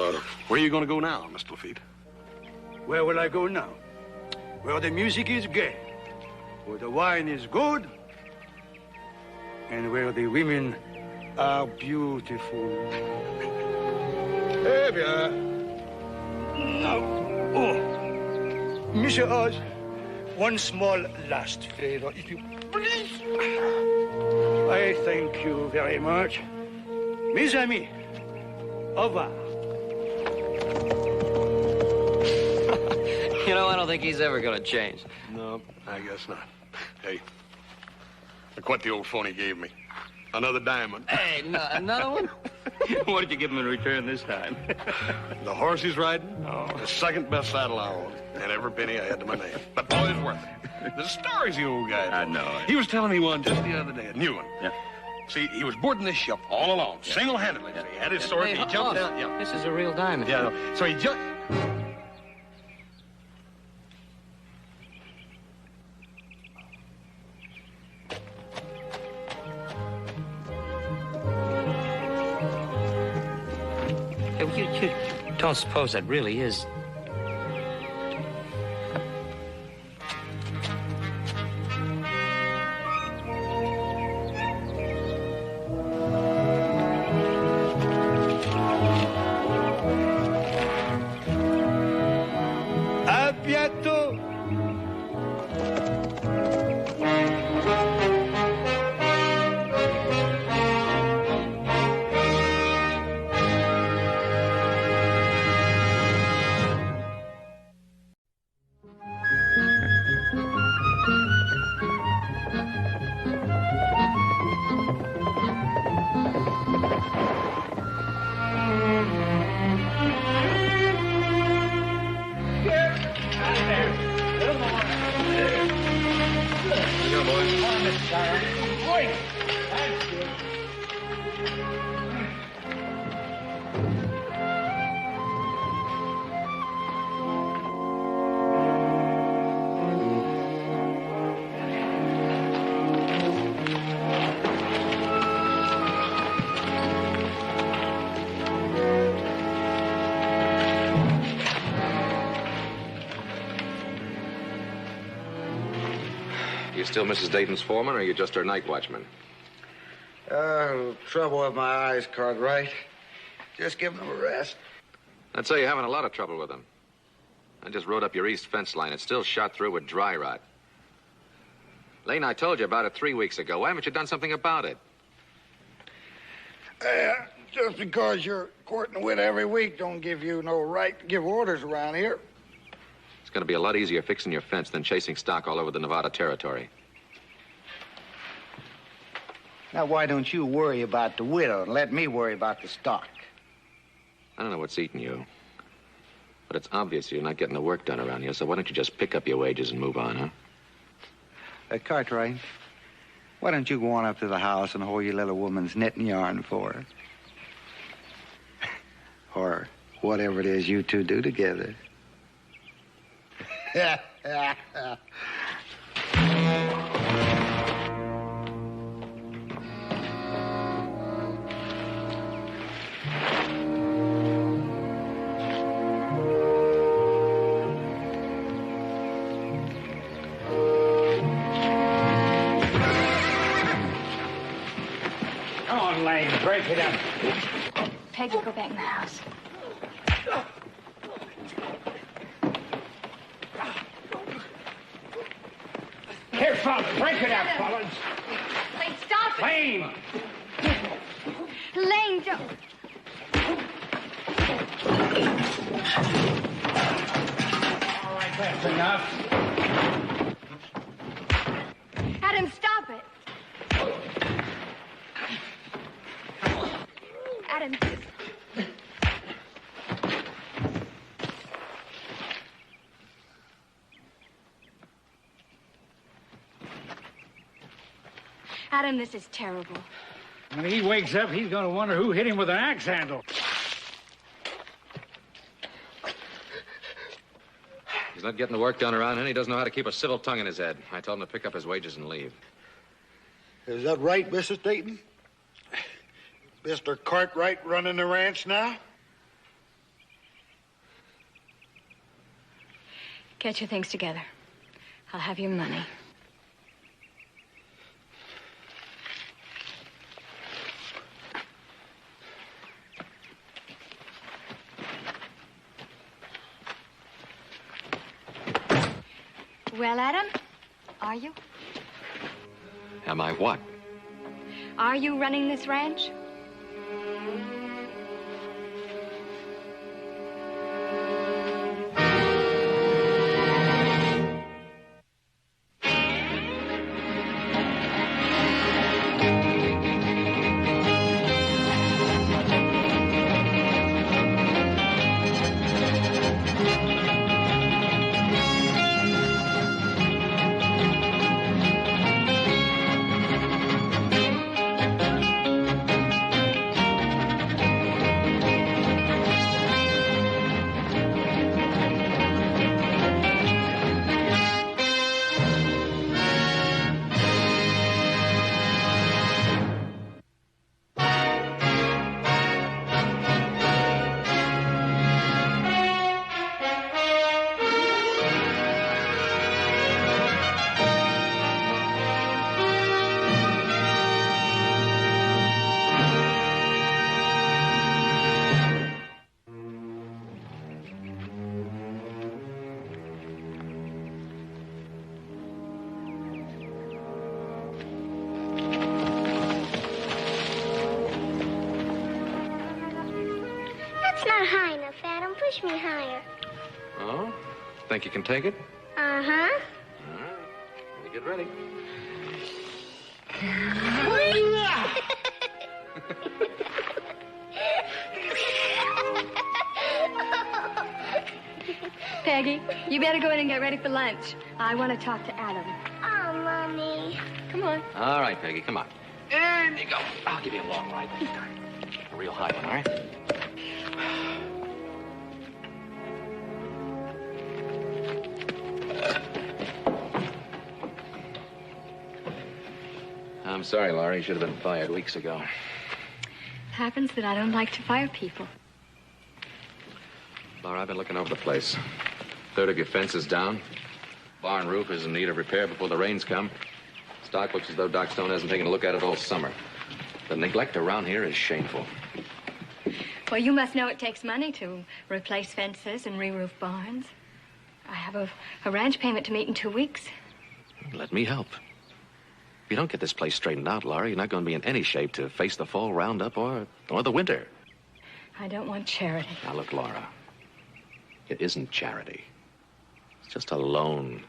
where are you going to go now, Mr. Lafitte? Where will I go now? Where the music is gay, where the wine is good, and where the women are beautiful. Eh bien. Now, Monsieur Oz, one small last favor, if you please. I thank you very much. Mes amis, au revoir. You know, I don't think he's ever going to change. No, I guess not. Hey, look what the old phony gave me. Another diamond. Hey, another one? What did you give him in return this time? The horse he's riding, the second best saddle I own, and every penny I had to my name. But boy, it's worth it. The stories the old guy did. I know. He was telling me one just the other day, a new one. Yeah. See, he was boarding this ship all alone, single-handedly. He had his sword, Hey, he jumped Hoss, down. Yeah. This is a real diamond. Yeah, so he jumped... You don't suppose that really is... À bientôt. on the car. Wait. That's good. You still Mrs. Dayton's foreman, or are you just her night watchman? Trouble with my eyes, Cartwright. Just giving them a rest. I'd say you're having a lot of trouble with them. I just rode up your east fence line. It's still shot through with dry rot. Lane, I told you about it 3 weeks ago. Why haven't you done something about it? Just because you're courting wit every week don't give you no right to give orders around here. It's going to be a lot easier fixing your fence than chasing stock all over the Nevada territory. Now, why don't you worry about the widow and let me worry about the stock? I don't know what's eating you. But it's obvious you're not getting the work done around here, so why don't you just pick up your wages and move on, huh? Cartwright, why don't you go on up to the house and hold your little woman's knitting yarn for her? Or whatever it is you two do together. Come on, Lane, break it up. Peggy, go back in the house. Here, fellas, break it up, fellas. Lane, stop it. Lane! Lane, don't. All right, that's enough. Adam, stop it. Adam, Adam, this is terrible. When he wakes up, he's going to wonder who hit him with an axe handle. He's not getting the work done around here, and he doesn't know how to keep a civil tongue in his head. I told him to pick up his wages and leave. Is that right, Mrs. Dayton? Mr. Cartwright running the ranch now? Get your things together. I'll have your money. Well, Adam, are you? Am I what? Are you running this ranch? That's not high enough, Adam. Push me higher. Oh? Think you can take it? Uh-huh. All right. Let me get ready. Peggy, you better go in and get ready for lunch. I want to talk to Adam. All Oh, Mommy. Come on. All right, Peggy, come on. And you go. I'll give you a long ride. A real high one, all right? I'm sorry, Laura. You should have been fired weeks ago. Happens that I don't like to fire people. Laura, I've been looking over the place. Third of your fence is down. Barn roof is in need of repair before the rains come. Stock looks as though Doc Stone hasn't taken a look at it all summer. The neglect around here is shameful. Well, you must know it takes money to replace fences and re-roof barns. I have a ranch payment to meet in 2 weeks. Let me help. If you don't get this place straightened out, Laura, you're not going to be in any shape to face the fall roundup or the winter. I don't want charity. Now, look, Laura. It isn't charity. It's just a loan.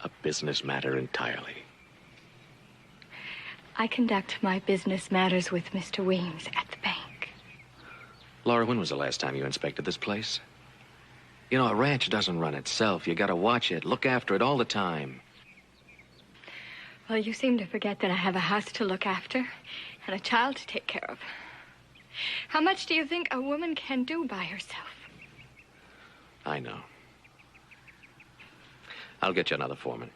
A business matter entirely. I conduct my business matters with Mr. Weems at the bank. Laura, when was the last time you inspected this place? You know, a ranch doesn't run itself. You gotta watch it, look after it all the time. Well, you seem to forget that I have a house to look after and a child to take care of. How much do you think a woman can do by herself? I know. I'll get you another foreman.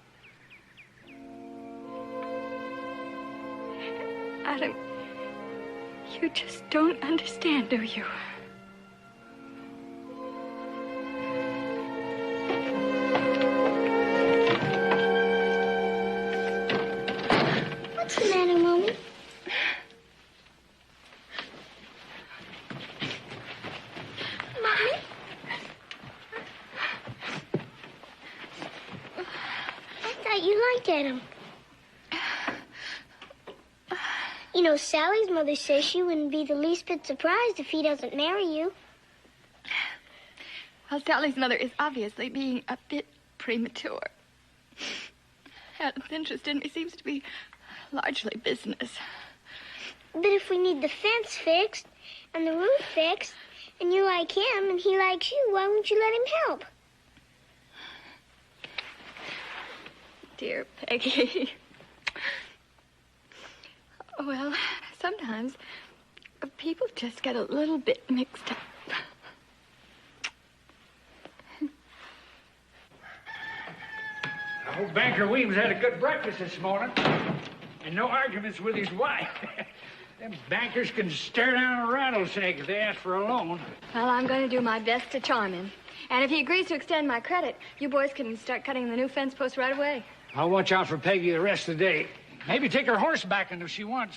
Adam, you just don't understand, do you? What's the matter, Mommy? Mommy? I thought you liked Adam. You know, Sally's mother says she wouldn't be the least bit surprised if he doesn't marry you. Well, Sally's mother is obviously being a bit premature. Adam's interest in me seems to be largely business. But if we need the fence fixed and the roof fixed, and you like him and he likes you, why won't you let him help? Dear Peggy. Well, sometimes people just get a little bit mixed up. I hope Banker Weems had a good breakfast this morning. And no arguments with his wife. Them bankers can stare down a rattlesnake if they ask for a loan. Well, I'm going to do my best to charm him. And if he agrees to extend my credit, you boys can start cutting the new fence post right away. I'll watch out for Peggy the rest of the day. Maybe take her horse back if she wants.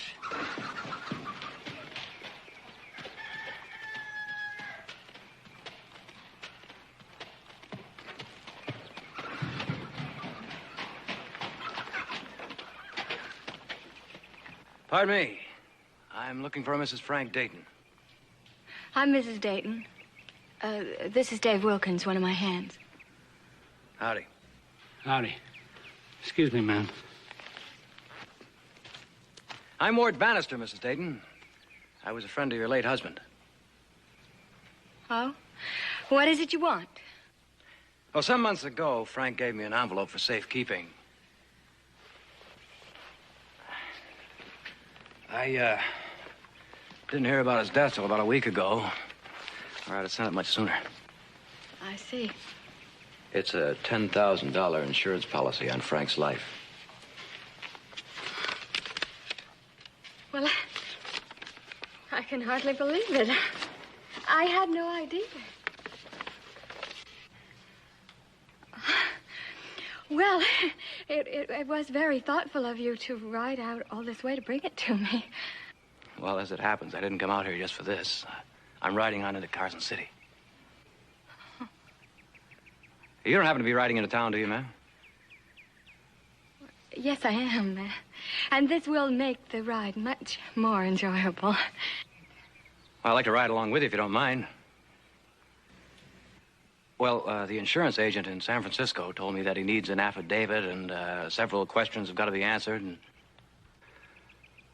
Pardon me. I'm looking for Mrs. Frank Dayton. I'm Mrs. Dayton. This is Dave Wilkins, one of my hands. Howdy. Howdy. Excuse me, ma'am. I'm Ward Bannister, Mrs. Dayton. I was a friend of your late husband. Oh? What is it you want? Well, some months ago, Frank gave me an envelope for safekeeping. I didn't hear about his death till about a week ago. Or I'd have sent it much sooner. I see. It's a $10,000 insurance policy on Frank's life. Well, I can hardly believe it. I had no idea. Well, it was very thoughtful of you to ride out all this way to bring it to me. Well, as it happens, I didn't come out here just for this. I'm riding on into Carson City. You don't happen to be riding into town, do you, ma'am? Yes, I am. And this will make the ride much more enjoyable. Well, I'd like to ride along with you if you don't mind. Well, the insurance agent in San Francisco told me that he needs an affidavit and several questions have got to be answered. And...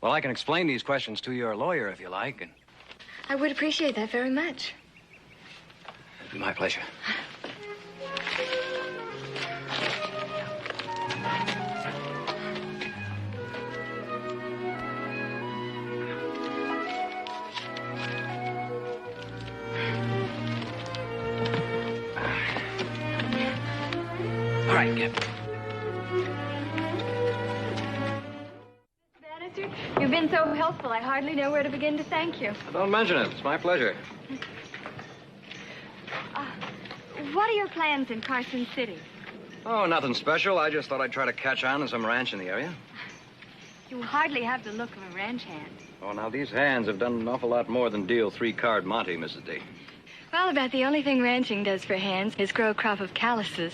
Well, I can explain these questions to your lawyer if you like. And... I would appreciate that very much. It'd be my pleasure. right, Captain. Bannister, you've been so helpful, I hardly know where to begin to thank you. Don't mention it. It's my pleasure. What are your plans in Carson City? Oh, nothing special. I just thought I'd try to catch on in some ranch in the area. You hardly have the look of a ranch hand. Oh, now, these hands have done an awful lot more than deal 3-card Monte, Mrs. D. Well, about the only thing ranching does for hands is grow a crop of calluses.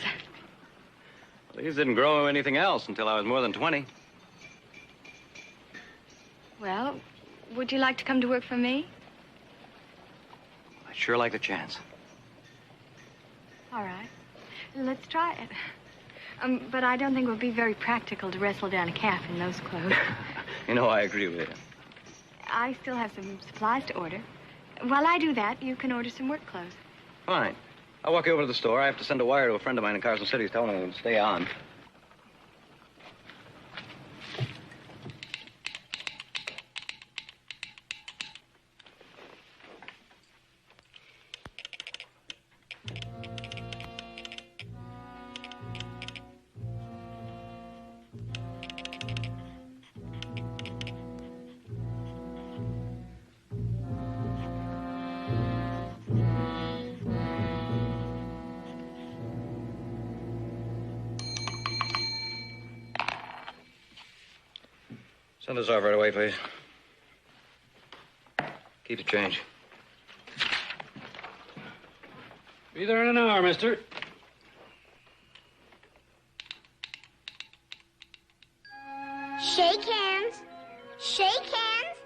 These didn't grow anything else until I was more than 20. Well, would you like to come to work for me? I'd sure like the chance. All right. Let's try it. But I don't think it would be very practical to wrestle down a calf in those clothes. You know, I agree with you. I still have some supplies to order. While I do that, you can order some work clothes. Fine. I'll walk you over to the store. I have to send a wire to a friend of mine in Carson City telling him to stay on. Send this off right away, please. Keep the change. Be there in an hour, mister. Shake hands. Shake hands.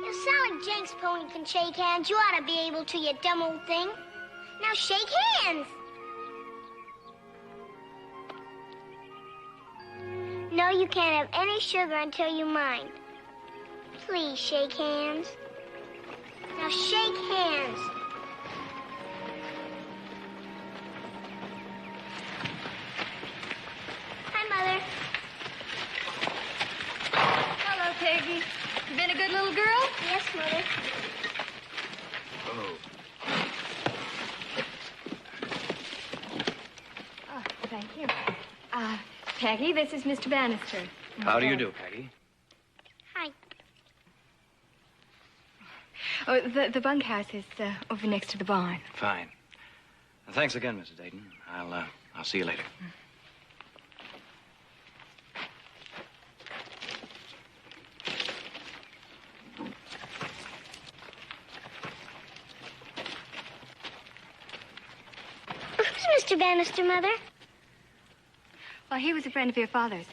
You sound like Jenks Pony can shake hands. You ought to be able to, you dumb old thing. Now shake hands. No, you can't have any sugar until you mind. Please shake hands. Now shake hands. Hi, Mother. Hello, Peggy. You been a good little girl? Yes, Mother. Oh, thank you. Peggy, this is Mr. Bannister. How do you do, Peggy? Hi. Oh, the bunkhouse is over next to the barn. Fine. Thanks again, Mrs. Dayton. I'll see you later. Who's Mr. Bannister, Mother? Well, he was a friend of your father's.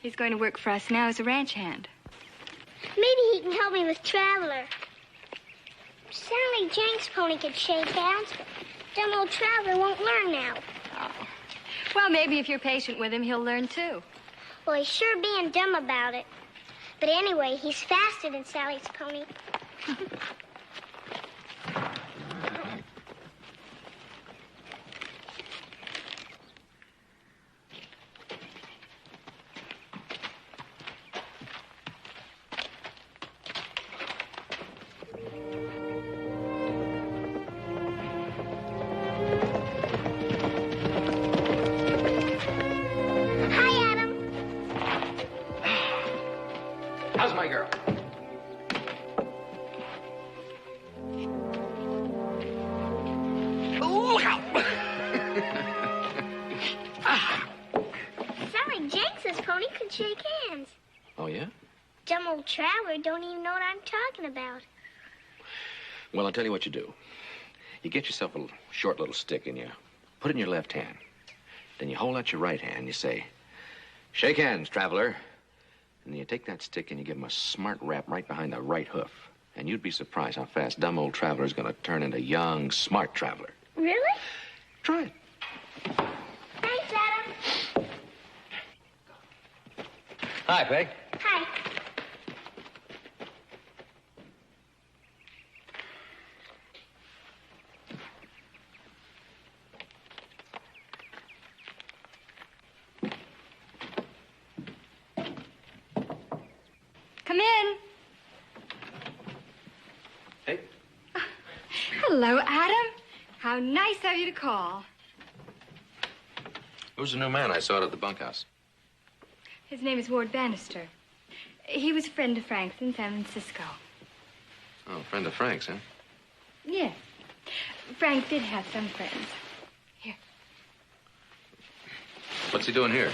He's going to work for us now as a ranch hand. Maybe he can help me with Traveler. Sally Jenks Pony could shake hands, but dumb old Traveler won't learn now. Oh. Well, maybe if you're patient with him, he'll learn too. Well, he's sure being dumb about it. But anyway, he's faster than Sally's pony. How's my girl? Look out! Sally Jenks' pony could shake hands. Oh, yeah? Dumb old Traveler don't even know what I'm talking about. Well, I'll tell you what you do. You get yourself a short little stick and you put it in your left hand. Then you hold out your right hand and you say, "Shake hands, Traveler." And then you take that stick and you give him a smart rap right behind the right hoof. And you'd be surprised how fast dumb old Traveler's going to turn into young, smart Traveler. Really? Try it. Thanks, Adam. Hi, Peg. Hi. Come in. Hey. Hello, Adam. How nice of you to call. Who's the new man I saw out at the bunkhouse? His name is Ward Bannister. He was a friend of Frank's in San Francisco. Oh, friend of Frank's, huh? Yes. Frank did have some friends. What's he doing here?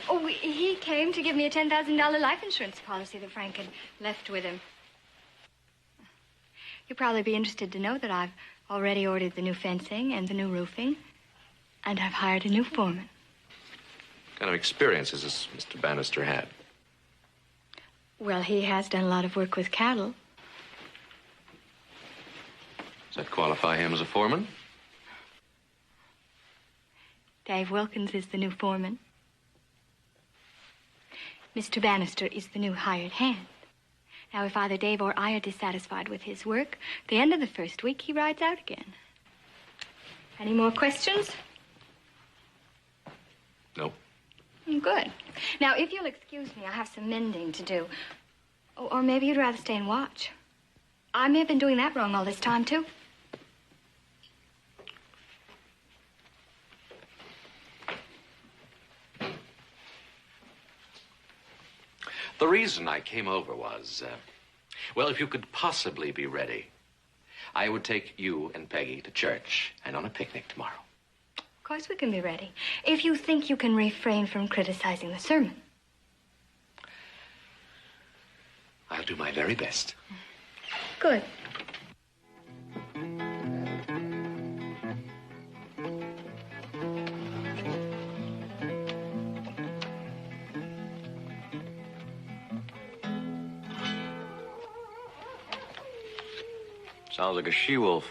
Oh, he came to give me a $10,000 life insurance policy that Frank had left with him. You'll probably be interested to know that I've already ordered the new fencing and the new roofing, and I've hired a new foreman. What kind of experience has this Mr. Bannister had? Well, he has done a lot of work with cattle. Does that qualify him as a foreman? Dave Wilkins is the new foreman. Mr. Bannister is the new hired hand. Now, if either Dave or I are dissatisfied with his work, at the end of the first week, he rides out again. Any more questions? No. Good. Now, if you'll excuse me, I have some mending to do. Or maybe you'd rather stay and watch. I may have been doing that wrong all this time, too. The reason I came over was, well, if you could possibly be ready, I would take you and Peggy to church and on a picnic tomorrow. Of course we can be ready. If you think you can refrain from criticizing the sermon. I'll do my very best. Good. Sounds like a she-wolf.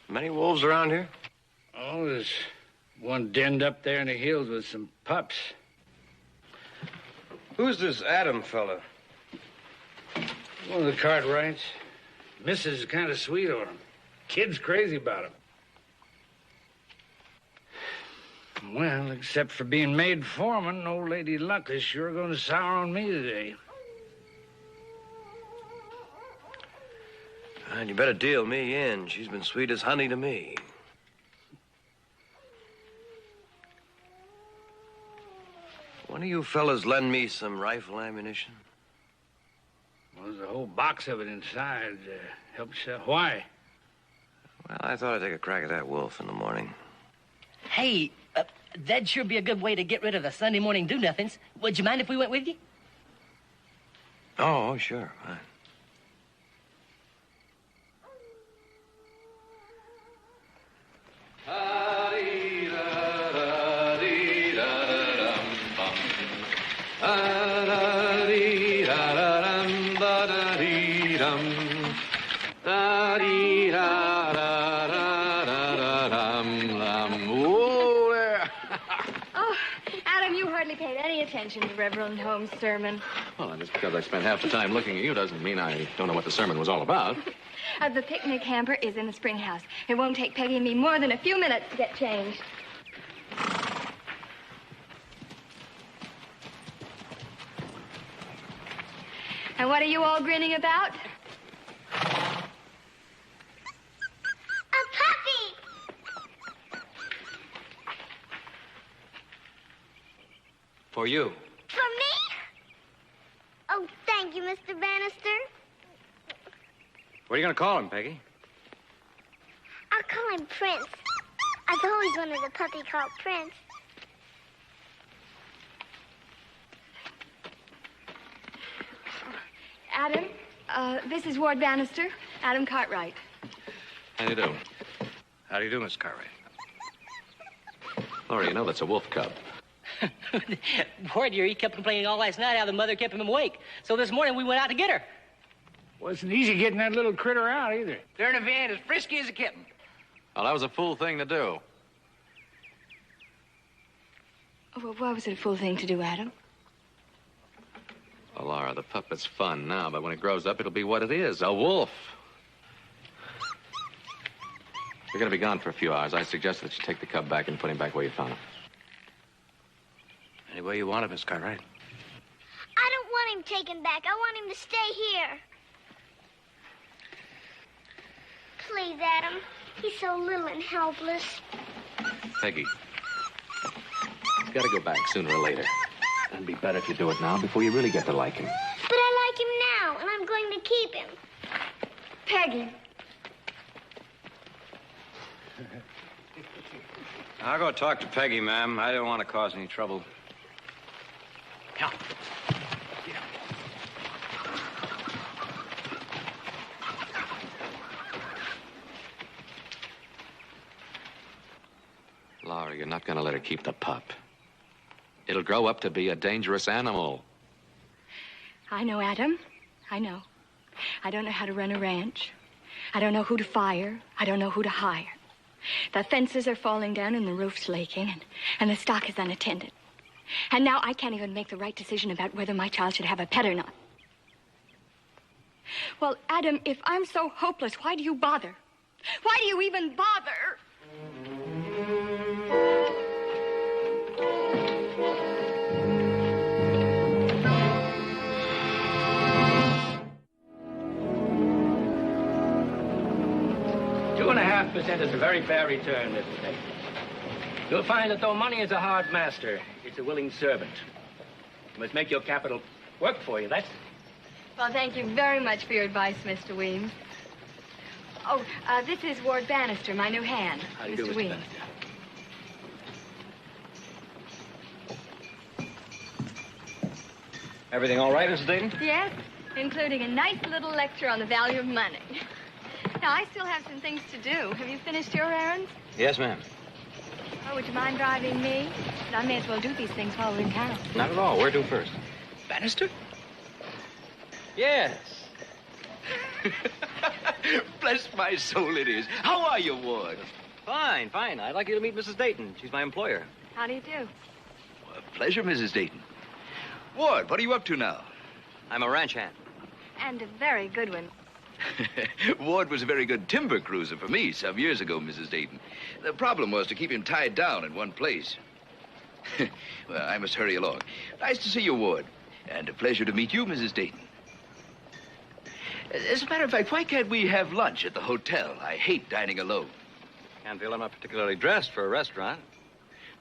Many wolves around here? Oh, there's one denned up there in the hills with some pups. Who's this Adam fella? One of the Cartwrights. Mrs. is kind of sweet on him. Kid's crazy about him. Well, except for being made foreman, old Lady Luck is sure going to sour on me today. And you better deal me in. She's been sweet as honey to me. One of you fellas lend me some rifle ammunition? Well, there's a whole box of it inside. Helps, why? Well, I thought I'd take a crack at that wolf in the morning. Hey, that'd sure be a good way to get rid of the Sunday morning do-nothings. Would you mind if we went with you? Oh, sure. Fine. Oh, Adam, you hardly paid any attention to Reverend Holmes' sermon. Well, just because I spent half the time looking at you doesn't mean I don't know what the sermon was all about. The picnic hamper is in the spring house. It won't take Peggy and me more than a few minutes to get changed. And what are you all grinning about? A puppy! For you. For me? Oh, thank you, Mr. Bannister. What are you going to call him, Peggy? I'll call him Prince. I've always wanted a puppy called Prince. Adam, this is Ward Bannister, Adam Cartwright. How do you do? How do you do, Miss Cartwright? Laura, you know that's a wolf cub. Ward here, he kept complaining all last night how the mother kept him awake. So this morning we went out to get her. Wasn't easy getting that little critter out either. They're in a van as frisky as a kitten. Well, that was a fool thing to do. Oh, well, why was it a fool thing to do, Adam? Well, Laura, the puppet's fun now, but when it grows up, it'll be what it is, a wolf. You're going to be gone for a few hours. I suggest that you take the cub back and put him back where you found him. Any way you want it, Miss Cartwright. I don't want him taken back. I want him to stay here. Please, Adam. He's so little and helpless. Peggy. He's got to go back sooner or later. It'd be better if you do it now before you really get to like him. But I like him now, and I'm going to keep him. Peggy. I'll go talk to Peggy, ma'am. I don't want to cause any trouble. Yeah. Laura, you're not going to let her keep the pup. It'll grow up to be a dangerous animal. I know, Adam. I know. I don't know how to run a ranch. I don't know who to fire. I don't know who to hire. The fences are falling down and the roof's leaking, and the stock is unattended. And now I can't even make the right decision about whether my child should have a pet or not. Well, Adam, if I'm so hopeless, why do you bother? Why do you even bother? Two 2.5% is a very fair return, Mr. Dayton. You'll find that though money is a hard master, it's a willing servant. You must make your capital work for you, that's it. Well, thank you very much for your advice, Mr. Weems. Oh, this is Ward Bannister, my new hand. How do you do, Mr. Mr. Weems. Bannister? Everything all right, Mrs. Dayton? Yes, including a nice little lecture on the value of money. Now, I still have some things to do. Have you finished your errands? Yes, ma'am. Oh, would you mind driving me? I may as well do these things while we're in town. Not at all. Where to first? Bannister? Yes. Bless my soul, it is. How are you, Ward? Fine, fine. I'd like you to meet Mrs. Dayton. She's my employer. How do you do? Pleasure, Mrs. Dayton. Ward, what are you up to now? I'm a ranch hand. And a very good one. Ward was a very good timber cruiser for me some years ago, Mrs. Dayton. The problem was to keep him tied down in one place. Well, I must hurry along. Nice to see you, Ward. And a pleasure to meet you, Mrs. Dayton. As a matter of fact, why can't we have lunch at the hotel? I hate dining alone. Can't feel I'm not particularly dressed for a restaurant.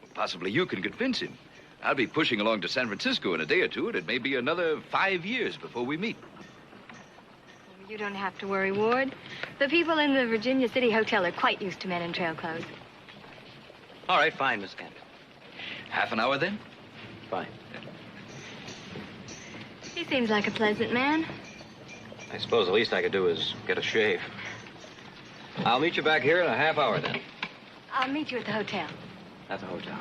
Well, possibly you can convince him. I'll be pushing along to San Francisco in a day or two, and it may be another 5 years before we meet. You don't have to worry, Ward. The people in the Virginia City Hotel are quite used to men in trail clothes. All right, fine, Miss Kent. Half an hour, then? Fine. He seems like a pleasant man. I suppose the least I could do is get a shave. I'll meet you back here in a half hour, then. I'll meet you at the hotel. At the hotel.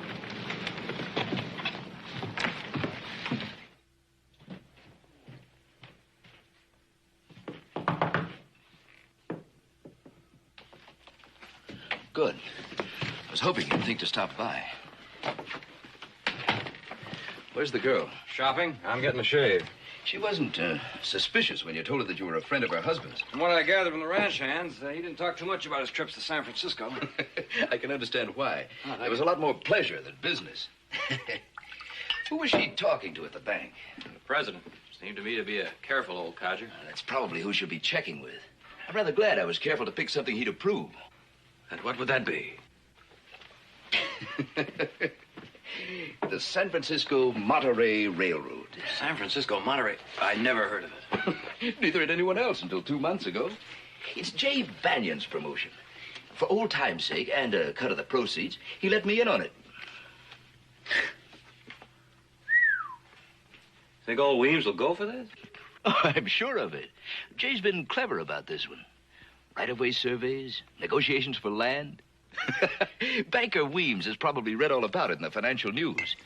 Good. I was hoping you'd think to stop by. Where's the girl? Shopping. I'm getting a shave. She wasn't suspicious when you told her that you were a friend of her husband's. From what I gathered from the ranch hands, he didn't talk too much about his trips to San Francisco. I can understand why. Oh, There was a lot more pleasure than business. Who was she talking to at the bank? The president. Seemed to me to be a careful old codger. That's probably who she'll be checking with. I'm rather glad I was careful to pick something he'd approve. And what would that be? The San Francisco Monterey Railroad. San Francisco Monterey? I never heard of it. Neither had anyone else until 2 months ago. It's Jay Banion's promotion. For old time's sake and a cut of the proceeds, he let me in on it. Think old Weems will go for this? Oh, I'm sure of it. Jay's been clever about this one. Right-of-way surveys, negotiations for land. Banker Weems has probably read all about it in the financial news.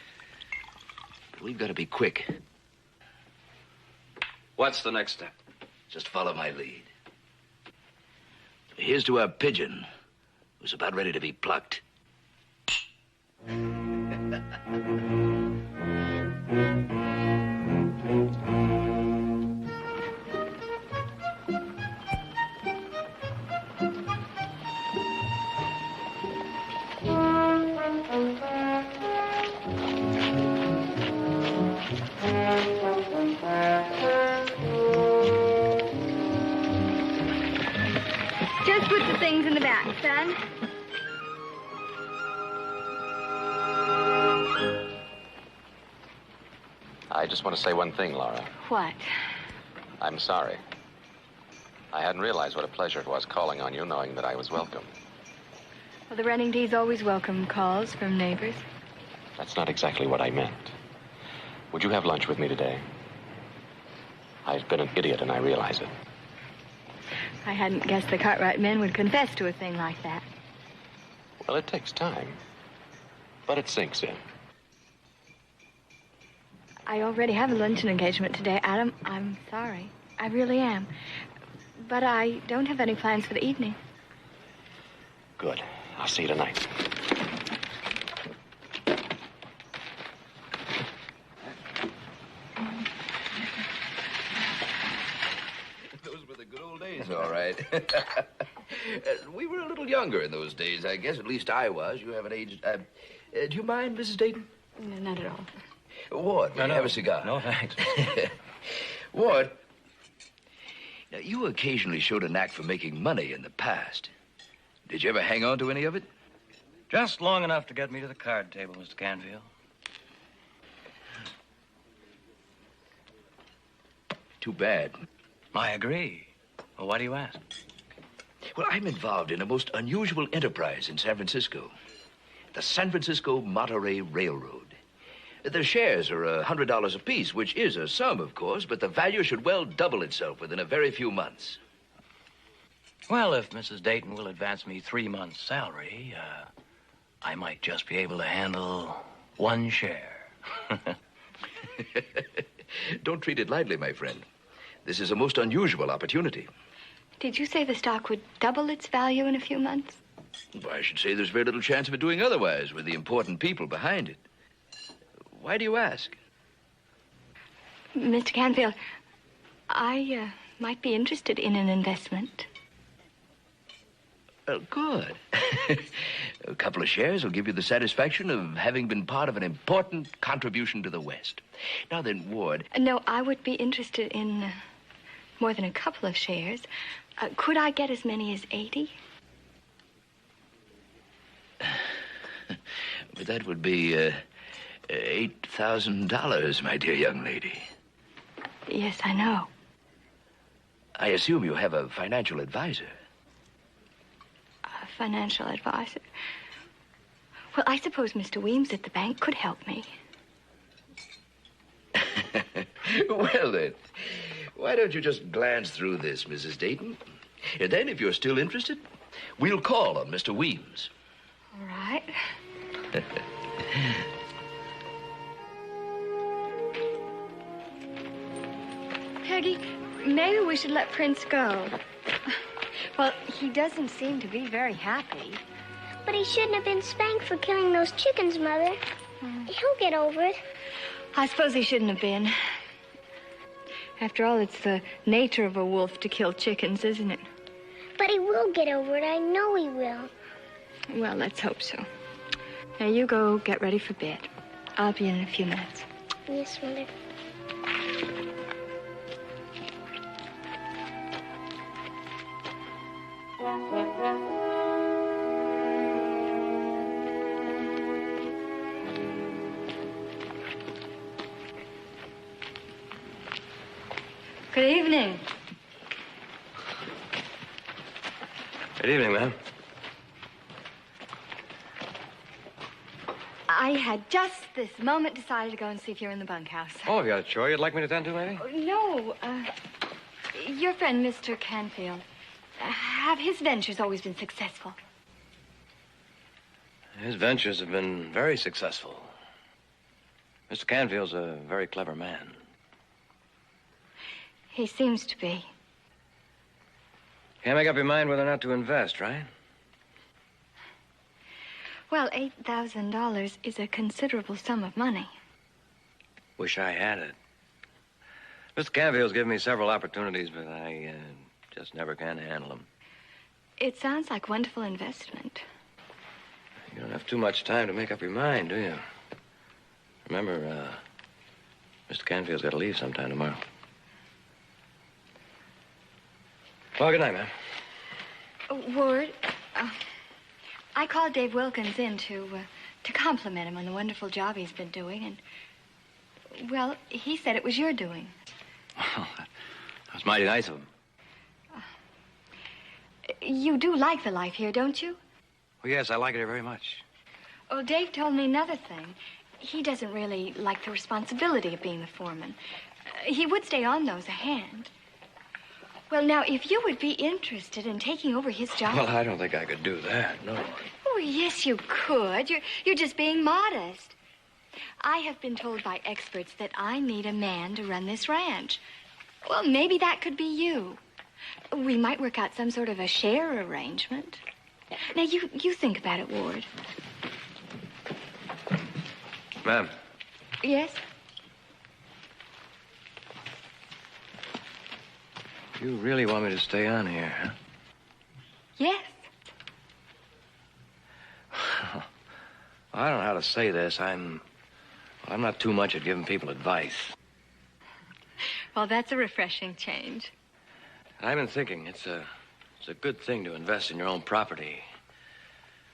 But we've got to be quick. What's the next step? Just follow my lead. Here's to our pigeon, who's about ready to be plucked. Just put the things in the back, son. I just want to say one thing, Laura. What? I'm sorry. I hadn't realized what a pleasure it was calling on you, knowing that I was welcome. Well, the running D's always welcome calls from neighbors. That's not exactly what I meant. Would you have lunch with me today? I've been an idiot, and I realize it. I hadn't guessed the Cartwright men would confess to a thing like that. Well, it takes time. But it sinks in. I already have a luncheon engagement today, Adam. I'm sorry. I really am. But I don't have any plans for the evening. Good. I'll see you tonight. Those were the good old days, all right. We were a little younger in those days, I guess. At least I was. You haven't aged. Do you mind, Mrs. Dayton? No, not at all. Ward, will you have a cigar? No, thanks. Ward, now, you occasionally showed a knack for making money in the past. Did you ever hang on to any of it? Just long enough to get me to the card table, Mr. Canfield. Too bad. I agree. Well, why do you ask? Well, I'm involved in a most unusual enterprise in San Francisco. The San Francisco Monterey Railroad. The shares are $100 apiece, which is a sum, of course, but the value should well double itself within a very few months. Well, if Mrs. Dayton will advance me 3 months' salary, I might just be able to handle 1 share. Don't treat it lightly, my friend. This is a most unusual opportunity. Did you say the stock would double its value in a few months? Well, I should say there's very little chance of it doing otherwise with the important people behind it. Why do you ask? Mr. Canfield, I might be interested in an investment. Good. A couple of shares will give you the satisfaction of having been part of an important contribution to the West. Now then, Ward... No, I would be interested in more than a couple of shares. Could I get as many as 80? But that would be $8,000, my dear young lady. Yes, I know. I assume you have a financial advisor. A financial advisor? Well, I suppose Mr. Weems at the bank could help me. Well, then, why don't you just glance through this, Mrs. Dayton? And then, if you're still interested, we'll call on Mr. Weems. All right. Peggy, maybe we should let Prince go. Well, he doesn't seem to be very happy. But he shouldn't have been spanked for killing those chickens, Mother. He'll get over it. I suppose he shouldn't have been. After all, it's the nature of a wolf to kill chickens, isn't it? But he will get over it. I know he will. Well, let's hope so. Now, you go get ready for bed. I'll be in a few minutes. Yes, Mother. Good evening. Good evening, ma'am. I had just this moment decided to go and see if you're in the bunkhouse. Oh, have you got a chore you'd like me to tend to, maybe? No, your friend, Mr. Canfield. Have his ventures always been successful? His ventures have been very successful. Mr. Canfield's a very clever man. He seems to be. Can't make up your mind whether or not to invest, right? Well, $8,000 is a considerable sum of money. Wish I had it. Mr. Canfield's given me several opportunities, but I just never can handle them. It sounds like wonderful investment. You don't have too much time to make up your mind, do you? Remember, Mr. Canfield's got to leave sometime tomorrow. Well, good night, ma'am. Ward, I called Dave Wilkins in to compliment him on the wonderful job he's been doing, and, Well, he said it was your doing. Well, that was mighty nice of him. You do like the life here, don't you? Well, yes, I like it here very much. Oh, Dave told me another thing. He doesn't really like the responsibility of being the foreman. He would stay on, though, as a hand. Well, now, if you would be interested in taking over his job... Well, I don't think I could do that, no. Oh, yes, you could. You're just being modest. I have been told by experts that I need a man to run this ranch. Well, maybe that could be you. We might work out some sort of a share arrangement. Now, you think about it, Ward. Ma'am. Yes? You really want me to stay on here, huh? Yes. I don't know how to say this. I'm not too much at giving people advice. Well, that's a refreshing change. I've been thinking it's a good thing to invest in your own property.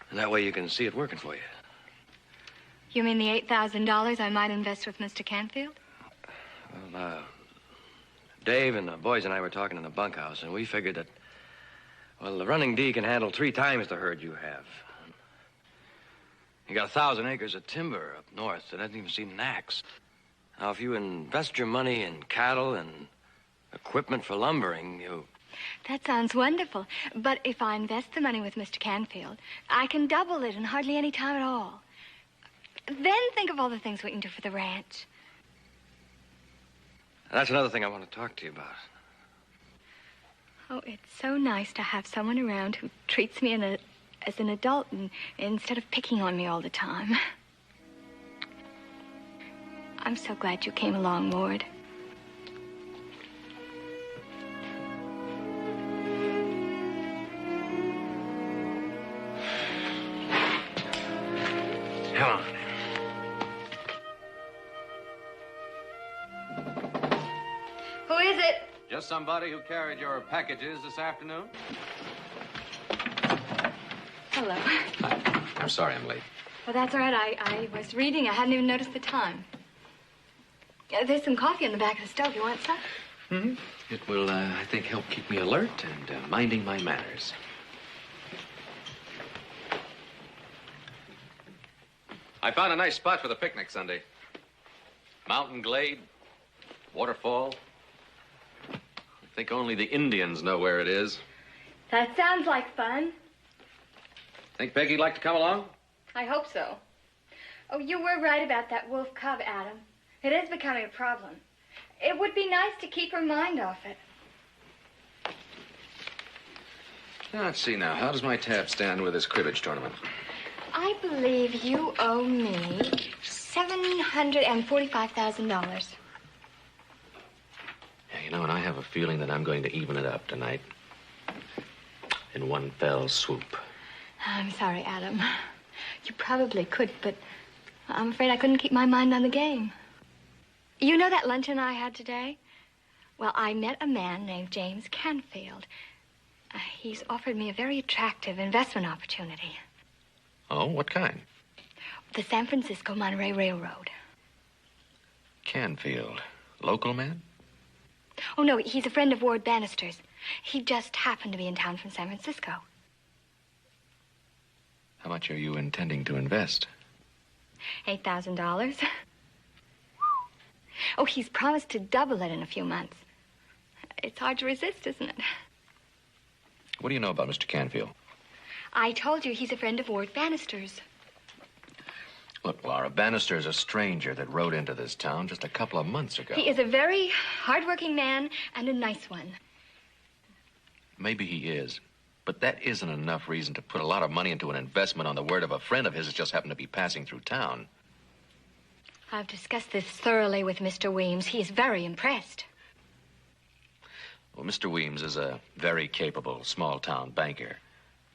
And that way you can see it working for you. You mean the $8,000 I might invest with Mr. Canfield? Well, Dave and the boys and I were talking in the bunkhouse, and we figured that, well, the running D can handle 3 times the herd you have. You got 1,000 acres of timber up north that hasn't even seen an axe. Now, if you invest your money in cattle and equipment for lumbering, you... That sounds wonderful. But if I invest the money with Mr. Canfield, I can double it in hardly any time at all. Then think of all the things we can do for the ranch. That's another thing I want to talk to you about. Oh, it's so nice to have someone around who treats me as an adult instead of picking on me all the time. I'm so glad you came along, Ward. Come on. Who is it? Just somebody who carried your packages this afternoon? Hello. I'm sorry I'm late. Well, that's all right. I was reading. I hadn't even noticed the time. There's some coffee on the back of the stove. You want some? Mm-hmm. It will, I think, help keep me alert and minding my manners. I found a nice spot for the picnic Sunday. Mountain glade, waterfall. I think only the Indians know where it is. That sounds like fun. Think Peggy'd like to come along? I hope so. Oh, you were right about that wolf cub, Adam. It is becoming a problem. It would be nice to keep her mind off it. Now, let's see now. How does my tab stand with this cribbage tournament? I believe you owe me $745,000. Yeah, you know, and I have a feeling that I'm going to even it up tonight. In one fell swoop. I'm sorry, Adam. You probably could, but I'm afraid I couldn't keep my mind on the game. You know that luncheon I had today? Well, I met a man named James Canfield. He's offered me a very attractive investment opportunity. Oh, what kind? The San Francisco-Monterey Railroad. Canfield. Local man? Oh, no, he's a friend of Ward Bannister's. He just happened to be in town from San Francisco. How much are you intending to invest? $8,000. Oh, he's promised to double it in a few months. It's hard to resist, isn't it? What do you know about Mr. Canfield? I told you he's a friend of Ward Bannister's. Look, Laura, Bannister's a stranger that rode into this town just a couple of months ago. He is a very hard-working man and a nice one. Maybe he is. But that isn't enough reason to put a lot of money into an investment on the word of a friend of his that just happened to be passing through town. I've discussed this thoroughly with Mr. Weems. He is very impressed. Well, Mr. Weems is a very capable small-town banker.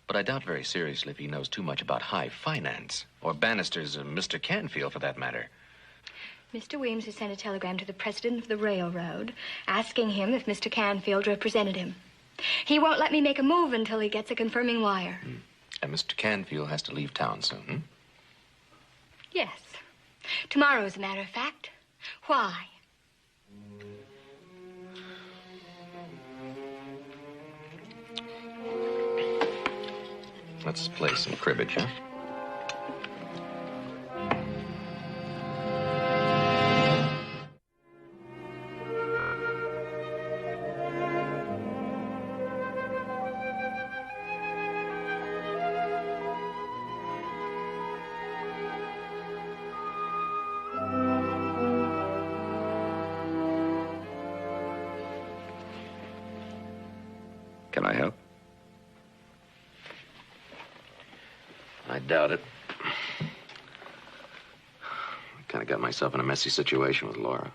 But I doubt very seriously if he knows too much about high finance. Or Bannister's Mr. Canfield, for that matter. Mr. Weems has sent a telegram to the president of the railroad asking him if Mr. Canfield represented him. He won't let me make a move until he gets a confirming wire. And Mr. Canfield has to leave town soon, Yes. Tomorrow, as a matter of fact. Why? Let's play some cribbage, huh? Can I help? I doubt it. I kind of got myself in a messy situation with Laura.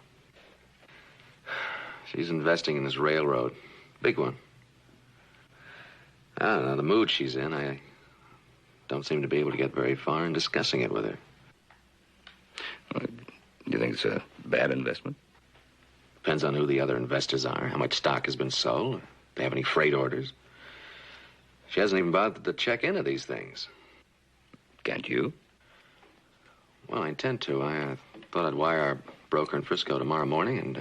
She's investing in this railroad. Big one. I don't know, the mood she's in, I don't seem to be able to get very far in discussing it with her. You think it's a bad investment? Depends on who the other investors are, how much stock has been sold, if they have any freight orders. She hasn't even bothered to check into these things. Can't you? Well, I intend to. I thought I'd wire our broker in Frisco tomorrow morning and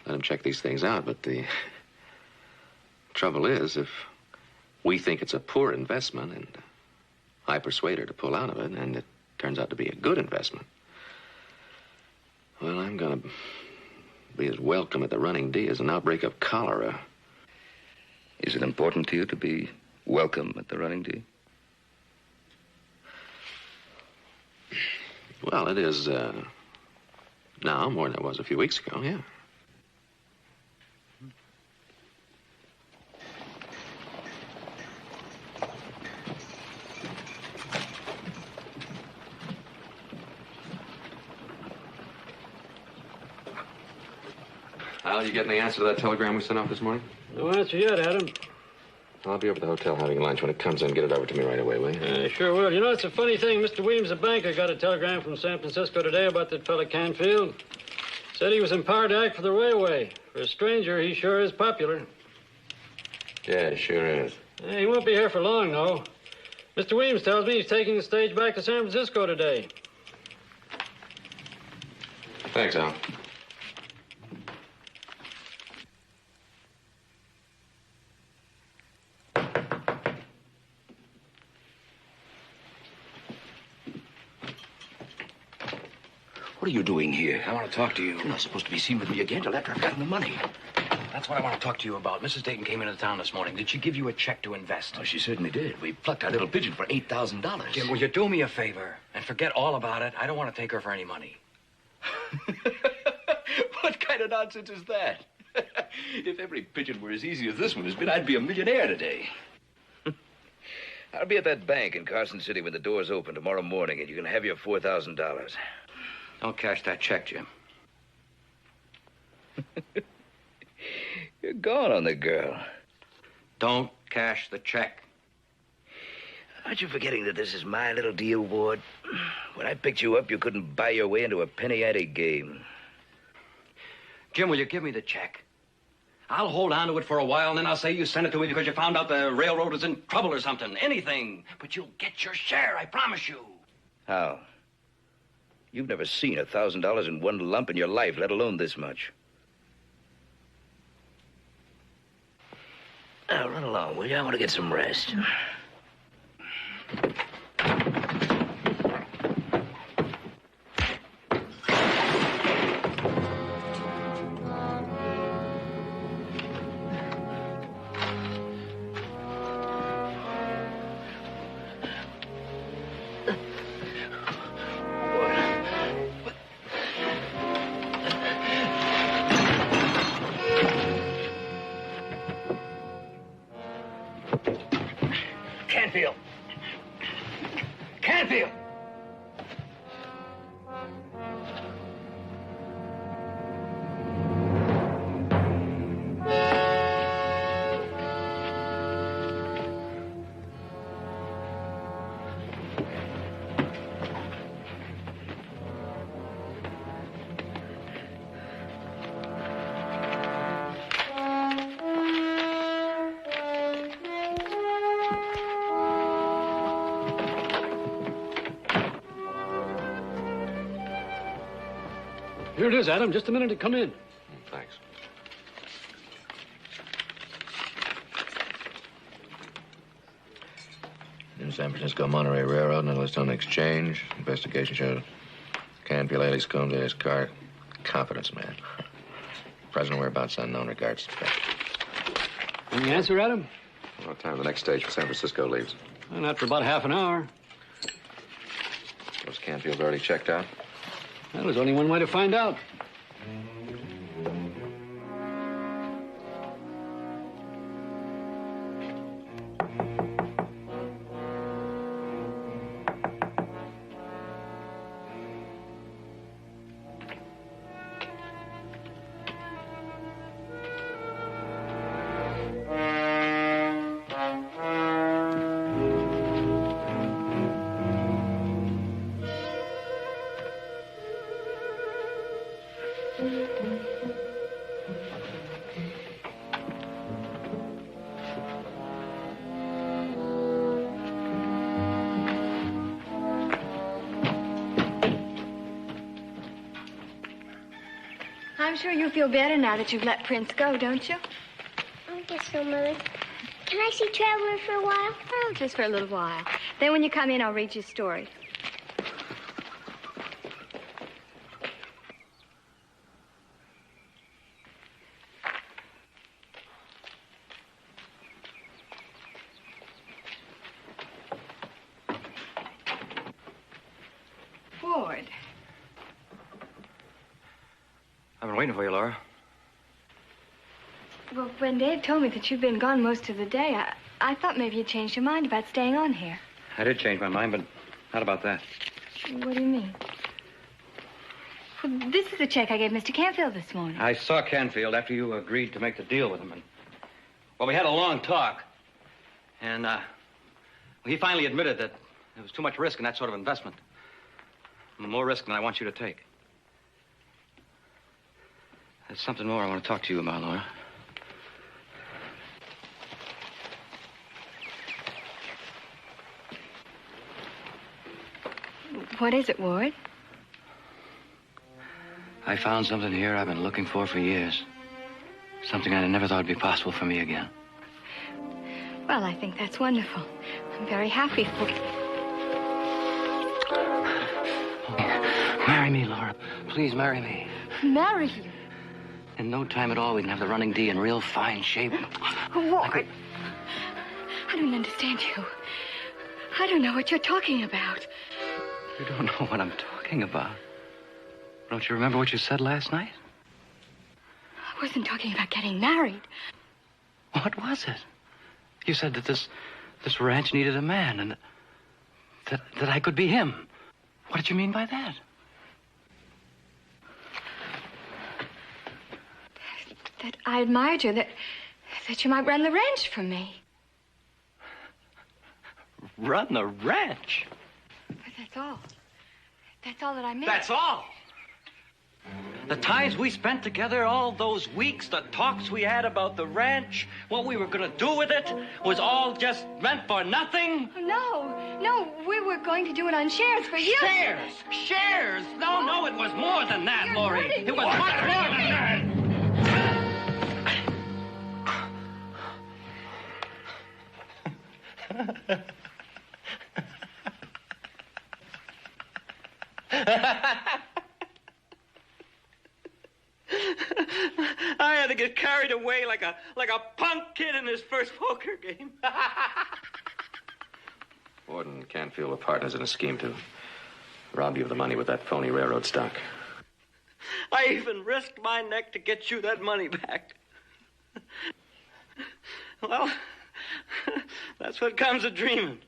let him check these things out. But the trouble is, if we think it's a poor investment and I persuade her to pull out of it and it turns out to be a good investment, well, I'm going to be as welcome at the running D as an outbreak of cholera. Is it important to you to be welcome at the running D? Well, it is now more than it was a few weeks ago, yeah. Al, you getting the answer to that telegram we sent off this morning? No answer yet, Adam. I'll be over at the hotel having lunch. When it comes in, get it over to me right away, will you? Sure will. You know, it's a funny thing. Mr. Weems, the banker, got a telegram from San Francisco today about that fella Canfield. Said he was empowered to act for the railway. For a stranger, he sure is popular. Yeah, sure is. He won't be here for long, though. Mr. Weems tells me he's taking the stage back to San Francisco today. Thanks, Al. What are you doing here? I want to talk to you. You're not supposed to be seen with me again till after I've gotten the money. That's what I want to talk to you about. Mrs. Dayton came into town this morning. Did she give you a check to invest? Oh, she certainly did. We plucked our little pigeon for $8,000. Jim, will you do me a favor and forget all about it? I don't want to take her for any money. What kind of nonsense is that? If every pigeon were as easy as this one has been, I'd be a millionaire today. I'll be at that bank in Carson City when the doors open tomorrow morning, and you can have your $4,000. Don't cash that check, Jim. You're gone on the girl. Don't cash the check. Aren't you forgetting that this is my little deal, Ward? When I picked you up, you couldn't buy your way into a penny ante game. Jim, will you give me the check? I'll hold on to it for a while, and then I'll say you sent it to me because you found out the railroad was in trouble or something. Anything. But you'll get your share, I promise you. How? You've never seen $1,000 in one lump in your life, let alone this much. Now, run along, will you? I want to get some rest. Canfield! Canfield! Here it is, Adam. Just a minute to come in. Thanks. New San Francisco Monterey Railroad, Netherlands on exchange. Investigation shows Canfield Alias Combs in his car. Confidence man. Present whereabouts unknown. Regards. Any answer, Adam? What time the next stage for San Francisco leaves? Well, not for about half an hour. Was Canfield already checked out? Well, there's only one way to find out. I'm sure you feel better now that you've let Prince go, don't you? I guess so, Mother. Can I see Traveler for a while? Well, just for a little while. Then when you come in, I'll read you a story. Ward. I've been waiting for you, Laura. Well, when Dave told me that you'd been gone most of the day, I thought maybe you'd changed your mind about staying on here. I did change my mind, but not about that. What do you mean? Well, this is a check I gave Mr. Canfield this morning. I saw Canfield after you agreed to make the deal with him. And, well, we had a long talk. And, he finally admitted that there was too much risk in that sort of investment. More risk than I want you to take. There's something more I want to talk to you about, Laura. What is it, Ward? I found something here I've been looking for years. Something I never thought would be possible for me again. Well, I think that's wonderful. I'm very happy for you. Marry me, Laura. Please marry me. Marry you? In no time at all, we can have the running D in real fine shape. Ward, I don't understand you. I don't know what you're talking about. You don't know what I'm talking about. Don't you remember what you said last night? I wasn't talking about getting married. What was it? You said that this ranch needed a man and that I could be him. What did you mean by that? That I admired you, that you might run the ranch for me. Run the ranch? But that's all. That's all that I meant. That's all? The times we spent together, all those weeks, the talks we had about the ranch, what we were going to do with it, was all just meant for nothing? No, we were going to do it on shares for you. Shares? Shares? No, it was more than that, Lori. It was much more than that. I had to get carried away like a punk kid in his first poker game. Ward and Canfield were partners in a scheme to rob you of the money with that phony railroad stock. I even risked my neck to get you that money back. Well, that's what comes of dreaming.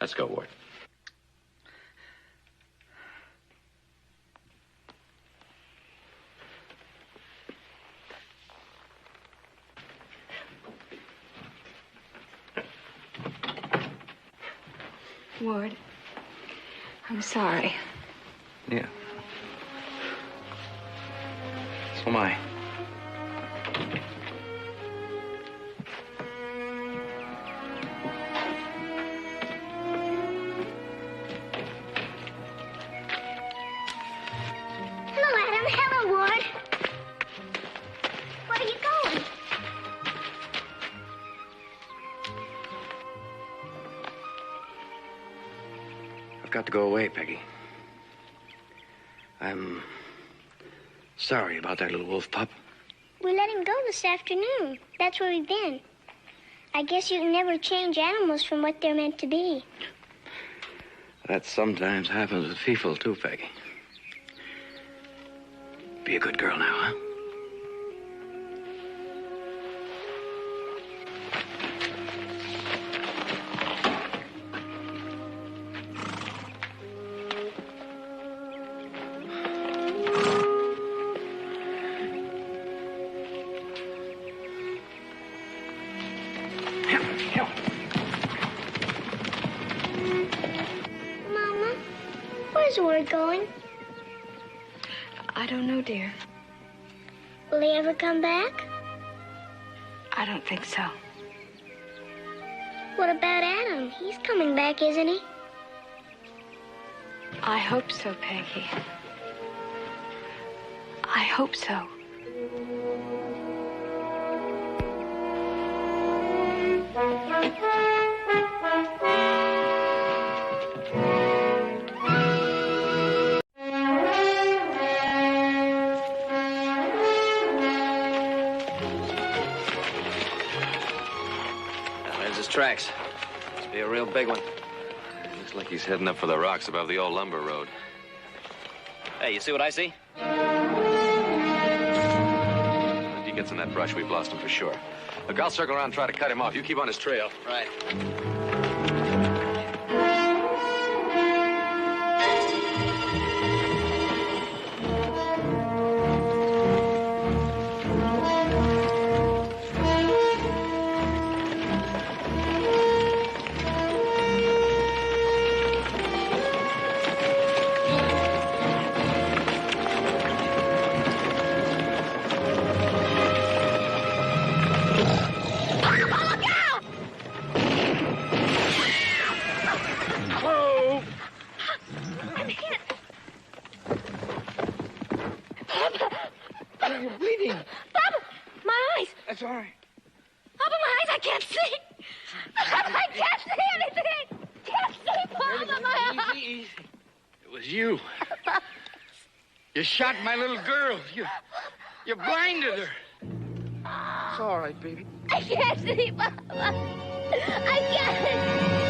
Let's go, Ward. Ward, I'm sorry. Yeah. So am I. I've got to go away, Peggy. I'm sorry about that little wolf pup. We let him go this afternoon. That's where we've been. I guess you can never change animals from what they're meant to be. That sometimes happens with people, too, Peggy. Be a good girl now, huh? Mama, where's Ward going? I don't know, dear. Will he ever come back? I don't think so. What about Adam? He's coming back, isn't he? I hope so, Peggy. I hope so. There's his tracks. Must be a real big one. Looks like he's heading up for the rocks above the old lumber road. Hey, you see what I see? If he gets in that brush, we've lost him for sure. Look, I'll circle around and try to cut him off. You keep on his trail. Right. You're bleeding. Papa, my eyes. That's all right. Papa, my eyes, I can't see. Papa, I can't see anything. Can't see, Papa, my eyes. Easy. It was you. You shot my little girl. You blinded her. It's all right, baby. I can't see, Papa. I can't.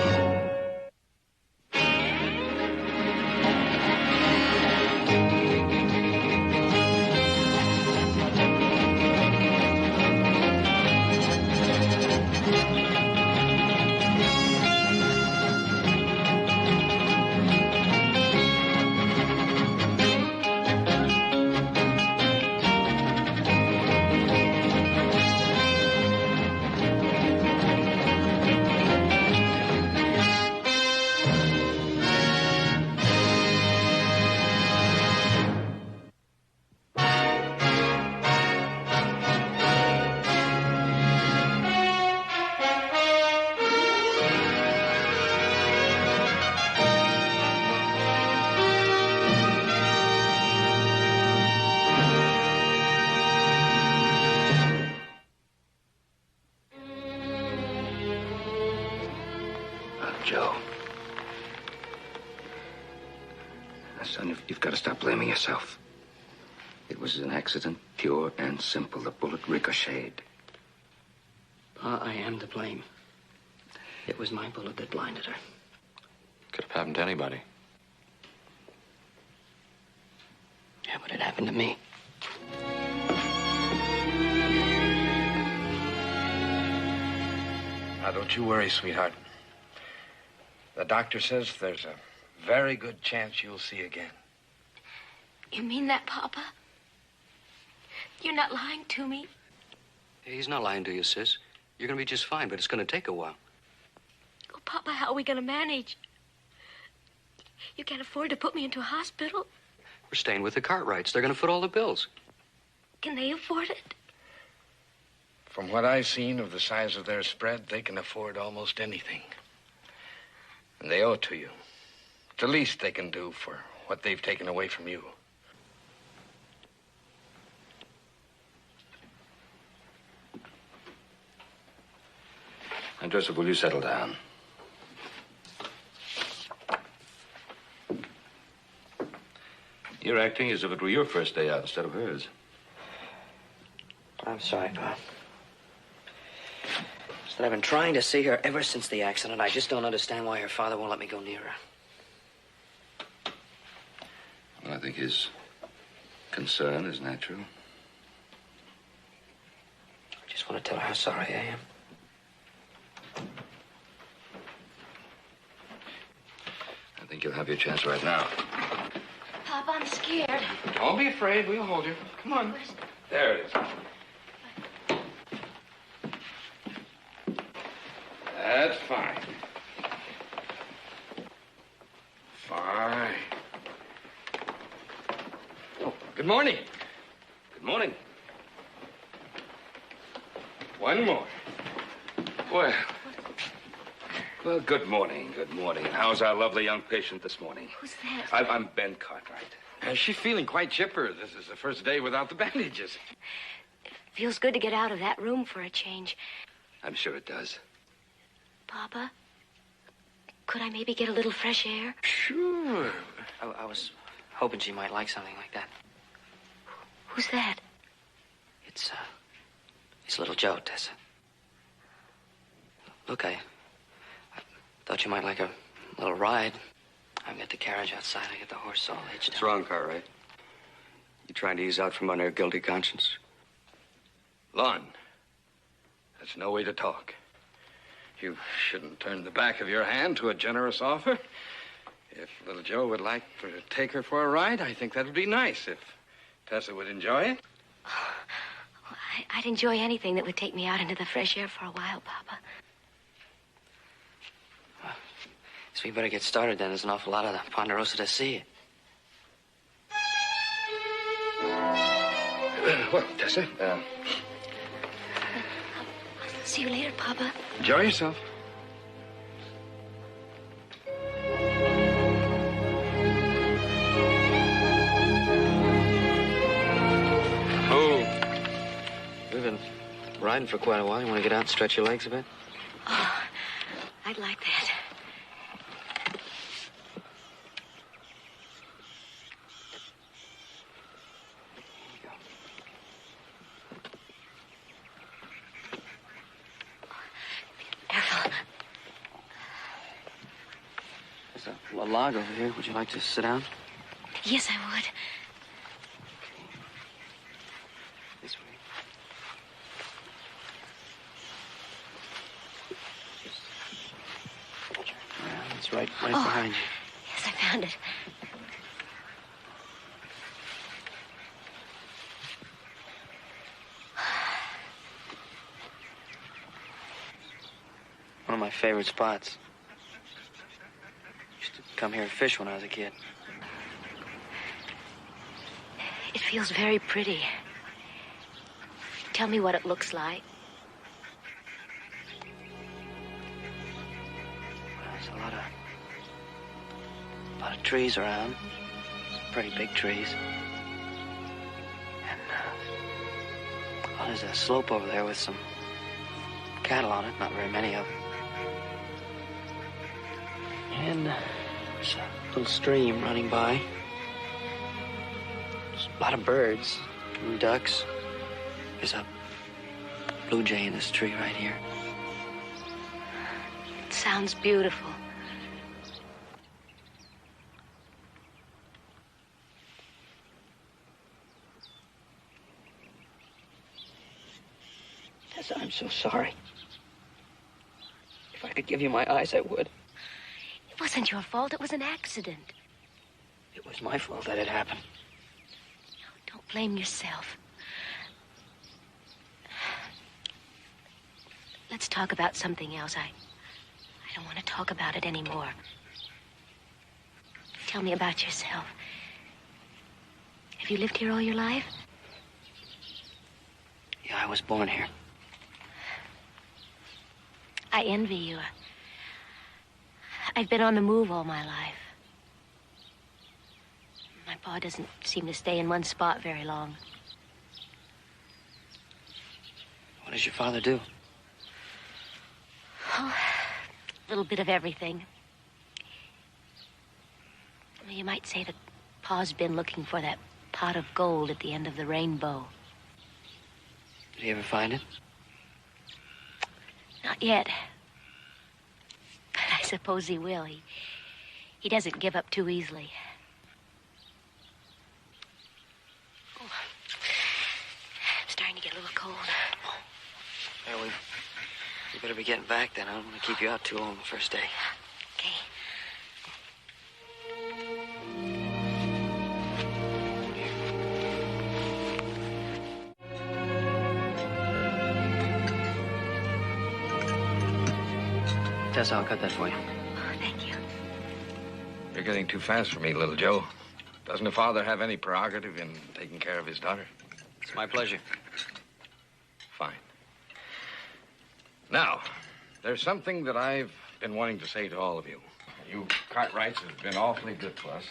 Joe. Now, son, you've got to stop blaming yourself. It was an accident, pure and simple. The bullet ricocheted. Pa, I am to blame. It was my bullet that blinded her. Could have happened to anybody. Yeah, but it happened to me. Now, don't you worry, sweetheart. The doctor says there's a very good chance you'll see again. You mean that, Papa? You're not lying to me? He's not lying to you, sis. You're going to be just fine, but it's going to take a while. Oh, Papa, how are we going to manage? You can't afford to put me into a hospital. We're staying with the Cartwrights. They're going to foot all the bills. Can they afford it? From what I've seen of the size of their spread, they can afford almost anything. And they owe it to you. It's the least they can do for what they've taken away from you. Now, Joseph, will you settle down? You're acting as if it were your first day out instead of hers. I'm sorry, Pop. It's that I've been trying to see her ever since the accident. I just don't understand why her father won't let me go near her. Well, I think his concern is natural. I just want to tell her how sorry I am. I think you'll have your chance right now. Pop, I'm scared. Don't be afraid. We'll hold you. Come on. There it is. That's fine. Fine. Oh, good morning. Good morning. One more. Well, good morning, good morning. And how's our lovely young patient this morning? Who's that? I'm Ben Cartwright. She's feeling quite chipper. This is the first day without the bandages. Feels good to get out of that room for a change. I'm sure it does. Papa, could I maybe get a little fresh air? Sure. I was hoping she might like something like that. Who's that? It's little Joe, Tessa. Look, I thought you might like a little ride. I've got the carriage outside. I got the horse all hitched What's wrong, Cartwright? You trying to ease out from under a guilty conscience? Lon, that's no way to talk. You shouldn't turn the back of your hand to a generous offer. If little Joe would like to take her for a ride, I think that would be nice. If Tessa would enjoy it. I'd enjoy anything that would take me out into the fresh air for a while, Papa. So we better get started then. There's an awful lot of the Ponderosa to see. Well, Tessa, I'll see you later, Papa. enjoy yourself. Oh. We've been riding for quite a while. You want to get out and stretch your legs a bit? Oh, I'd like that. There's a log over here. Would you like to sit down? Yes, I would. This way. Yeah, it's right behind you. Yes, I found it. One of my favorite spots. Used to come here and fish when I was a kid. It feels very pretty. Tell me what it looks like. There's a lot of trees around. Some pretty big trees. And, there's a slope over there with some cattle on it. Not very many of them. And there's a little stream running by. There's a lot of birds and ducks. There's a blue jay in this tree right here. It sounds beautiful. Tessa, I'm so sorry. If I could give you my eyes, I would. It wasn't your fault. It was an accident. It was my fault that it happened. Don't blame yourself. Let's talk about something else. I don't want to talk about it anymore. Tell me about yourself. Have you lived here all your life? Yeah, I was born here. I envy you. I've been on the move all my life. My pa doesn't seem to stay in one spot very long. What does your father do? Oh, a little bit of everything. You might say that Pa's been looking for that pot of gold at the end of the rainbow. Did he ever find it? Not yet. But I suppose he will. He doesn't give up too easily. Oh, I'm starting to get a little cold. Well, we better be getting back then. I don't want to keep you out too long the first day. Okay. Tessa, I'll cut that for you. Oh, thank you. You're getting too fast for me, little Joe. Doesn't a father have any prerogative in taking care of his daughter? It's my pleasure. Fine. Now, there's something that I've been wanting to say to all of you. You Cartwrights have been awfully good to us.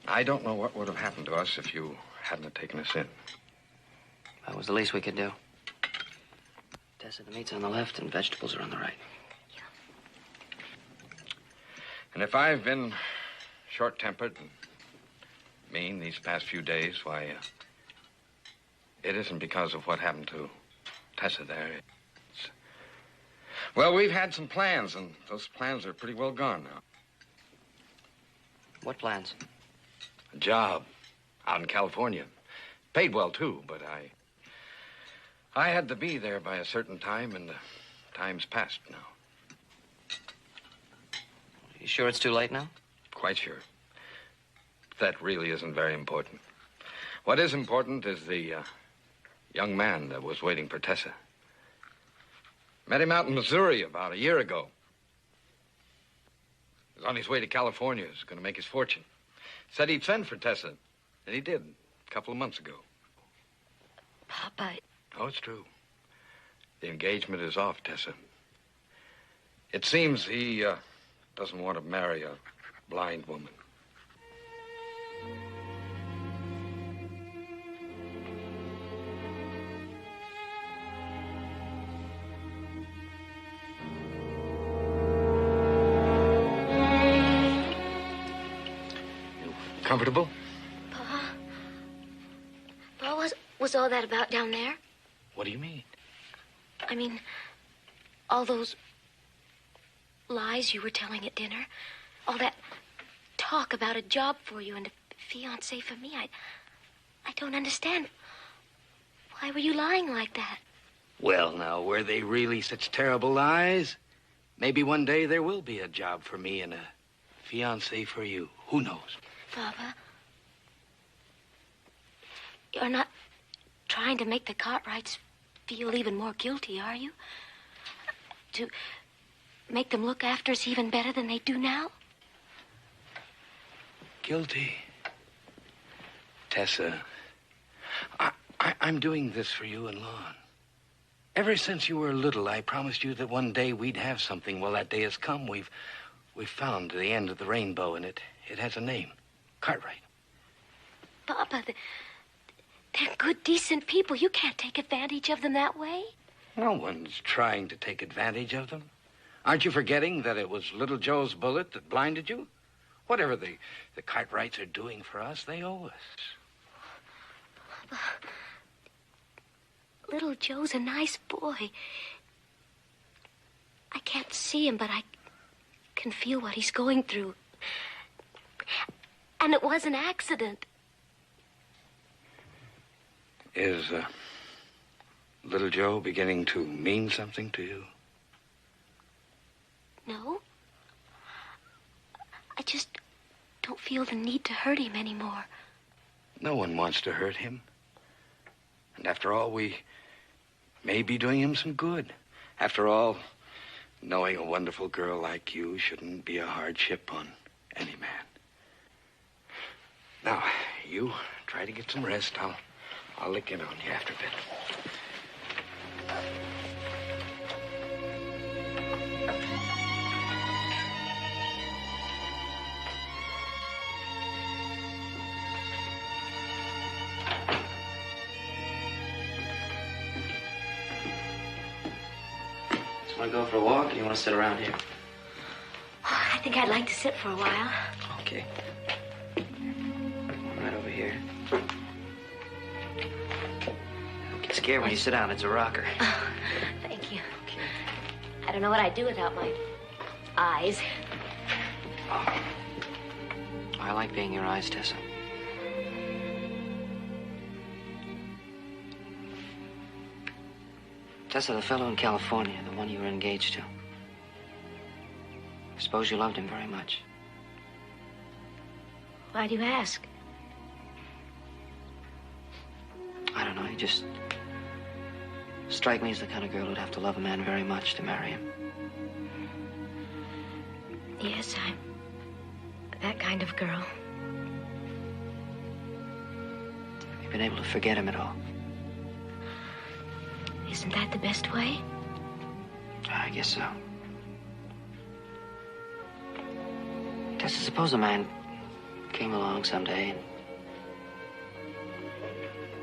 I don't know what would have happened to us if you hadn't have taken us in. That was the least we could do. Tessa, the meat's on the left and vegetables are on the right. And if I've been short-tempered and mean these past few days, why, it isn't because of what happened to Tessa there. Well, we've had some plans, and those plans are pretty well gone now. What plans? A job out in California. Paid well, too, but I had to be there by a certain time, and the time's passed now. You sure it's too late now? Quite sure. That really isn't very important. What is important is the young man that was waiting for Tessa. Met him out in Missouri about a year ago. He was on his way to California. He was going to make his fortune. Said he'd send for Tessa, and he did a couple of months ago. Papa... Oh, it's true. The engagement is off, Tessa. It seems he doesn't want to marry a blind woman. You comfortable? Pa, was all that about down there? What do you mean? I mean, all those lies you were telling at dinner, all that talk about a job for you and a fiancé for me, I don't understand. Why were you lying like that? Well, now, were they really such terrible lies? Maybe one day there will be a job for me and a fiancé for you. Who knows? Papa, you're not trying to make the Cartwrights feel even more guilty, are you? To make them look after us even better than they do now? Guilty? Tessa, I'm doing this for you and Lon. Ever since you were little, I promised you that one day we'd have something. Well, that day has come. We've found the end of the rainbow, and it has a name. Cartwright. Papa, they're good, decent people. You can't take advantage of them that way. No one's trying to take advantage of them. Aren't you forgetting that it was little Joe's bullet that blinded you? Whatever the Cartwrights are doing for us, they owe us. Papa, little Joe's a nice boy. I can't see him, but I can feel what he's going through. And it was an accident. Is little Joe beginning to mean something to you? No. I just don't feel the need to hurt him anymore. No one wants to hurt him. And after all, we may be doing him some good. After all, knowing a wonderful girl like you shouldn't be a hardship on any man. Now, you try to get some rest. I'll look in on you after a bit. Want to go for a walk, or you want to sit around here? I think I'd like to sit for a while. Okay. here. Don't get scared when you sit down. It's a rocker. Oh, thank you. I don't know what I'd do without my eyes. Oh. I like being your eyes, Tessa. Tessa, the fellow in California, the one you were engaged to. I suppose you loved him very much. Why do you ask? I don't know. You just strike me as the kind of girl who'd have to love a man very much to marry him. Yes, I'm that kind of girl. Have you been able to forget him at all? Isn't that the best way? I guess so. Tessa, suppose a man came along someday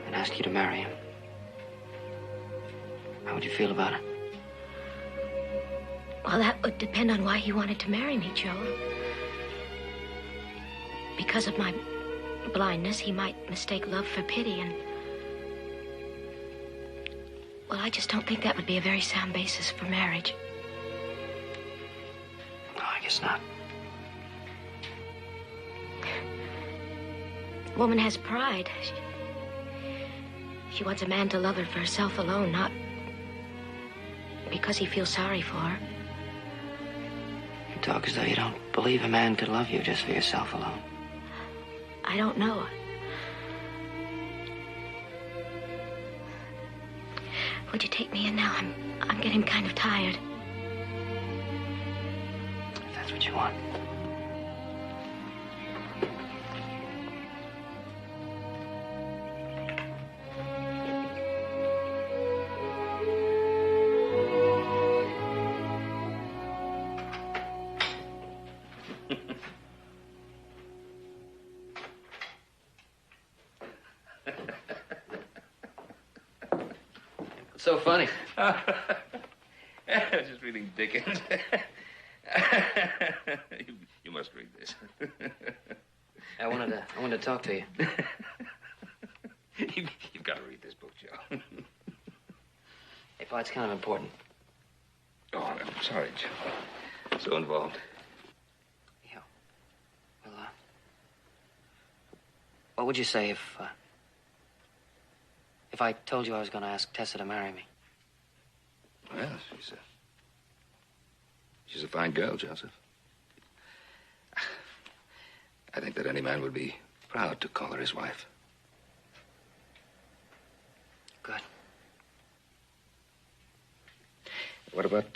and asked you to marry him. How would you feel about it? Well, that would depend on why he wanted to marry me, Joe. Because of my blindness, he might mistake love for pity, and... Well, I just don't think that would be a very sound basis for marriage. No, I guess not. A woman has pride. She wants a man to love her for herself alone, not because he feels sorry for her. You talk as though you don't believe a man could love you just for yourself alone. I don't know. Would you take me in now? I'm getting kind of tired. If that's what you want. So funny. I was just reading Dickens. You must read this. I wanted to talk to you. You've got to read this book, Joe. Hey, Pa, it's kind of important. Oh, I'm sorry, Joe. So involved. Yeah. Well, what would you say if I told you I was going to ask Tessa to marry me? Well, she's a fine girl, Joseph. I think that any man would be proud to call her his wife. Good. What about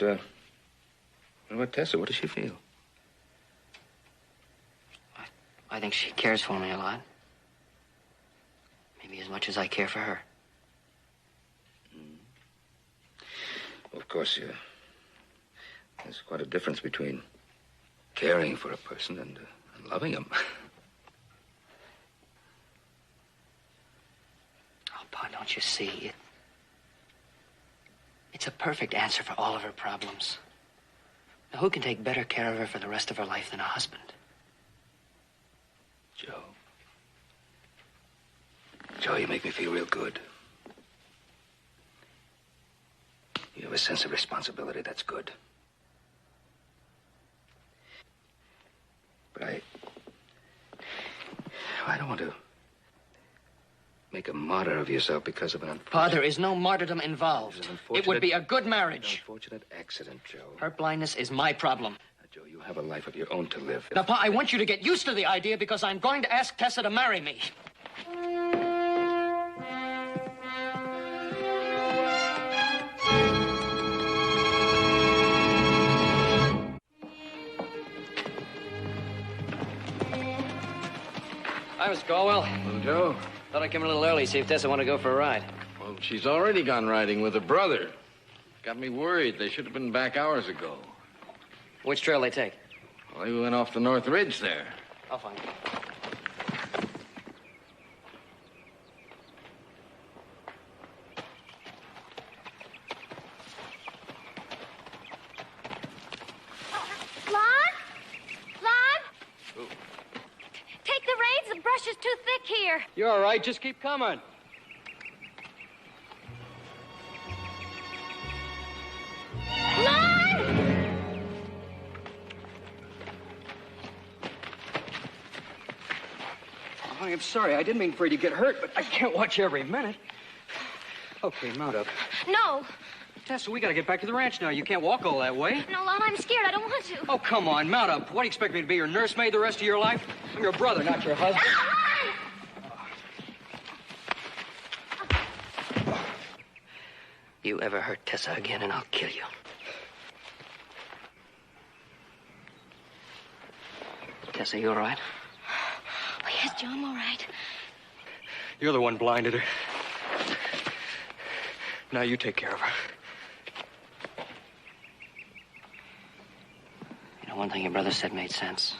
Tessa? What does she feel? I think she cares for me a lot. Maybe as much as I care for her. Well, of course, there's quite a difference between caring for a person and loving him. Oh, Pa, don't you see? It's a perfect answer for all of her problems. Now, who can take better care of her for the rest of her life than a husband? Joe, you make me feel real good. You have a sense of responsibility. That's good. But I don't want to make a martyr of yourself because of an unfortunate... Pa, there is no martyrdom involved. It would be a good marriage. An unfortunate accident, Joe. Her blindness is my problem. Now, Joe, you have a life of your own to live. Now, Pa, I want you to get used to the idea because I'm going to ask Tessa to marry me. Hi, Mr. Caldwell. Hello, Joe. Thought I'd come in a little early, see if Tessa wanted to go for a ride. Well, she's already gone riding with her brother. Got me worried. They should have been back hours ago. Which trail they take? Well, they went off the North Ridge there. I'll find you. Take the reins. The brush is too thick here. here. You're all right. Just keep coming. Honey, I'm sorry. I didn't mean for you to get hurt, but I can't watch you every minute. Okay, mount up. No. Tessa, we gotta get back to the ranch now. You can't walk all that way. No, Lon, I'm scared. I don't want to. Oh, come on, mount up. What do you expect me to be, your nursemaid the rest of your life? I'm your brother, not your husband. You ever hurt Tessa again, and I'll kill you. Tessa, you all right? Oh, yes, Joe, I'm all right. You're the one blinded her. Now you take care of her. You know, one thing your brother said made sense.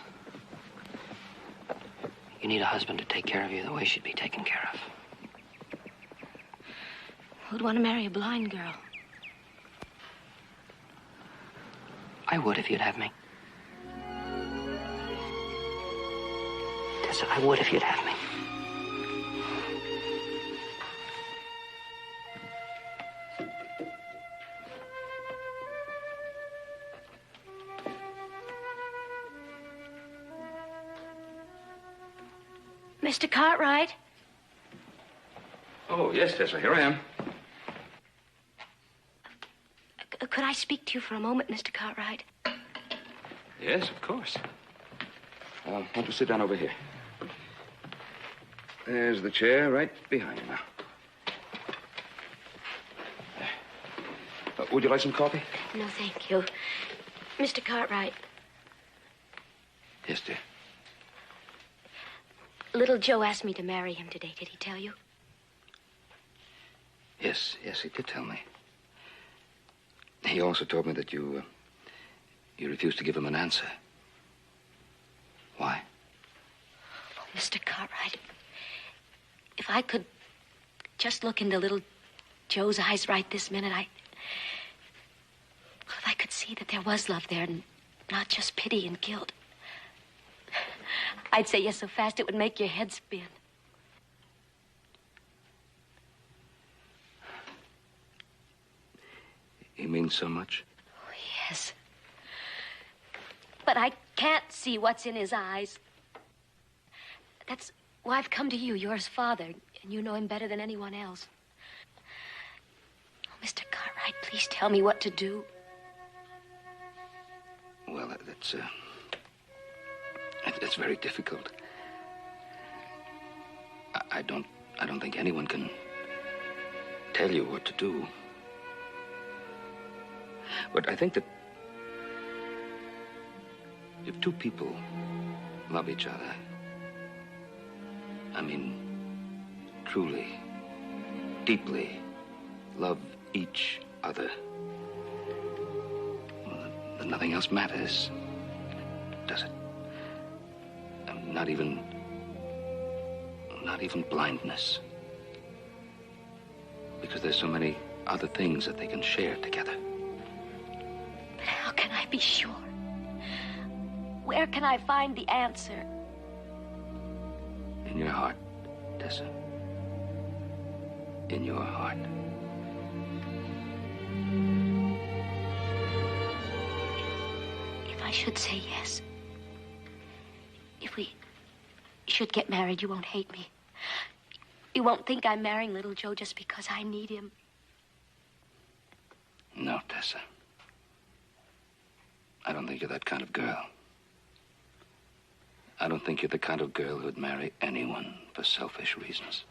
You need a husband to take care of you the way she'd be taken care of. Who'd want to marry a blind girl? I would if you'd have me. Tessa, I would if you'd have me. Mr. Cartwright? Oh, yes, Tessa, here I am. Could I speak to you for a moment, Mr. Cartwright? Yes, of course. Why don't you sit down over here? There's the chair right behind you now. Would you like some coffee? No, thank you. Mr. Cartwright, Yes, dear. little Joe asked me to marry him today. Did he tell you? Yes, he did tell me. He also told me that you refused to give him an answer. Why? Oh, Mr. Cartwright, if I could just look into little Joe's eyes right this minute, if I could see that there was love there and not just pity and guilt, I'd say yes so fast it would make your head spin. He means so much? Oh, yes. But I can't see what's in his eyes. That's why I've come to you. You're his father, and you know him better than anyone else. Oh, Mr. Cartwright, please tell me what to do. Well, that's very difficult. I don't think anyone can tell you what to do. But I think that if two people love each other, I mean, truly, deeply love each other, well, then nothing else matters, does it? Not even blindness. Because there's so many other things that they can share together. But how can I be sure? Where can I find the answer? In your heart, Tessa. In your heart. If I should say yes, if we should get married, you won't hate me. You won't think I'm marrying little Joe just because I need him. No, Tessa. I don't think you're that kind of girl. I don't think you're the kind of girl who'd marry anyone for selfish reasons.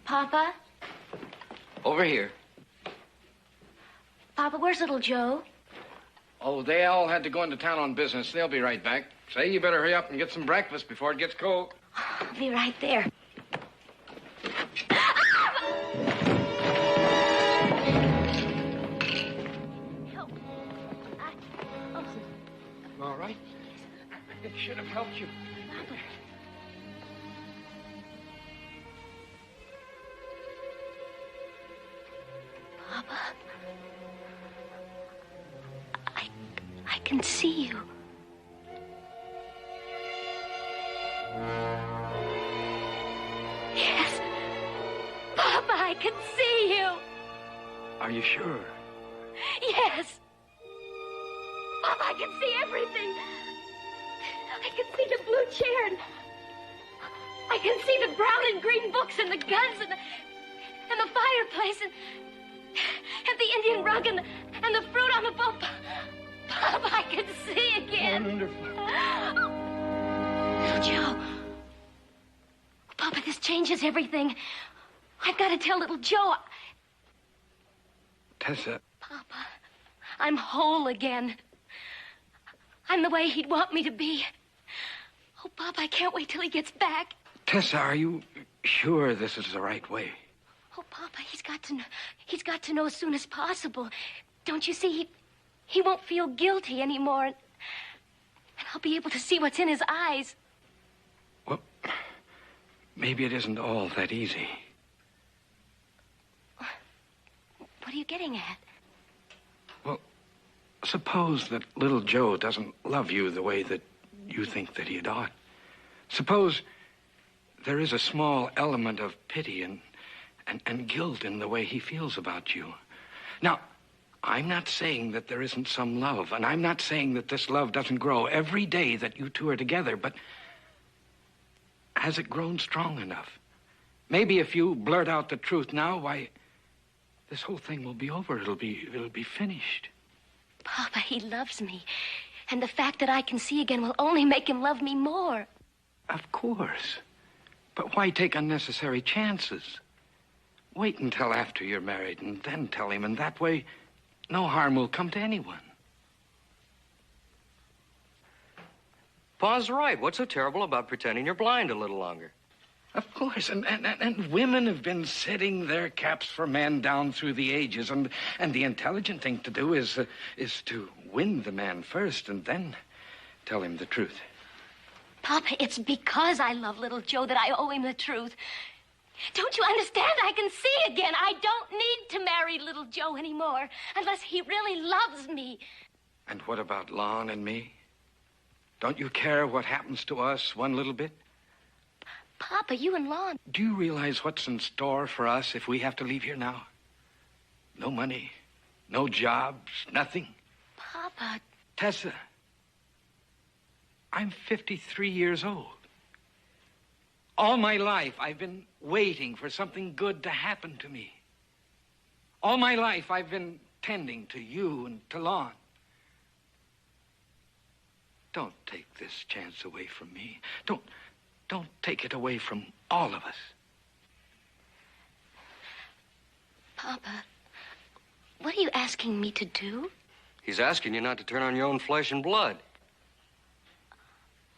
Papa? Over here. Papa, where's little Joe? Oh, they all had to go into town on business. They'll be right back. Say, you better hurry up and get some breakfast before it gets cold. I'll be right there. You all right? It should have helped you. Yes. Papa, I can see you. Are you sure? Yes. Papa, I can see everything. I can see the blue chair, and I can see the brown and green books and the guns and the fireplace and the Indian rug and the fruit on the boat. Papa, I can see again. Wonderful. Little Joe. Papa, this changes everything. I've got to tell little Joe. Tessa. Papa, I'm whole again. I'm the way he'd want me to be. Oh, Papa, I can't wait till he gets back. Tessa, are you sure this is the right way? Oh, Papa, he's got to know as soon as possible. Don't you see, he won't feel guilty anymore. And I'll be able to see what's in his eyes. Well, maybe it isn't all that easy. What are you getting at? Well, suppose that little Joe doesn't love you the way that you think that he ought. Suppose there is a small element of pity and guilt in the way he feels about you. Now, I'm not saying that there isn't some love, and I'm not saying that this love doesn't grow every day that you two are together, but has it grown strong enough? Maybe if you blurt out the truth now, why, this whole thing will be over. It'll be finished. Papa, he loves me. And the fact that I can see again will only make him love me more. Of course. But why take unnecessary chances? Wait until after you're married and then tell him, and that way, no harm will come to anyone. Pa's right. What's so terrible about pretending you're blind a little longer? Of course, and women have been setting their caps for men down through the ages, and the intelligent thing to do is to win the man first and then tell him the truth. Papa, it's because I love little Joe that I owe him the truth. Don't you understand? I can see again. I don't need to marry little Joe anymore unless he really loves me. And what about Lon and me? Don't you care what happens to us one little bit? Papa, you and Lon. Do you realize what's in store for us if we have to leave here now? No money, no jobs, nothing. Papa. Tessa, I'm 53 years old. All my life, I've been waiting for something good to happen to me. All my life, I've been tending to you and to Lon. Don't take this chance away from me. Don't take it away from all of us. Papa, what are you asking me to do? He's asking you not to turn on your own flesh and blood.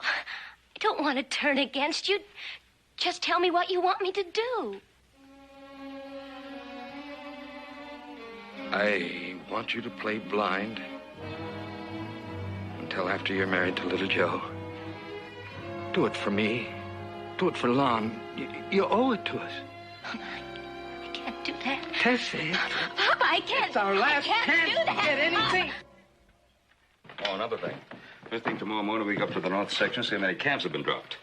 I don't want to turn against you. Just tell me what you want me to do. I want you to play blind until after you're married to little Joe. Do it for me. Do it for Lon. You owe it to us. I can't do that. Tessie. Papa, I can't. It's our last I can't chance do to that. get anything. Oh, another thing. First thing tomorrow morning, we go up to the north section, see how many camps have been dropped.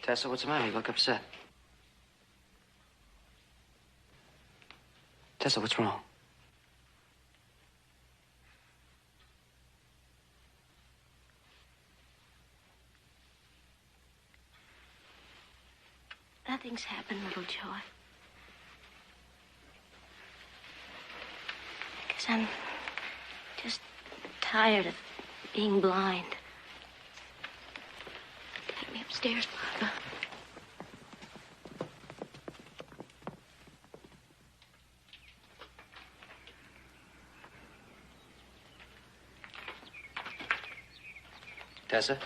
Tessa, what's the matter? You look upset. Tessa, what's wrong? Nothing's happened, little Joe. I guess I'm just tired of being blind. Take me upstairs, Papa. Tessa?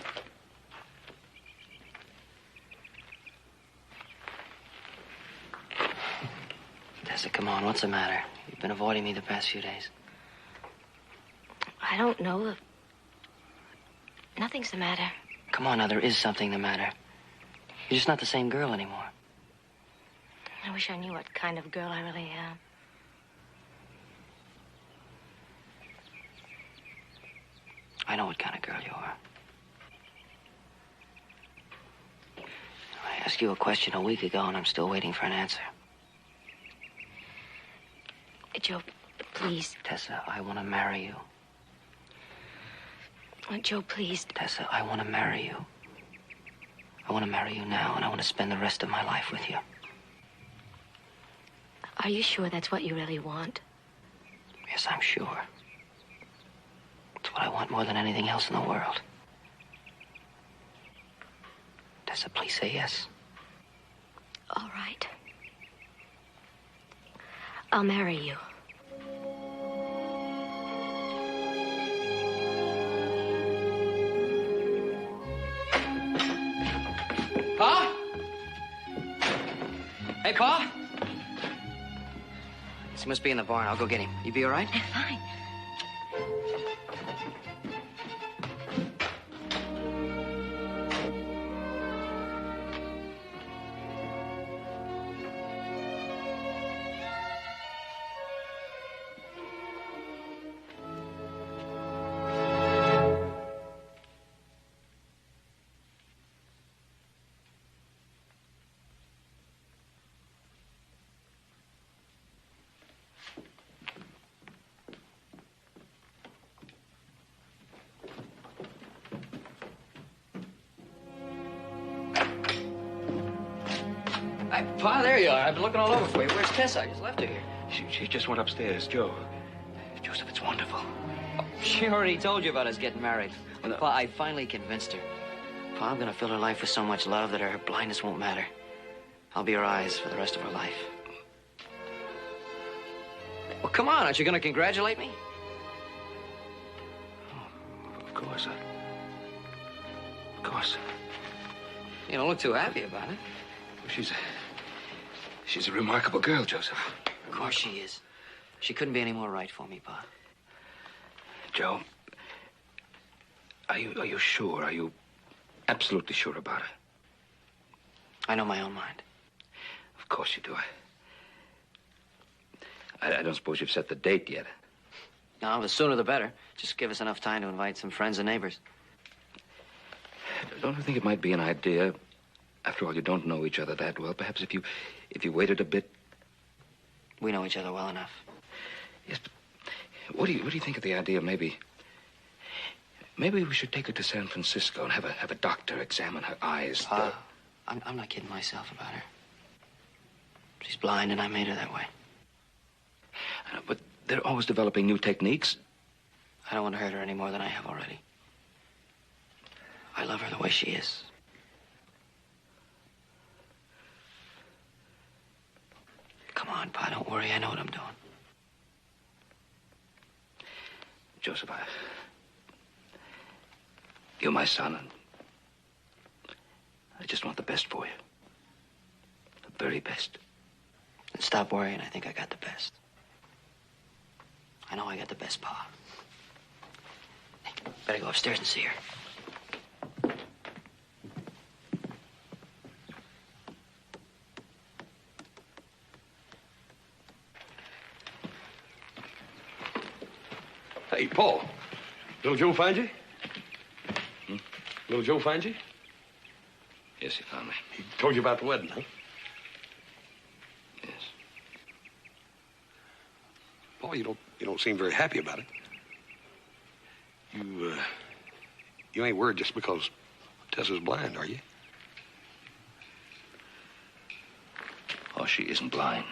Tessa, come on. What's the matter? You've been avoiding me the past few days. I don't know. Nothing's the matter. Come on now, there is something the matter. You're just not the same girl anymore. I wish I knew what kind of girl I really am. I know what kind of girl you are. I asked you a question a week ago, and I'm still waiting for an answer. Joe, please. Tessa, I want to marry you. Joe, please. Tessa, I want to marry you. I want to marry you now, and I want to spend the rest of my life with you. Are you sure that's what you really want? Yes, I'm sure. It's what I want more than anything else in the world. Tessa, please say yes. All right. I'll marry you. Pa? Hey, Pa? He must be in the barn. I'll go get him. You be all right? Fine. Pa, there you are. I've been looking all over for you. Where's Tessa? I just left her here. She just went upstairs, Joe. Joseph, it's wonderful. She already told you about us getting married. Well, Pa, I finally convinced her. Pa, I'm gonna fill her life with so much love that her blindness won't matter. I'll be her eyes for the rest of her life. Well, come on. Aren't you gonna congratulate me? Oh, of course. Of course. You don't look too happy about it. She's a remarkable girl, Joseph. Of course she is. She couldn't be any more right for me, Pa. Joe, are you sure? Are you absolutely sure about her? I know my own mind. Of course you do. I don't suppose you've set the date yet. No, the sooner the better. Just give us enough time to invite some friends and neighbors. Don't you think it might be an idea? After all, you don't know each other that well. Perhaps if you waited a bit. We know each other well enough. Yes, but what do you think of the idea of maybe we should take her to San Francisco and have a doctor examine her eyes? I'm not kidding myself about her. She's blind, and I made her that way. I know, but they're always developing new techniques. I don't want to hurt her any more than I have already. I love her the way she is. Come on, Pa, don't worry. I know what I'm doing. Joseph, you're my son, and I just want the best for you. The very best. And stop worrying. I think I got the best. I know I got the best, Pa. Hey, better go upstairs and see her. Hey, Paul. Little Joe find you? Little Joe find you? Yes, he found me. He told you about the wedding, huh? Yes. Paul, you don't seem very happy about it. You ain't worried just because Tessa's blind, are you? Oh, she isn't blind.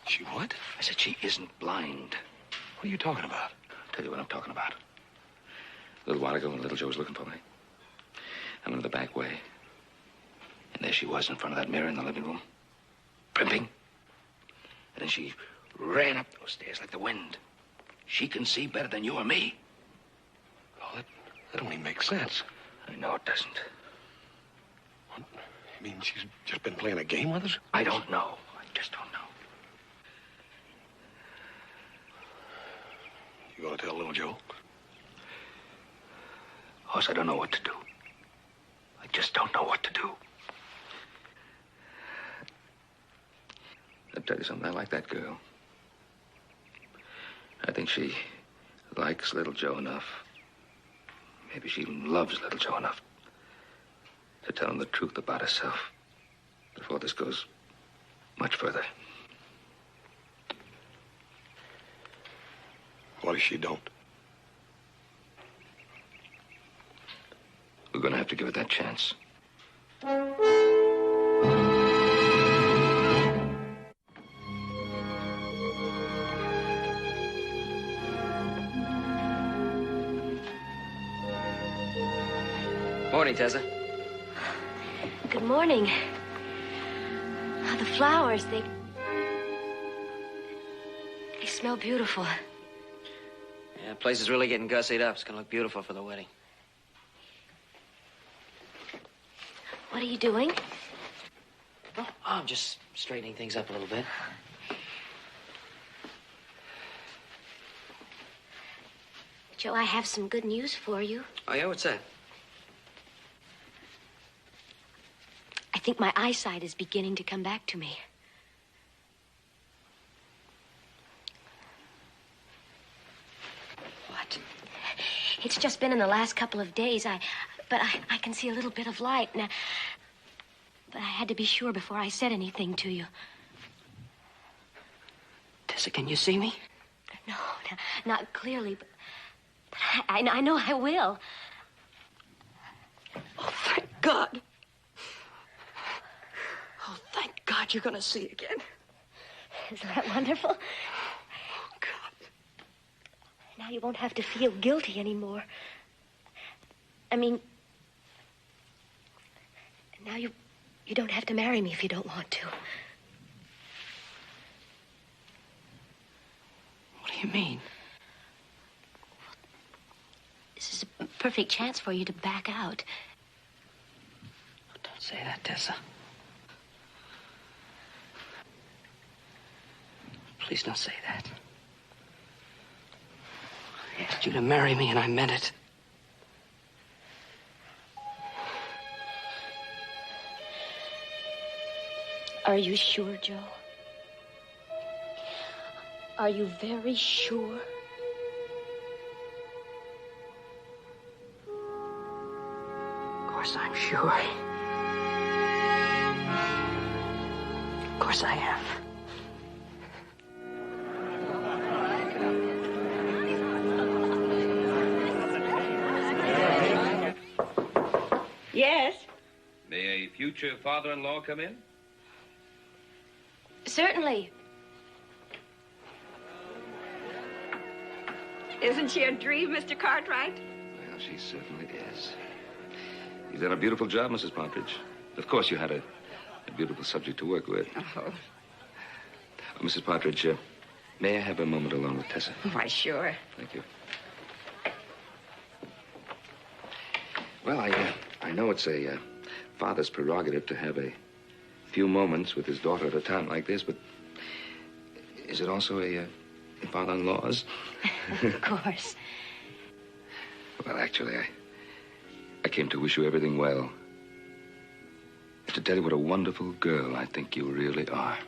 She what? I said she isn't blind. What are you talking about? I'll tell you what I'm talking about. A little while ago, when little Joe was looking for me, I went to the back way. And there she was in front of that mirror in the living room, primping. And then she ran up those stairs like the wind. She can see better than you or me. Oh, that don't even make sense. I know it doesn't. What? You mean she's just been playing a game with us? I don't know. I just don't know. You gonna tell little Joe? Hoss, I don't know what to do. I just don't know what to do. I'll tell you something. I like that girl. I think she likes little Joe enough. Maybe she loves little Joe enough to tell him the truth about herself before this goes much further. What if she don't? We're going to have to give it that chance. Morning, Tessa. Good morning. The flowers, they smell beautiful. Yeah, the place is really getting gussied up. It's gonna look beautiful for the wedding. What are you doing? Oh, I'm just straightening things up a little bit. Joe, I have some good news for you. Oh, yeah? What's that? I think my eyesight is beginning to come back to me. What? It's just been in the last couple of days. But I can see a little bit of light. Now, but I had to be sure before I said anything to you. Tessa, can you see me? No, not clearly, but I know I will. Oh, thank God. Oh, thank God you're going to see again. Isn't that wonderful? Oh, God. Now you won't have to feel guilty anymore. I mean, now you don't have to marry me if you don't want to. What do you mean? This is a perfect chance for you to back out. Don't say that, Tessa. Please don't say that. I asked you to marry me, and I meant it. Are you sure, Joe? Are you very sure? Of course I'm sure. Of course I am. Yes? May a future father-in-law come in? Certainly. Isn't she a dream, Mr. Cartwright? Well, she certainly is. You've done a beautiful job, Mrs. Partridge. Of course, you had a beautiful subject to work with. Oh. Mrs. Partridge, may I have a moment alone with Tessa? Why, sure. Thank you. Well, I know it's a father's prerogative to have a few moments with his daughter at a time like this, but is it also a father-in-law's? Of course. Well, actually, I came to wish you everything well. To tell you what a wonderful girl I think you really are.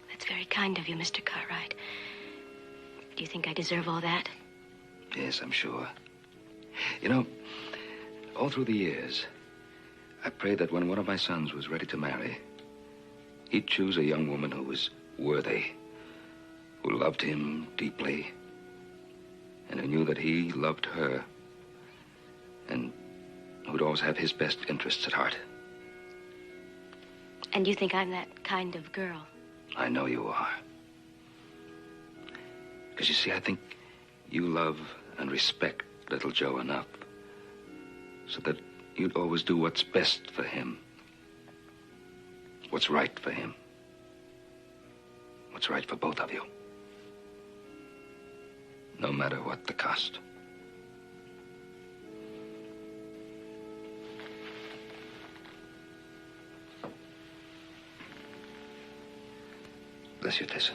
That's very kind of you, Mr. Cartwright. Do you think I deserve all that? Yes, I'm sure. You know, all through the years, I prayed that when one of my sons was ready to marry, he'd choose a young woman who was worthy, who loved him deeply, and who knew that he loved her, and who'd always have his best interests at heart. And you think I'm that kind of girl? I know you are. Because you see, I think you love and respect little Joe enough so that you'd always do what's best for him. What's right for him. What's right for both of you. No matter what the cost. Bless you, Tessa.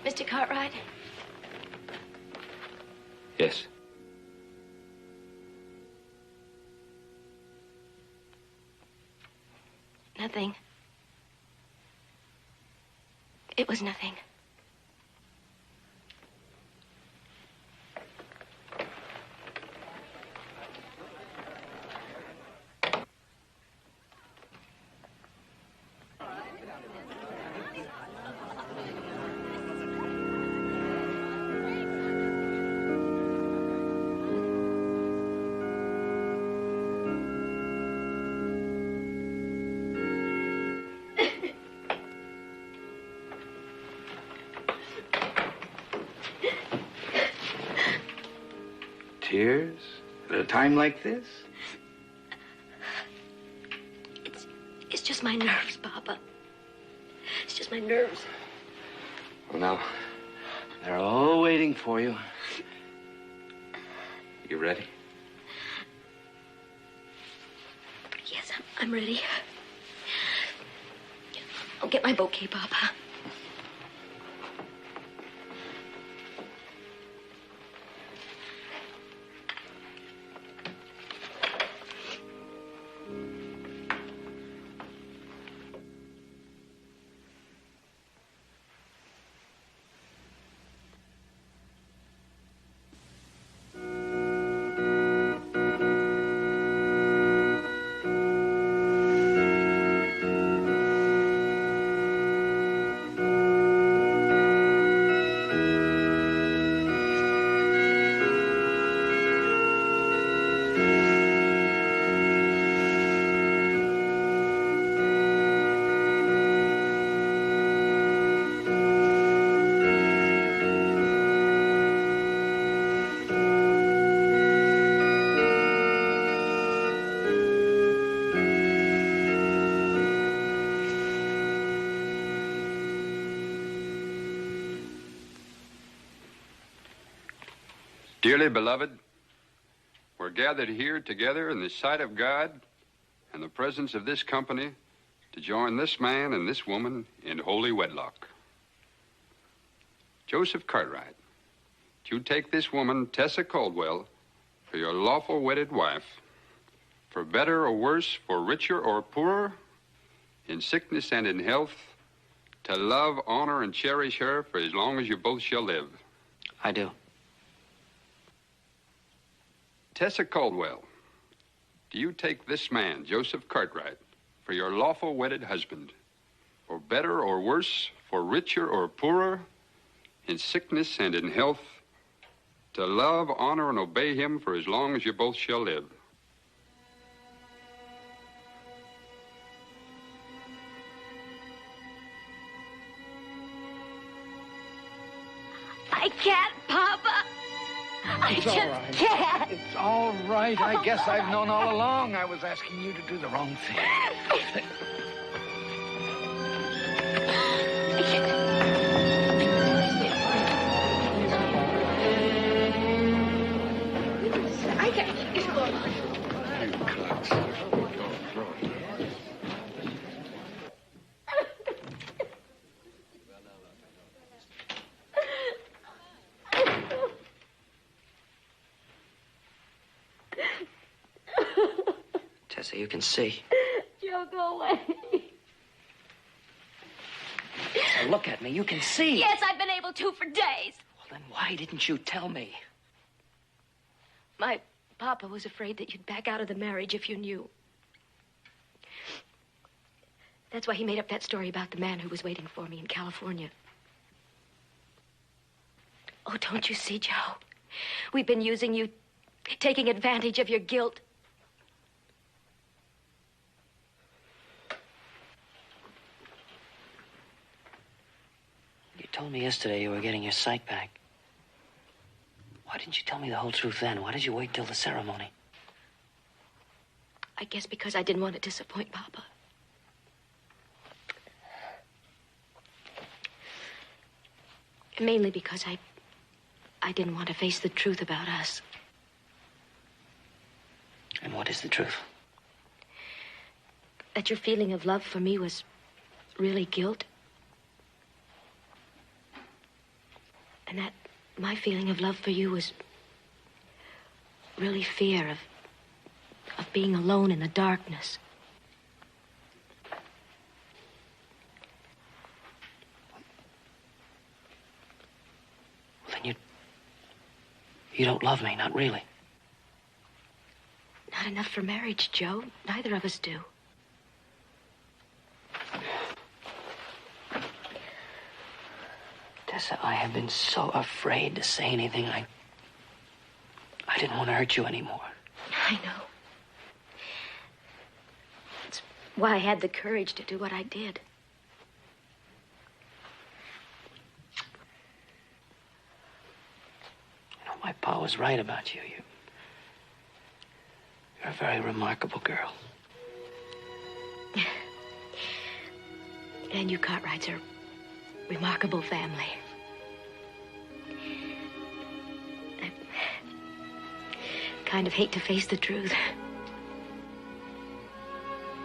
Mr. Cartwright? Yes. Nothing. It was nothing. Tears? At a time like this? It's just my nerves, Papa. It's just my nerves. Well, now, they're all waiting for you. You ready? Yes, I'm ready. I'll get my bouquet, Papa. Dearly beloved, we're gathered here together in the sight of God and the presence of this company to join this man and this woman in holy wedlock. Joseph Cartwright, you take this woman, Tessa Caldwell, for your lawful wedded wife, for better or worse, for richer or poorer, in sickness and in health, to love, honor, and cherish her for as long as you both shall live. I do. Tessa Caldwell, do you take this man, Joseph Cartwright, for your lawful wedded husband, for better or worse, for richer or poorer, in sickness and in health, to love, honor, and obey him for as long as you both shall live? I can't, Papa. I It's just all right. can't. It's all right. I guess I've known all along I was asking you to do the wrong thing. I can't. Tessa, you can see. Joe, go away. Tessa, look at me. You can see. Yes, I've been able to for days. Well, then why didn't you tell me? My Papa was afraid that you'd back out of the marriage if you knew. That's why he made up that story about the man who was waiting for me in California. Oh, don't you see, Joe? We've been using you, taking advantage of your guilt. You told me yesterday you were getting your sight back. Why didn't you tell me the whole truth then? Why did you wait till the ceremony? I guess because I didn't want to disappoint Papa. Mainly because I didn't want to face the truth about us. And what is the truth? That your feeling of love for me was really guilt. And that my feeling of love for you was really fear of being alone in the darkness. You don't love me, not really. Not enough for marriage, Joe. Neither of us do. Tessa, I have been so afraid to say anything. I didn't want to hurt you anymore. I know. That's why I had the courage to do what I did. You know, my pa was right about you. You're a very remarkable girl. And you Cartwrights are a remarkable family. I kind of hate to face the truth.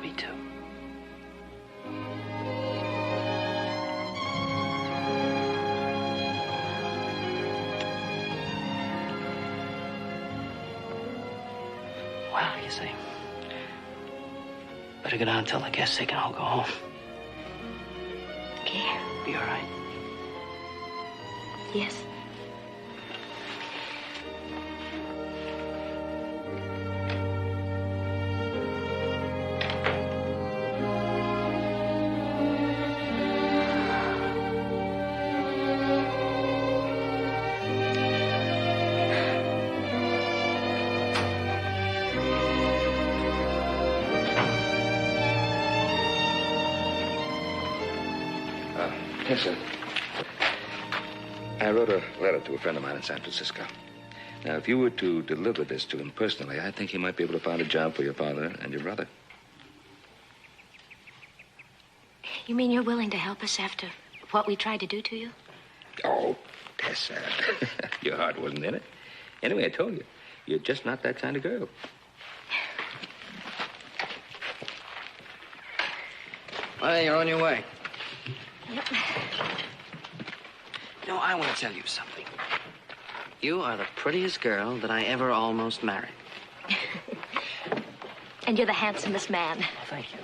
Me too. Well, you see, better get on till the guests they can all go home. Okay. Be all right. Yes. Tessa, I wrote a letter to a friend of mine in San Francisco. Now, if you were to deliver this to him personally, I think he might be able to find a job for your father and your brother. You mean you're willing to help us after what we tried to do to you? Oh, Tessa, your heart wasn't in it. Anyway, I told you, you're just not that kind of girl. Well, you're on your way. Yep. You know, I want to tell you something. You are the prettiest girl that I ever almost married. And you're the handsomest man. Well, thank you.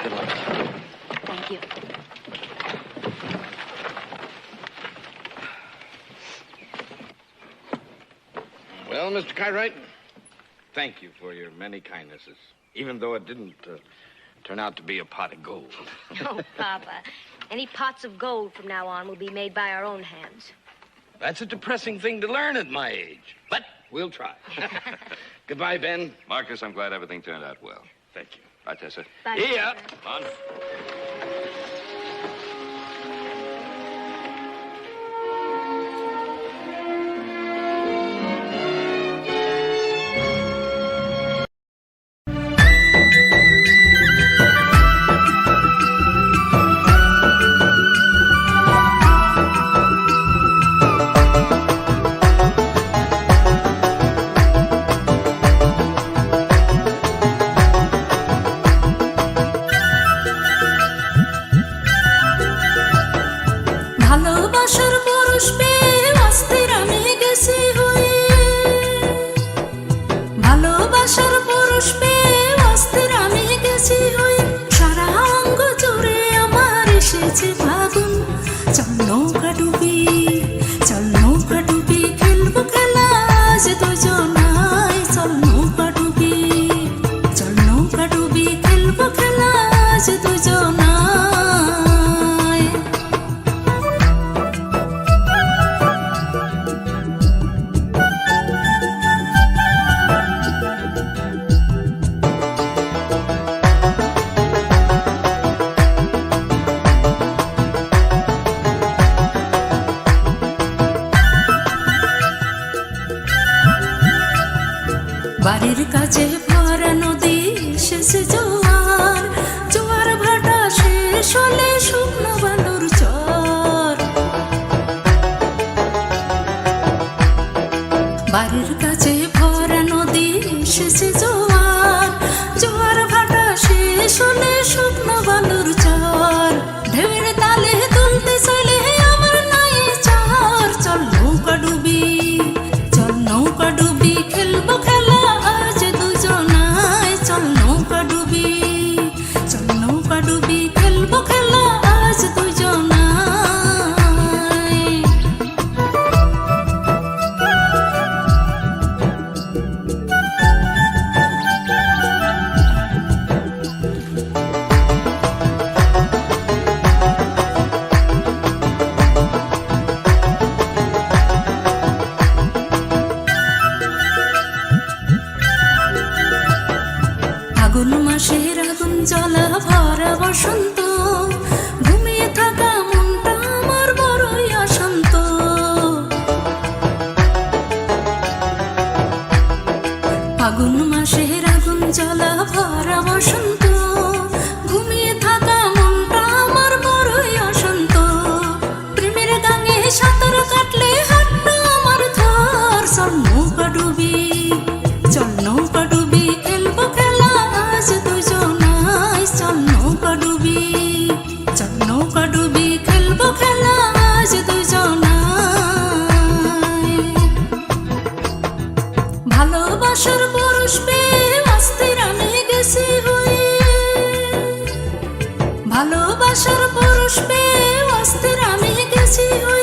Good luck. Thank you. Well, Mr. Cartwright, thank you for your many kindnesses, even though it didn't turn out to be a pot of gold. Oh, Papa. Any pots of gold from now on will be made by our own hands. That's a depressing thing to learn at my age, but we'll try. Goodbye, Ben. Marcus, I'm glad everything turned out well. Thank you. Bye, Tessa. Bye, Yeah. Come on. ভালোবাসার পরশ পেয়ে অস্থির আমি গেছি হয়ে ভালোবাসার পরশ পেয়ে অস্থির আমি গেছি হয়ে সারা অঙ্গ জুড়ে আমার এসেছে ফাগুন চল নৌকা ডুবি খেলবো খেলা আজ দুজনাই চল নৌকা ডুবি খেলবো খেলা আজ দুজনাই বাড়ির কাছে ভরা নদী এসেছে জোয়ার ভাটা শেষ হলে শুকনো বালুর চর বাড়ির কাছে ভরা নদী এসেছে জোয়ার ভাটা শেষ হলে শুকনো বালুর চর ঢেউয়ের তালে তুলতে চলে আমার নাই চর চল নৌকা ডুবি খেলবো খেলা আজ দুজনাই চল নৌকা ডুবি খেলবো খেলা আজ দুজনাই জলা ভরা বসন্ত ঘুমিয়ে থাকা মনটা আমার বড়ই অশান্ত ফাগুন মাসের আগুন জলা ভরা বসন্ত ঘুমিয়ে থাকা মনটা আমার বড়ই অশান্ত প্রেমের গাঙে সাঁতার কাটলে হাতটা আমার ধর চল নৌকা ডুবি চল নৌকা ডুবি খেলবো খেলা আজ দুজনাই চল নৌকা ডুবি চল নৌকা ডুবি খেলবো খেলা আজ দুজনাই ভালোবাসার পুরুষ পেয়ে অস্থির আমি গেছি হয়ে ভালোবাসার পুরুষ পেয়ে অস্থির আমি গেছি হয়ে